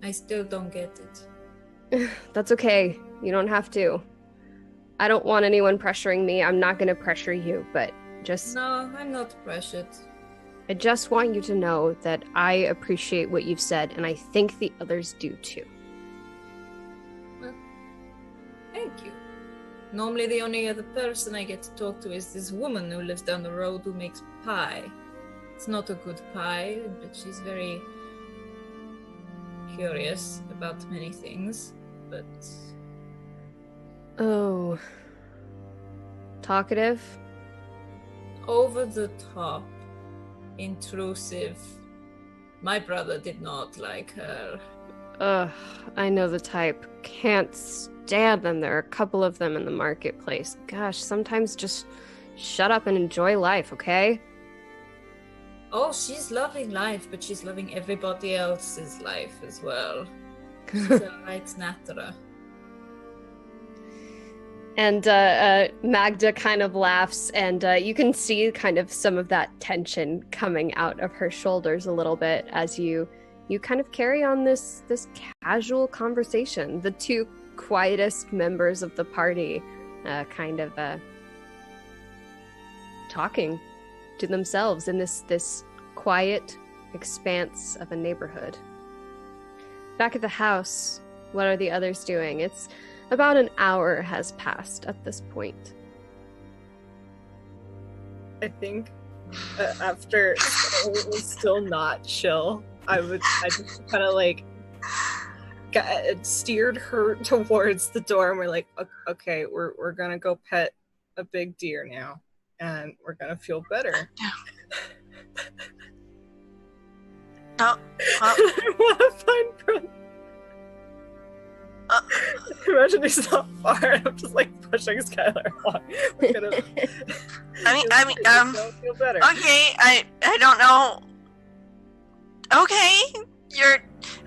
I still don't get it. That's okay. You don't have to. I don't want anyone pressuring me. I'm not gonna pressure you, but just... No, I'm not pressured. I just want you to know that I appreciate what you've said, and I think the others do too. Well, thank you. Normally the only other person I get to talk to is this woman who lives down the road who makes pie. It's not a good pie, but she's very curious about many things, but... Oh. Talkative? Over the top. Intrusive. My brother did not like her. Ugh, I know the type. Can't stand them. There are a couple of them in the marketplace. Gosh, sometimes just shut up and enjoy life, okay? Oh, she's loving life, but she's loving everybody else's life as well. She's a right natterer. And Magda kind of laughs, and you can see kind of some of that tension coming out of her shoulders a little bit as you kind of carry on this casual conversation. The two quietest members of the party kind of talking to themselves in this quiet expanse of a neighborhood. Back at the house, what are the others doing? It's about an hour has passed at this point. I think after it was still not chill, I just kind of like steered her towards the door, and we're like, okay, we're gonna go pet a big deer now, and we're gonna feel better. No. I want to find Brooke. Imagine he's not far. I'm just like pushing Skylar along. We're gonna. Don't feel better. Okay, I don't know. Okay,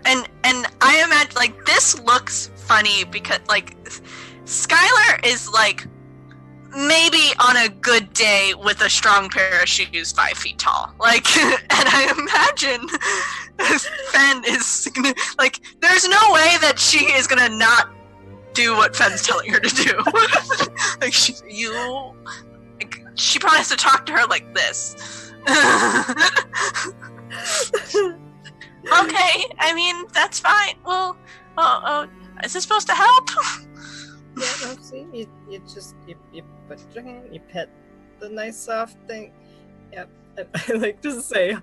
and I imagine like this looks funny because like Skylar is like maybe on a good day with a strong pair of shoes 5 feet tall. Like, and I imagine Fen is like, there's no way that she is gonna not do what Fen's telling her to do. Like, she probably has to talk to her like this. Okay, I mean, that's fine. Well, is this supposed to help? Yeah, no, see, you put your hand, you pet the nice soft thing. Yep. And I like to say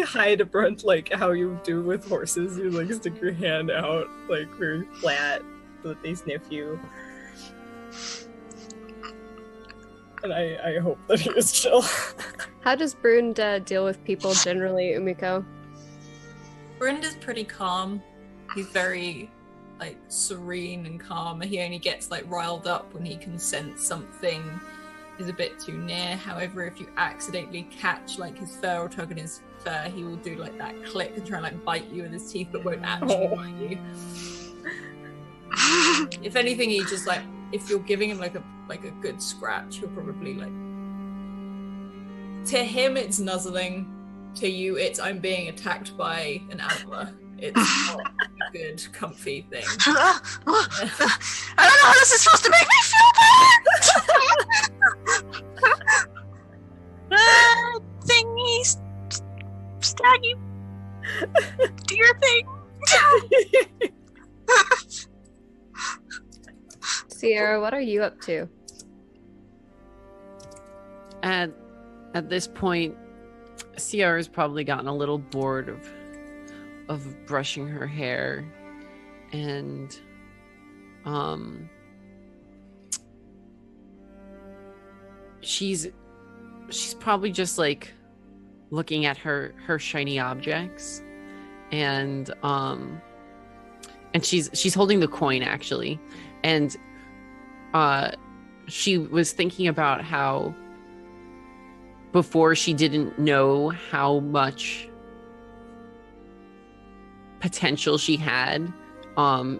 hi to Brunt like how you do with horses. You like stick your hand out like very flat so that they sniff you. And I hope that he is chill. How does Brund deal with people generally, Umiko? Brinda's pretty calm. He's very like serene and calm. He only gets like riled up when he can sense something is a bit too near. However, if you accidentally catch like his fur or tug on his fur, he will do like that click and try and like bite you with his teeth, but won't actually bite you. If anything, he just like, if you're giving him like a good scratch, he'll probably like. To him, it's nuzzling. To you, it's I'm being attacked by an antler. It's not a good, comfy thing. I don't know how this is supposed to make me feel bad. Thingies, Staggy, do your thing. Sierra, what are you up to? At this point, Sierra's probably gotten a little bored of brushing her hair, and she's probably just like looking at her shiny objects, and she's holding the coin actually, and she was thinking about how before she didn't know how much potential she had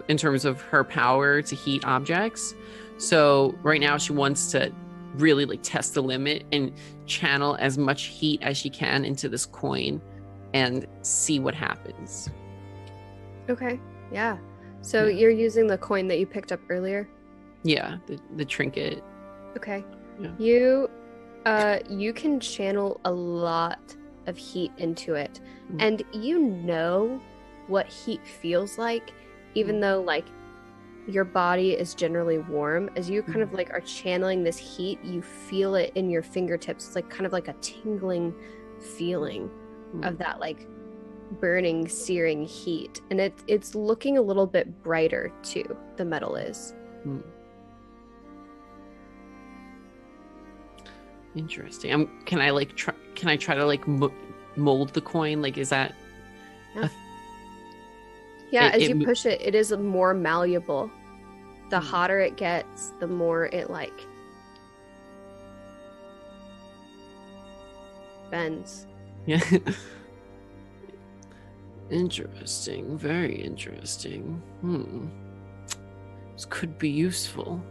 in terms of her power to heat objects. So right now she wants to really like test the limit and channel as much heat as she can into this coin and see what happens. Okay, yeah. So you're using the coin that you picked up earlier? Yeah, the trinket. Okay. Yeah. You can channel a lot of heat into it, Mm. and you know what heat feels like, even though like your body is generally warm. As you kind of like are channeling this heat, you feel it in your fingertips. It's like kind of like a tingling feeling of that like burning, searing heat, and it's looking a little bit brighter too. The metal is. Mm. Interesting. Can I try to like mold the coin? Like, is that? Yeah. As you push it, it is more malleable. The hotter it gets, the more it like bends. Yeah. Interesting. Very interesting. This could be useful.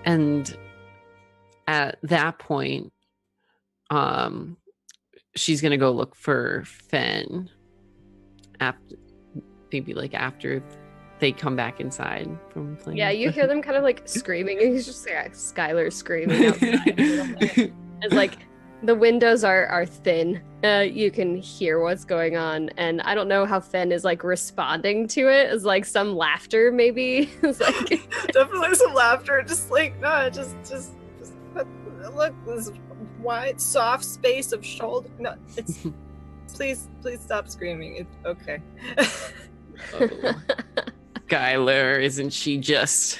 And at that point, she's gonna go look for Fen after they come back inside from playing. Yeah, you hear them kind of like screaming, and he's just like Skylar screaming outside a little bit. It's like the windows are thin. You can hear what's going on, and I don't know how Fen is like responding to it. Is like some laughter, maybe. It's like Definitely some laughter. Just like no, just look, this wide, soft space of shoulder. No, it's please stop screaming. It's okay. Oh. Skylar, isn't she just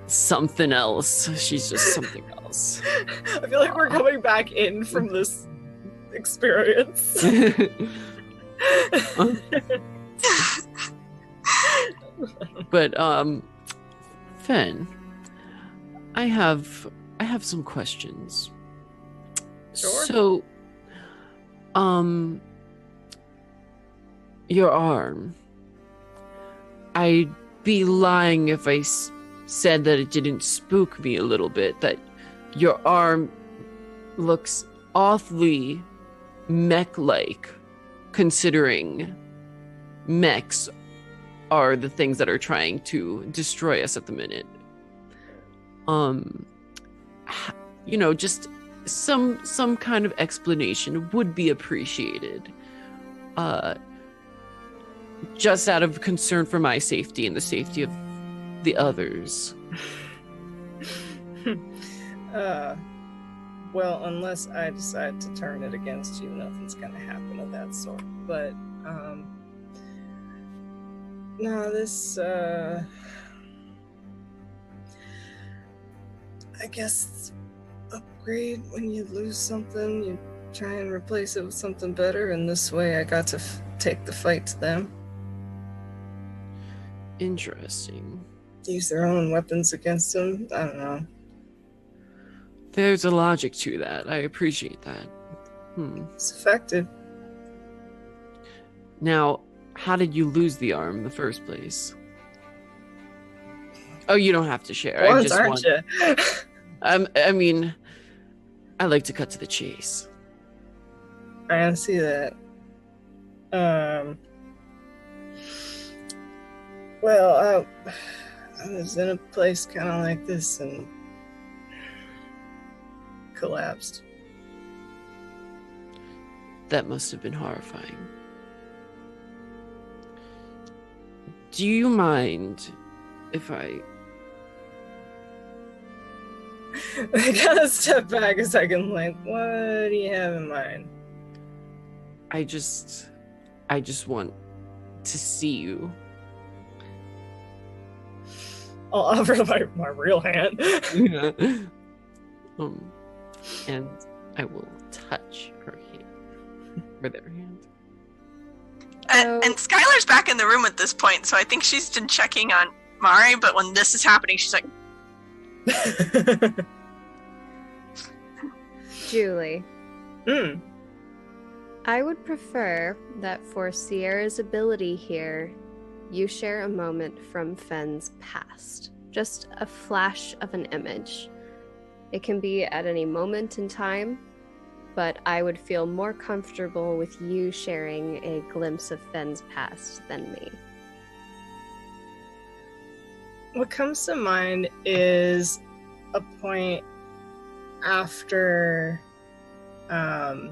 something else? She's just something else. I feel like we're coming back in from this experience. But Fen, I have some questions. Sure. So your arm. I'd be lying if I said that it didn't spook me a little bit, that your arm looks awfully mech-like, considering mechs are the things that are trying to destroy us at the minute. Just some kind of explanation would be appreciated. Just out of concern for my safety and the safety of the others. Well, unless I decide to turn it against you, nothing's gonna happen of that sort. But, no, this, I guess upgrade when you lose something, you try and replace it with something better, and this way I got to take the fight to them. Interesting. Use their own weapons against them. I don't know. There's a logic to that. I appreciate that. It's effective. Now, how did you lose the arm in the first place? Oh, you don't have to share. I Once, just aren't want. you? I mean, I like to cut to the chase. I can see that. Well, I was in a place kind of like this and collapsed. That must have been horrifying. Do you mind if I... I gotta step back a second, like, what do you have in mind? I just want to see you. I'll offer my real hand. Yeah. And I will touch her hand. Or their hand. And Skylar's back in the room at this point, so I think she's been checking on Mari, but when this is happening, she's like, Julie. Mm. I would prefer that for Sierra's ability here, you share a moment from Fenn's past. Just a flash of an image. It can be at any moment in time, but I would feel more comfortable with you sharing a glimpse of Fenn's past than me. What comes to mind is a point after kind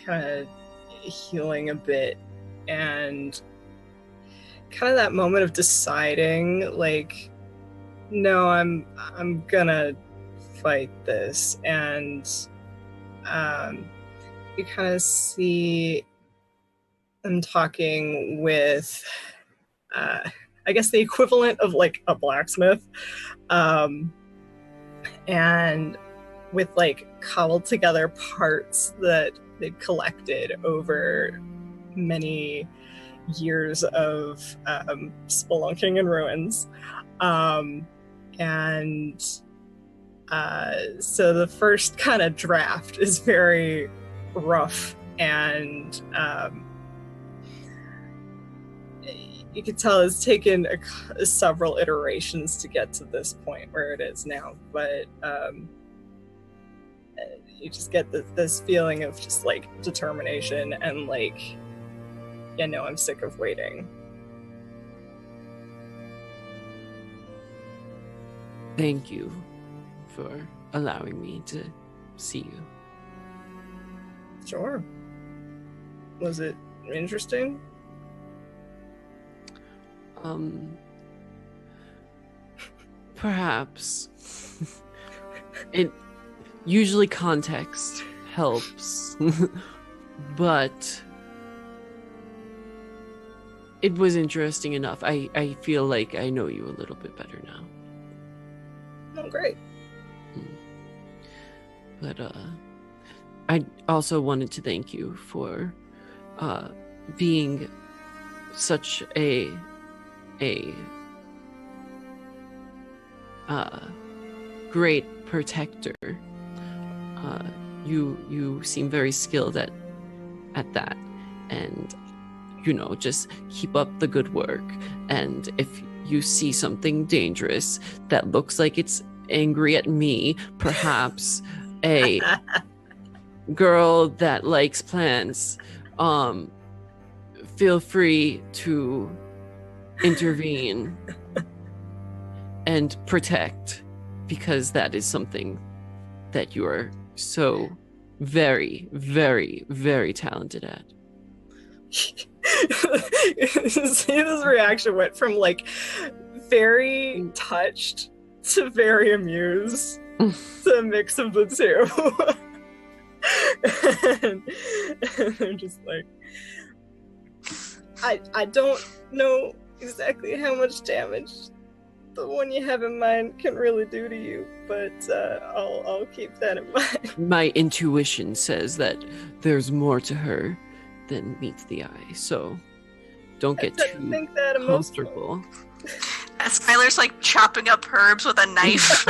of healing a bit and kind of that moment of deciding, like, no, I'm gonna fight this. And you kind of see them talking with I guess the equivalent of like a blacksmith, and with like cobbled together parts that they'd collected over many years of spelunking in ruins. So the first kind of draft is very rough, and you can tell it's taken several iterations to get to this point where it is now, but you just get this feeling of just like determination and like, yeah, no, I'm sick of waiting. Thank you for allowing me to see you. Sure. Was it interesting? Perhaps. It usually context helps, but it was interesting enough. I feel like I know you a little bit better now. Oh, great. But I also wanted to thank you for being such a great protector. You seem very skilled at that, and just keep up the good work. And if you see something dangerous that looks like it's angry at me, perhaps a girl that likes plants, feel free to intervene and protect, because that is something that you are so very, very, very talented at. His reaction went from like very touched to very amused. It's a mix of the two. and they're just like, I don't know exactly how much damage the one you have in mind can really do to you, but I'll keep that in mind. My intuition says that there's more to her than meets the eye, so don't get too comfortable. Skylar's like chopping up herbs with a knife.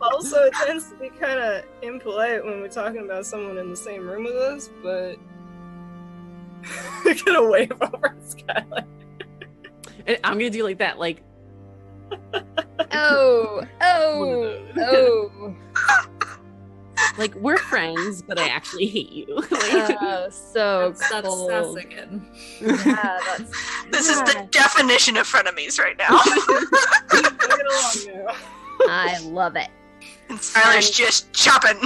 Also, it tends to be kind of impolite when we're talking about someone in the same room with us, but we're gonna wave over at Skylar. And I'm gonna do like that, like, Oh. like we're friends, but I actually hate you. So That's cold. again. Yeah, This is the definition of frenemies right now. Get along now. I love it. And Skylar's just chopping.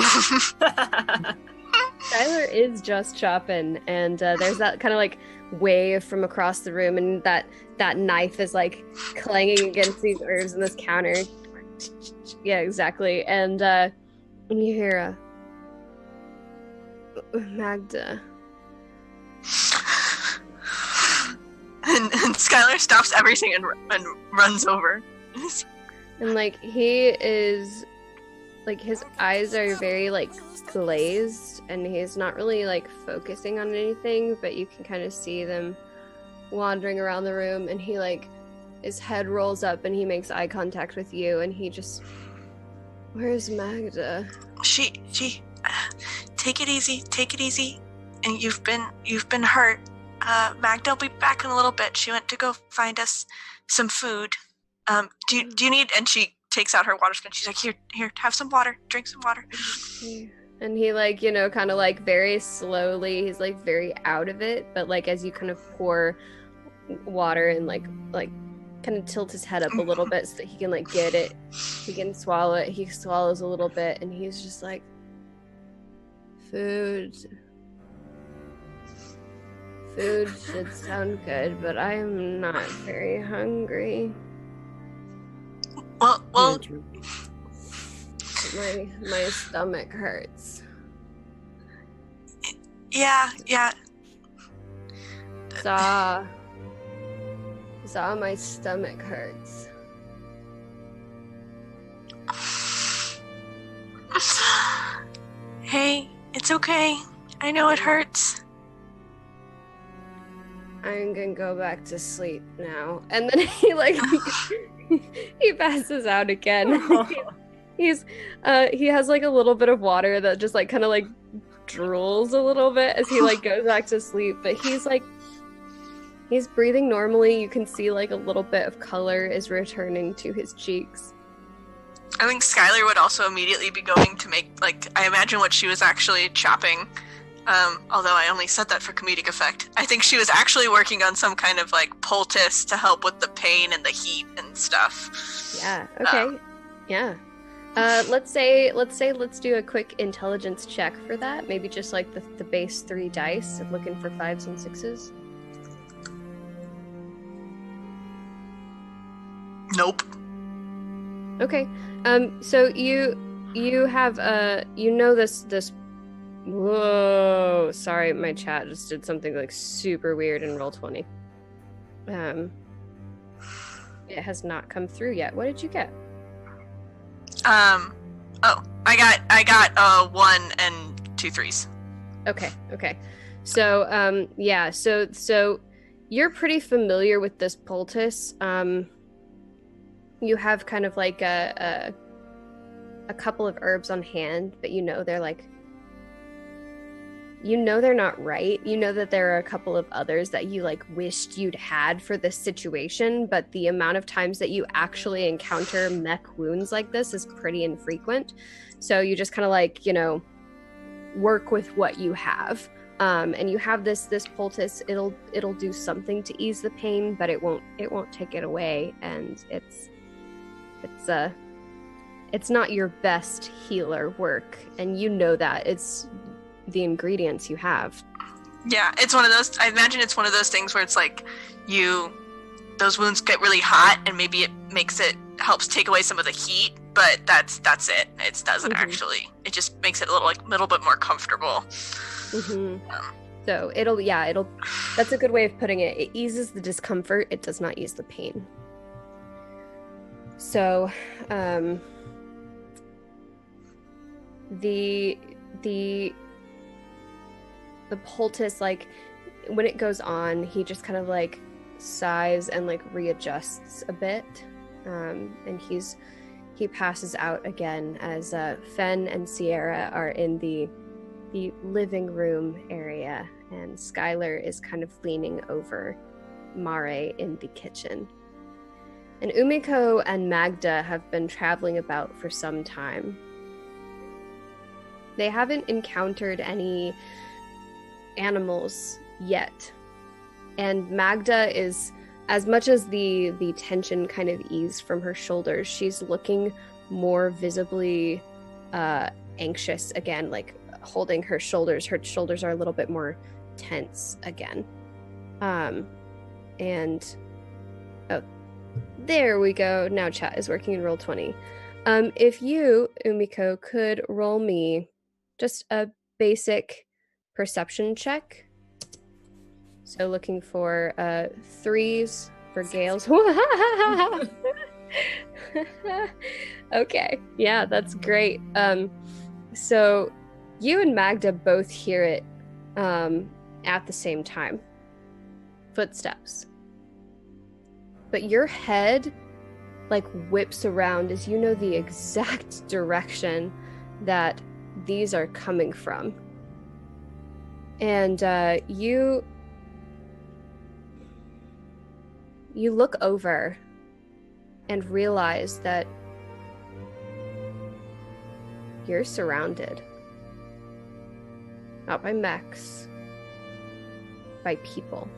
Skylar is just chopping, and there's that kind of like wave from across the room, and that knife is like clanging against these herbs and this counter. Yeah, exactly. And you hear Magda. and Skylar stops everything and runs over. And like he is like his eyes are very like glazed, and he's not really like focusing on anything, but you can kind of see them wandering around the room, and he like his head rolls up and he makes eye contact with you, and he just, where's Magda? She take it easy. And you've been hurt. Magda will be back in a little bit. She went to go find us some food. Do you need? And she takes out her water skin. She's like, here, have some water. Drink some water. And he like, kind of like very slowly, he's like very out of it, but like as you kind of pour water and like kind of tilt his head up a little bit so that he can like get it, he can swallow it. He swallows a little bit, and he's just like, food should sound good, but I am not very hungry. Well, my stomach hurts. Yeah. Saw my stomach hurts. Hey, it's okay. I know it hurts. I'm gonna go back to sleep now. And then he like he passes out again. He has like a little bit of water that just like kind of like drools a little bit as he like goes back to sleep, but he's breathing normally. You can see like a little bit of color is returning to his cheeks. I think Skylar would also immediately be going to make, like, I imagine what she was actually chopping, although I only said that for comedic effect. I think she was actually working on some kind of, like, poultice to help with the pain and the heat and stuff. Yeah, okay. Yeah. Let's do a quick intelligence check for that. Maybe just, like, the base 3 dice of looking for 5s and 6s. Nope. Okay. So you have this. Whoa! Sorry, my chat just did something like super weird in Roll20. It has not come through yet. What did you get? Oh, I got 1 and 2 3s. Okay. So yeah. So you're pretty familiar with this poultice. You have kind of like a couple of herbs on hand, but they're like you know they're not right. You know that there are a couple of others that you like wished you'd had for this situation, but the amount of times that you actually encounter mech wounds like this is pretty infrequent. So you just kind of like, you know, work with what you have. And you have this poultice. It'll do something to ease the pain, but it won't take it away. And it's not your best healer work, and you know that. It's the ingredients you have. Yeah, it's one of those, I imagine it's one of those things where it's like those wounds get really hot and maybe it helps take away some of the heat, but that's it. It doesn't actually. It just makes it a little bit more comfortable. So that's a good way of putting it. It eases the discomfort. It does not ease the pain. So, the poultice, like when it goes on, he just kind of like sighs and like readjusts a bit, and he passes out again as Fen and Sierra are in the living room area, and Skylar is kind of leaning over Mare in the kitchen. And Umiko and Magda have been traveling about for some time. They haven't encountered any animals yet. And Magda is, as much as the tension kind of eased from her shoulders, she's looking more visibly anxious again, like holding her shoulders. Her shoulders are a little bit more tense again. There we go. Now chat is working in Roll20. If you, Umiko, could roll me just a basic perception check. So looking for 3s for Gales. Okay, yeah, that's great. So you and Magda both hear it at the same time. Footsteps. But your head like whips around as you know the exact direction that these are coming from. And you look over and realize that you're surrounded. Not by mechs, by people.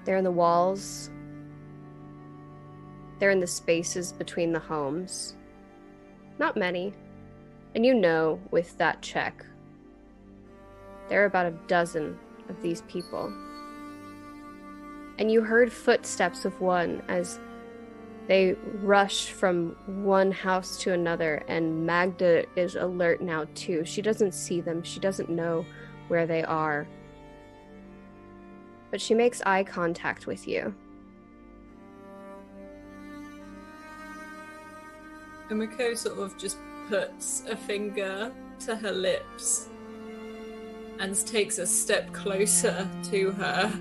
They're in the walls. They're in the spaces between the homes. Not many. And you know, with that check, there are about a dozen of these people. And you heard footsteps of one as they rush from one house to another, and Magda is alert now too. She doesn't see them. She doesn't know where they are. But she makes eye contact with you. Umiko sort of just puts a finger to her lips and takes a step closer to her,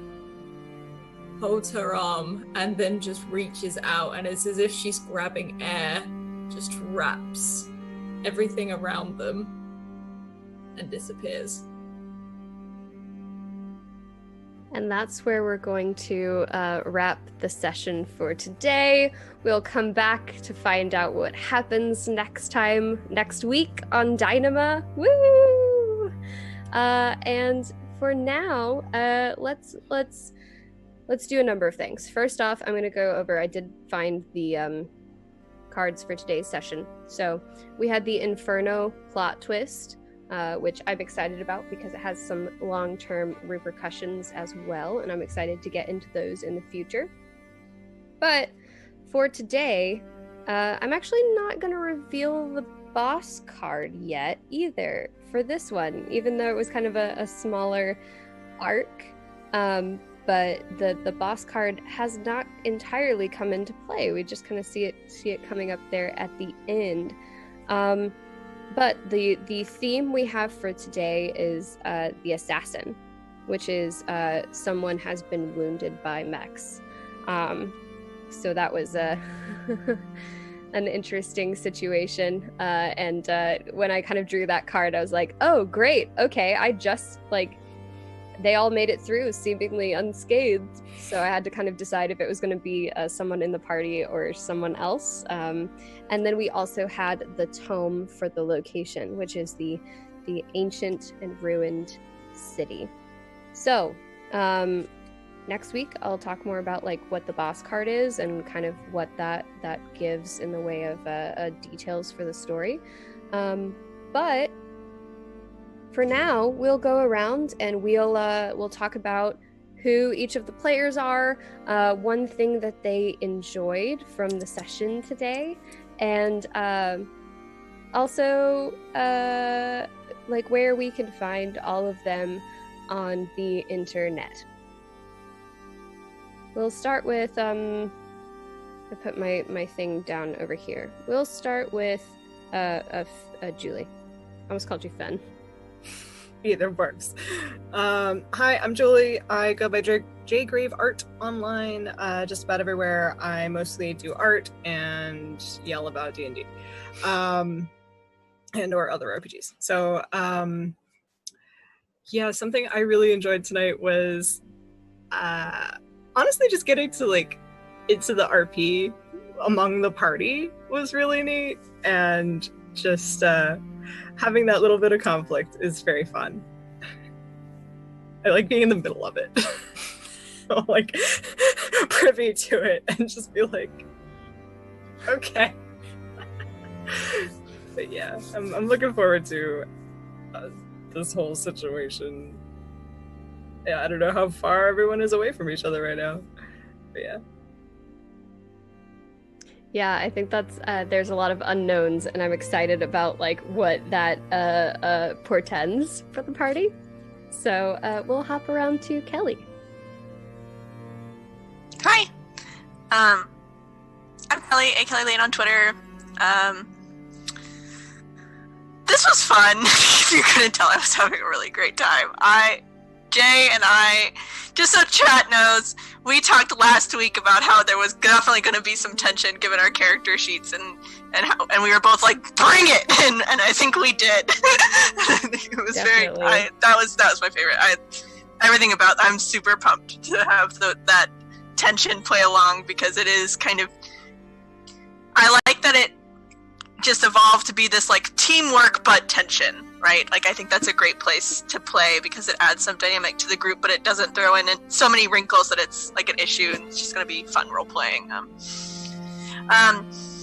holds her arm, and then just reaches out, and it's as if she's grabbing air, just wraps everything around them and disappears. And that's where we're going to wrap the session for today. We'll come back to find out what happens next week on Dynama. Woo! And for now, let's do a number of things. First off, I'm going to go over, I did find the cards for today's session. So we had the Inferno plot twist, which I'm excited about because it has some long-term repercussions as well, and I'm excited to get into those in the future. But for today, I'm actually not going to reveal the boss card yet either for this one, even though it was kind of a smaller arc. But the boss card has not entirely come into play. We just kind of see it coming up there at the end. But the theme we have for today is the assassin, which is someone has been wounded by mechs. So that was an interesting situation. And when I kind of drew that card, I was like, oh, great. Okay, I just they all made it through seemingly unscathed. So I had to kind of decide if it was going to be someone in the party or someone else. And then we also had the tome for the location, which is the ancient and ruined city. So next week I'll talk more about what the boss card is and kind of what that gives in the way of details for the story. But for now, we'll go around and we'll talk about who each of the players are, one thing that they enjoyed from the session today, and also where we can find all of them on the internet. We'll start with I put my thing down over here. We'll start with Julie. I almost called you Fen. Either works. Hi, I'm Julie. I go by J Grave Art online, just about everywhere. I mostly do art and yell about D&D, and or other RPGs. So, yeah, something I really enjoyed tonight was, honestly, just getting to into the RP among the party was really neat, and just having that little bit of conflict is very fun. I like being in the middle of it. Privy to it and just be like, okay. But yeah, I'm looking forward to this whole situation. Yeah, I don't know how far everyone is away from each other right now. But yeah. Yeah, I think that's there's a lot of unknowns, and I'm excited about what that portends for the party. So we'll hop around to Kelly. Hi, I'm Kelly, Kelly Lane on Twitter. This was fun. If you couldn't tell, I was having a really great time. Jay and I, just so chat knows, we talked last week about how there was definitely going to be some tension given our character sheets, and we were both like, bring it, and I think we did. It was definitely. That was my favorite. Everything about I'm super pumped to have that tension play along, because it is kind of, I like that it just evolved to be this teamwork but tension. Right? I think that's a great place to play because it adds some dynamic to the group, but it doesn't throw in so many wrinkles that it's an issue, and it's just going to be fun role playing.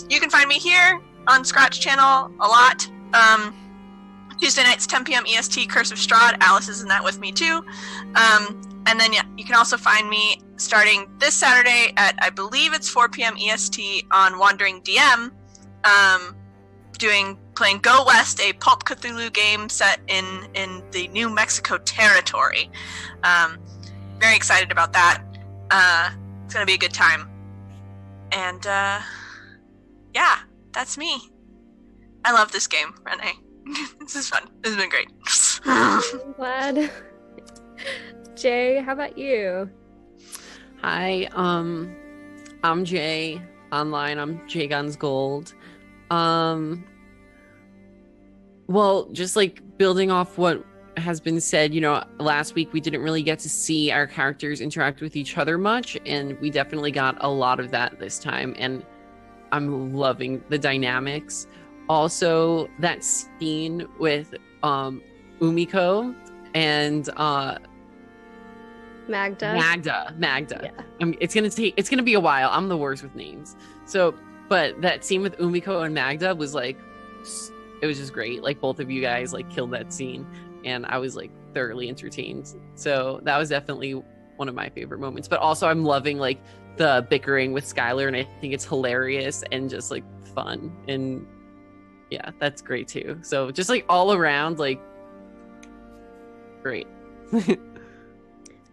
You can find me here on Scratch Channel a lot. Tuesday nights, 10 p.m. EST, Curse of Strahd. Alice is in that with me too. And then, yeah, you can also find me starting this Saturday at, I believe it's 4 p.m. EST on Wandering DM, playing Go West, a Pulp Cthulhu game set in the New Mexico territory. Very excited about that. It's going to be a good time. And, yeah, that's me. I love this game, Renee. This is fun. This has been great. I'm glad. Jay, how about you? Hi, I'm Jay. Online, I'm Jay Guns Gold. Well, just building off what has been said, last week we didn't really get to see our characters interact with each other much, and we definitely got a lot of that this time, and I'm loving the dynamics. Also, that scene with Umiko and Magda. Yeah. It's gonna be a while. I'm the worst with names. So, but that scene with Umiko and Magda was it was just great. Both of you guys killed that scene, and I was thoroughly entertained. So that was definitely one of my favorite moments. But also, I'm loving the bickering with Skylar, and I think it's hilarious and just fun. And yeah, that's great too. So just all around, great.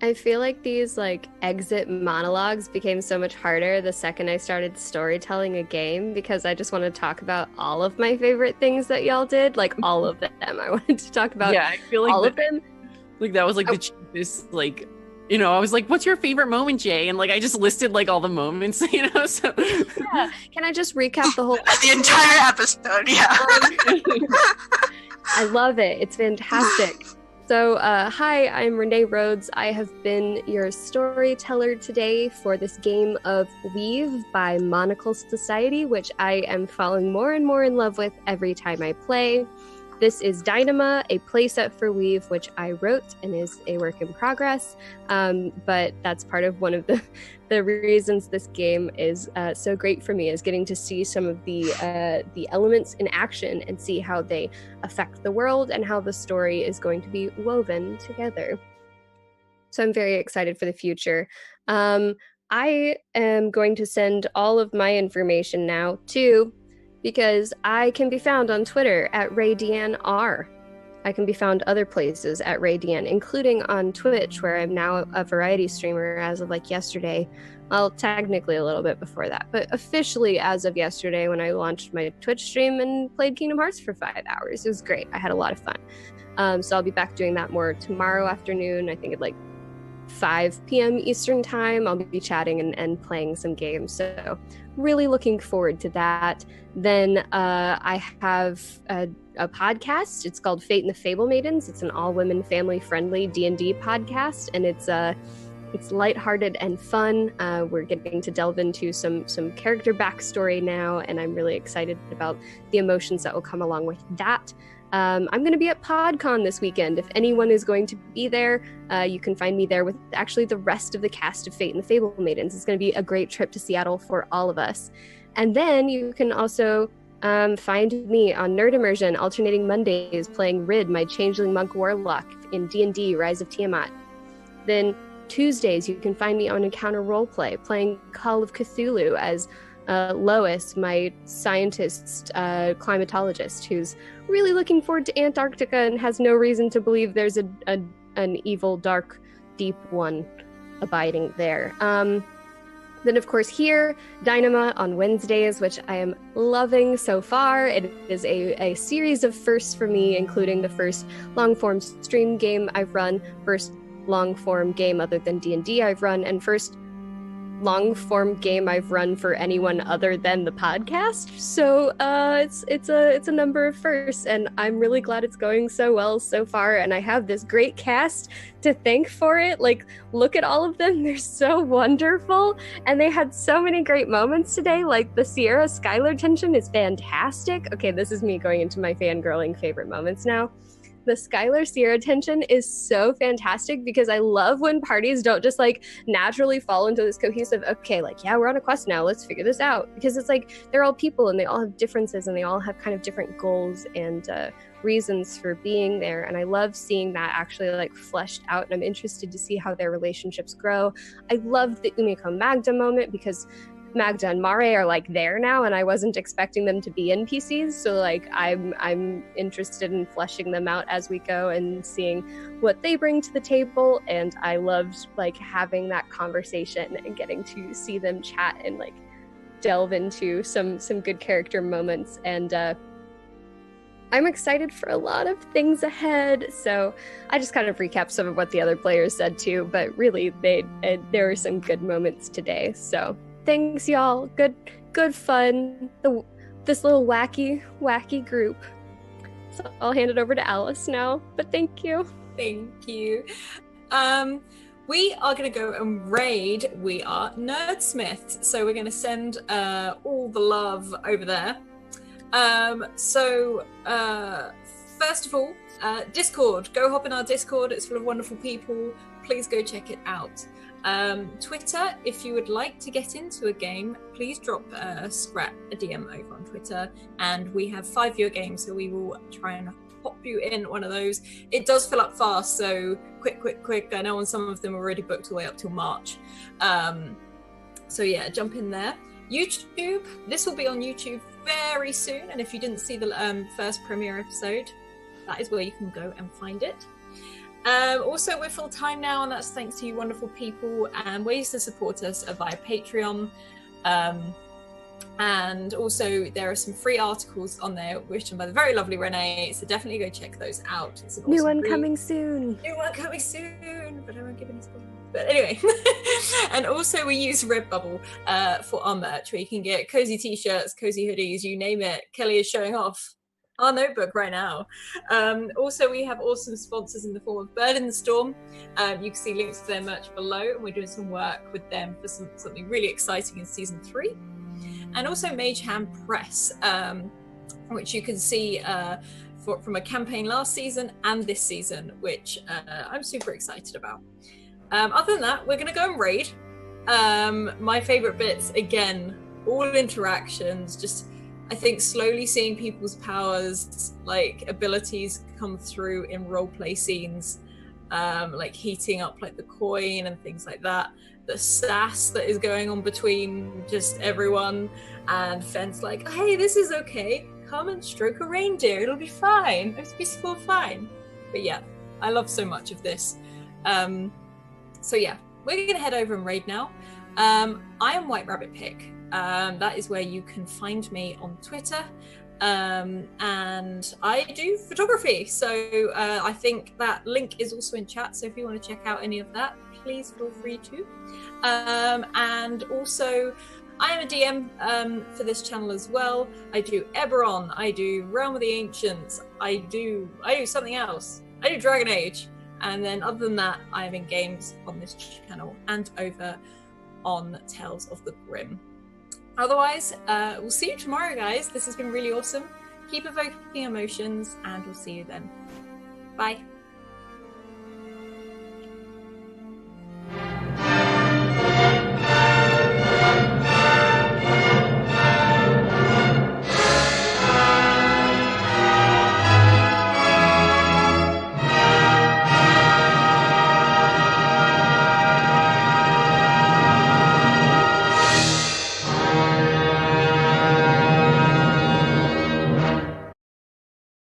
I feel like these exit monologues became so much harder the second I started storytelling a game, because I just want to talk about all of my favorite things that y'all did, all of them. I wanted to talk about I feel all of them. That was the cheapest you know, I was like, what's your favorite moment, Jay? And like, I just listed like all the moments, you know, so. Yeah. Can I just recap the whole The entire episode, yeah. I love it. It's fantastic. So, hi, I'm Renee Rhodes. I have been your storyteller today for this game of Weave by WeaveSociety, which I am falling more and more in love with every time I play. This is Dynama, a playset for Weave, which I wrote and is a work in progress. But that's part of one of the reasons this game is so great for me, is getting to see some of the elements in action and see how they affect the world and how the story is going to be woven together. So I'm very excited for the future. I am going to send all of my information now to, because I can be found on Twitter at RayDeanneR. I can be found other places at RayDeanne, including on Twitch, where I'm now a variety streamer as of like yesterday. Well, technically a little bit before that, but officially as of yesterday when I launched my Twitch stream and played Kingdom Hearts for 5 hours. It was great. I had a lot of fun. So I'll be back doing that more tomorrow afternoon, I think at like 5 p.m. Eastern time. I'll be chatting and playing some games. So really looking forward to that. Then I have a podcast. It's called Fate and the Fable Maidens. It's an all-women, family-friendly D&D podcast, and it's lighthearted and fun. We're getting to delve into some character backstory now, and I'm really excited about the emotions that will come along with that. I'm going to be at PodCon this weekend. If anyone is going to be there, you can find me there with actually the rest of the cast of Fate and the Fable Maidens. It's going to be a great trip to Seattle for all of us. And then you can also find me on Nerd Immersion, alternating Mondays, playing Rid, my changeling monk warlock in D&D Rise of Tiamat. Then Tuesdays, you can find me on Encounter Roleplay, playing Call of Cthulhu as Lois, my scientist climatologist, who's really looking forward to Antarctica and has no reason to believe there's an evil, dark, deep one abiding there. Then, of course, here, Dynama on Wednesdays, which I am loving so far. It is a series of firsts for me, including the first long-form stream game I've run, first long-form game other than D&D I've run, and first long-form game I've run for anyone other than the podcast. So it's a number of firsts, and I'm really glad it's going so well so far, and I have this great cast to thank for it. Like, look at all of them. They're so wonderful, and they had so many great moments today. Like, the Sierra Skylar tension is fantastic. Okay, this is me going into my fangirling favorite moments now. The Skylar Sierra tension is so fantastic because I love when parties don't just like naturally fall into this cohesive, okay, like, yeah, we're on a quest now, let's figure this out. Because it's like, they're all people and they all have differences and they all have kind of different goals and reasons for being there. And I love seeing that actually like fleshed out, and I'm interested to see how their relationships grow. I loved the Umiko Magda moment because Magda and Mare are like there now, and I wasn't expecting them to be NPCs, so like I'm interested in fleshing them out as we go and seeing what they bring to the table. And I loved like having that conversation and getting to see them chat and like delve into some good character moments. And I'm excited for a lot of things ahead. So I just kind of recapped some of what the other players said too, but really there were some good moments today. So thanks, y'all. Good fun. This little wacky group. So I'll hand it over to Alice now. But thank you. Thank you. We are going to go and raid. We are Nerdsmiths, so we're going to send all the love over there. First of all, Discord. Go hop in our Discord. It's full of wonderful people. Please go check it out. Twitter, if you would like to get into a game, please drop Scrap a DM over on Twitter, and we have 5 viewer games, so we will try and pop you in one of those. It does fill up fast, so quick. I know on some of them are already booked all the way up till March. So yeah, jump in there. YouTube, this will be on YouTube very soon, and if you didn't see the first premiere episode, that is where you can go and find it. Also, we're full time now, and that's thanks to you wonderful people. And ways to support us are via Patreon. And also, there are some free articles on there written by the very lovely Renee. So definitely go check those out. It's an awesome New one read. coming soon. New one coming soon, but I won't give any spoilers. But anyway, and also we use Redbubble for our merch, where you can get cozy t-shirts, cozy hoodies, you name it. Kelly is showing off our notebook right now. Also, we have awesome sponsors in the form of Bird in the Storm. You can see links to their merch below, and we're doing some work with them for something really exciting in season 3. And also Mage Hand Press, which you can see from a campaign last season and this season, which I'm super excited about. Other than that, we're going to go and raid. My favorite bits, again, all interactions, just I think slowly seeing people's powers, like abilities come through in roleplay scenes, like heating up like the coin and things like that. The sass that is going on between just everyone, and Fenn's like, hey, this is okay. Come and stroke a reindeer. It'll be fine. It'll be so fine. But yeah, I love so much of this. So yeah, we're going to head over and raid now. I am White Rabbit Pick. That is where you can find me on Twitter. And I do photography. So I think that link is also in chat. So if you want to check out any of that, please feel free to. And also, I am a DM for this channel as well. I do Eberron, I do Realm of the Ancients, I do something else. I do Dragon Age. And then other than that, I am in games on this channel and over on Tales of the Grim. Otherwise, we'll see you tomorrow, guys. This has been really awesome. Keep evoking emotions, and we'll see you then. Bye.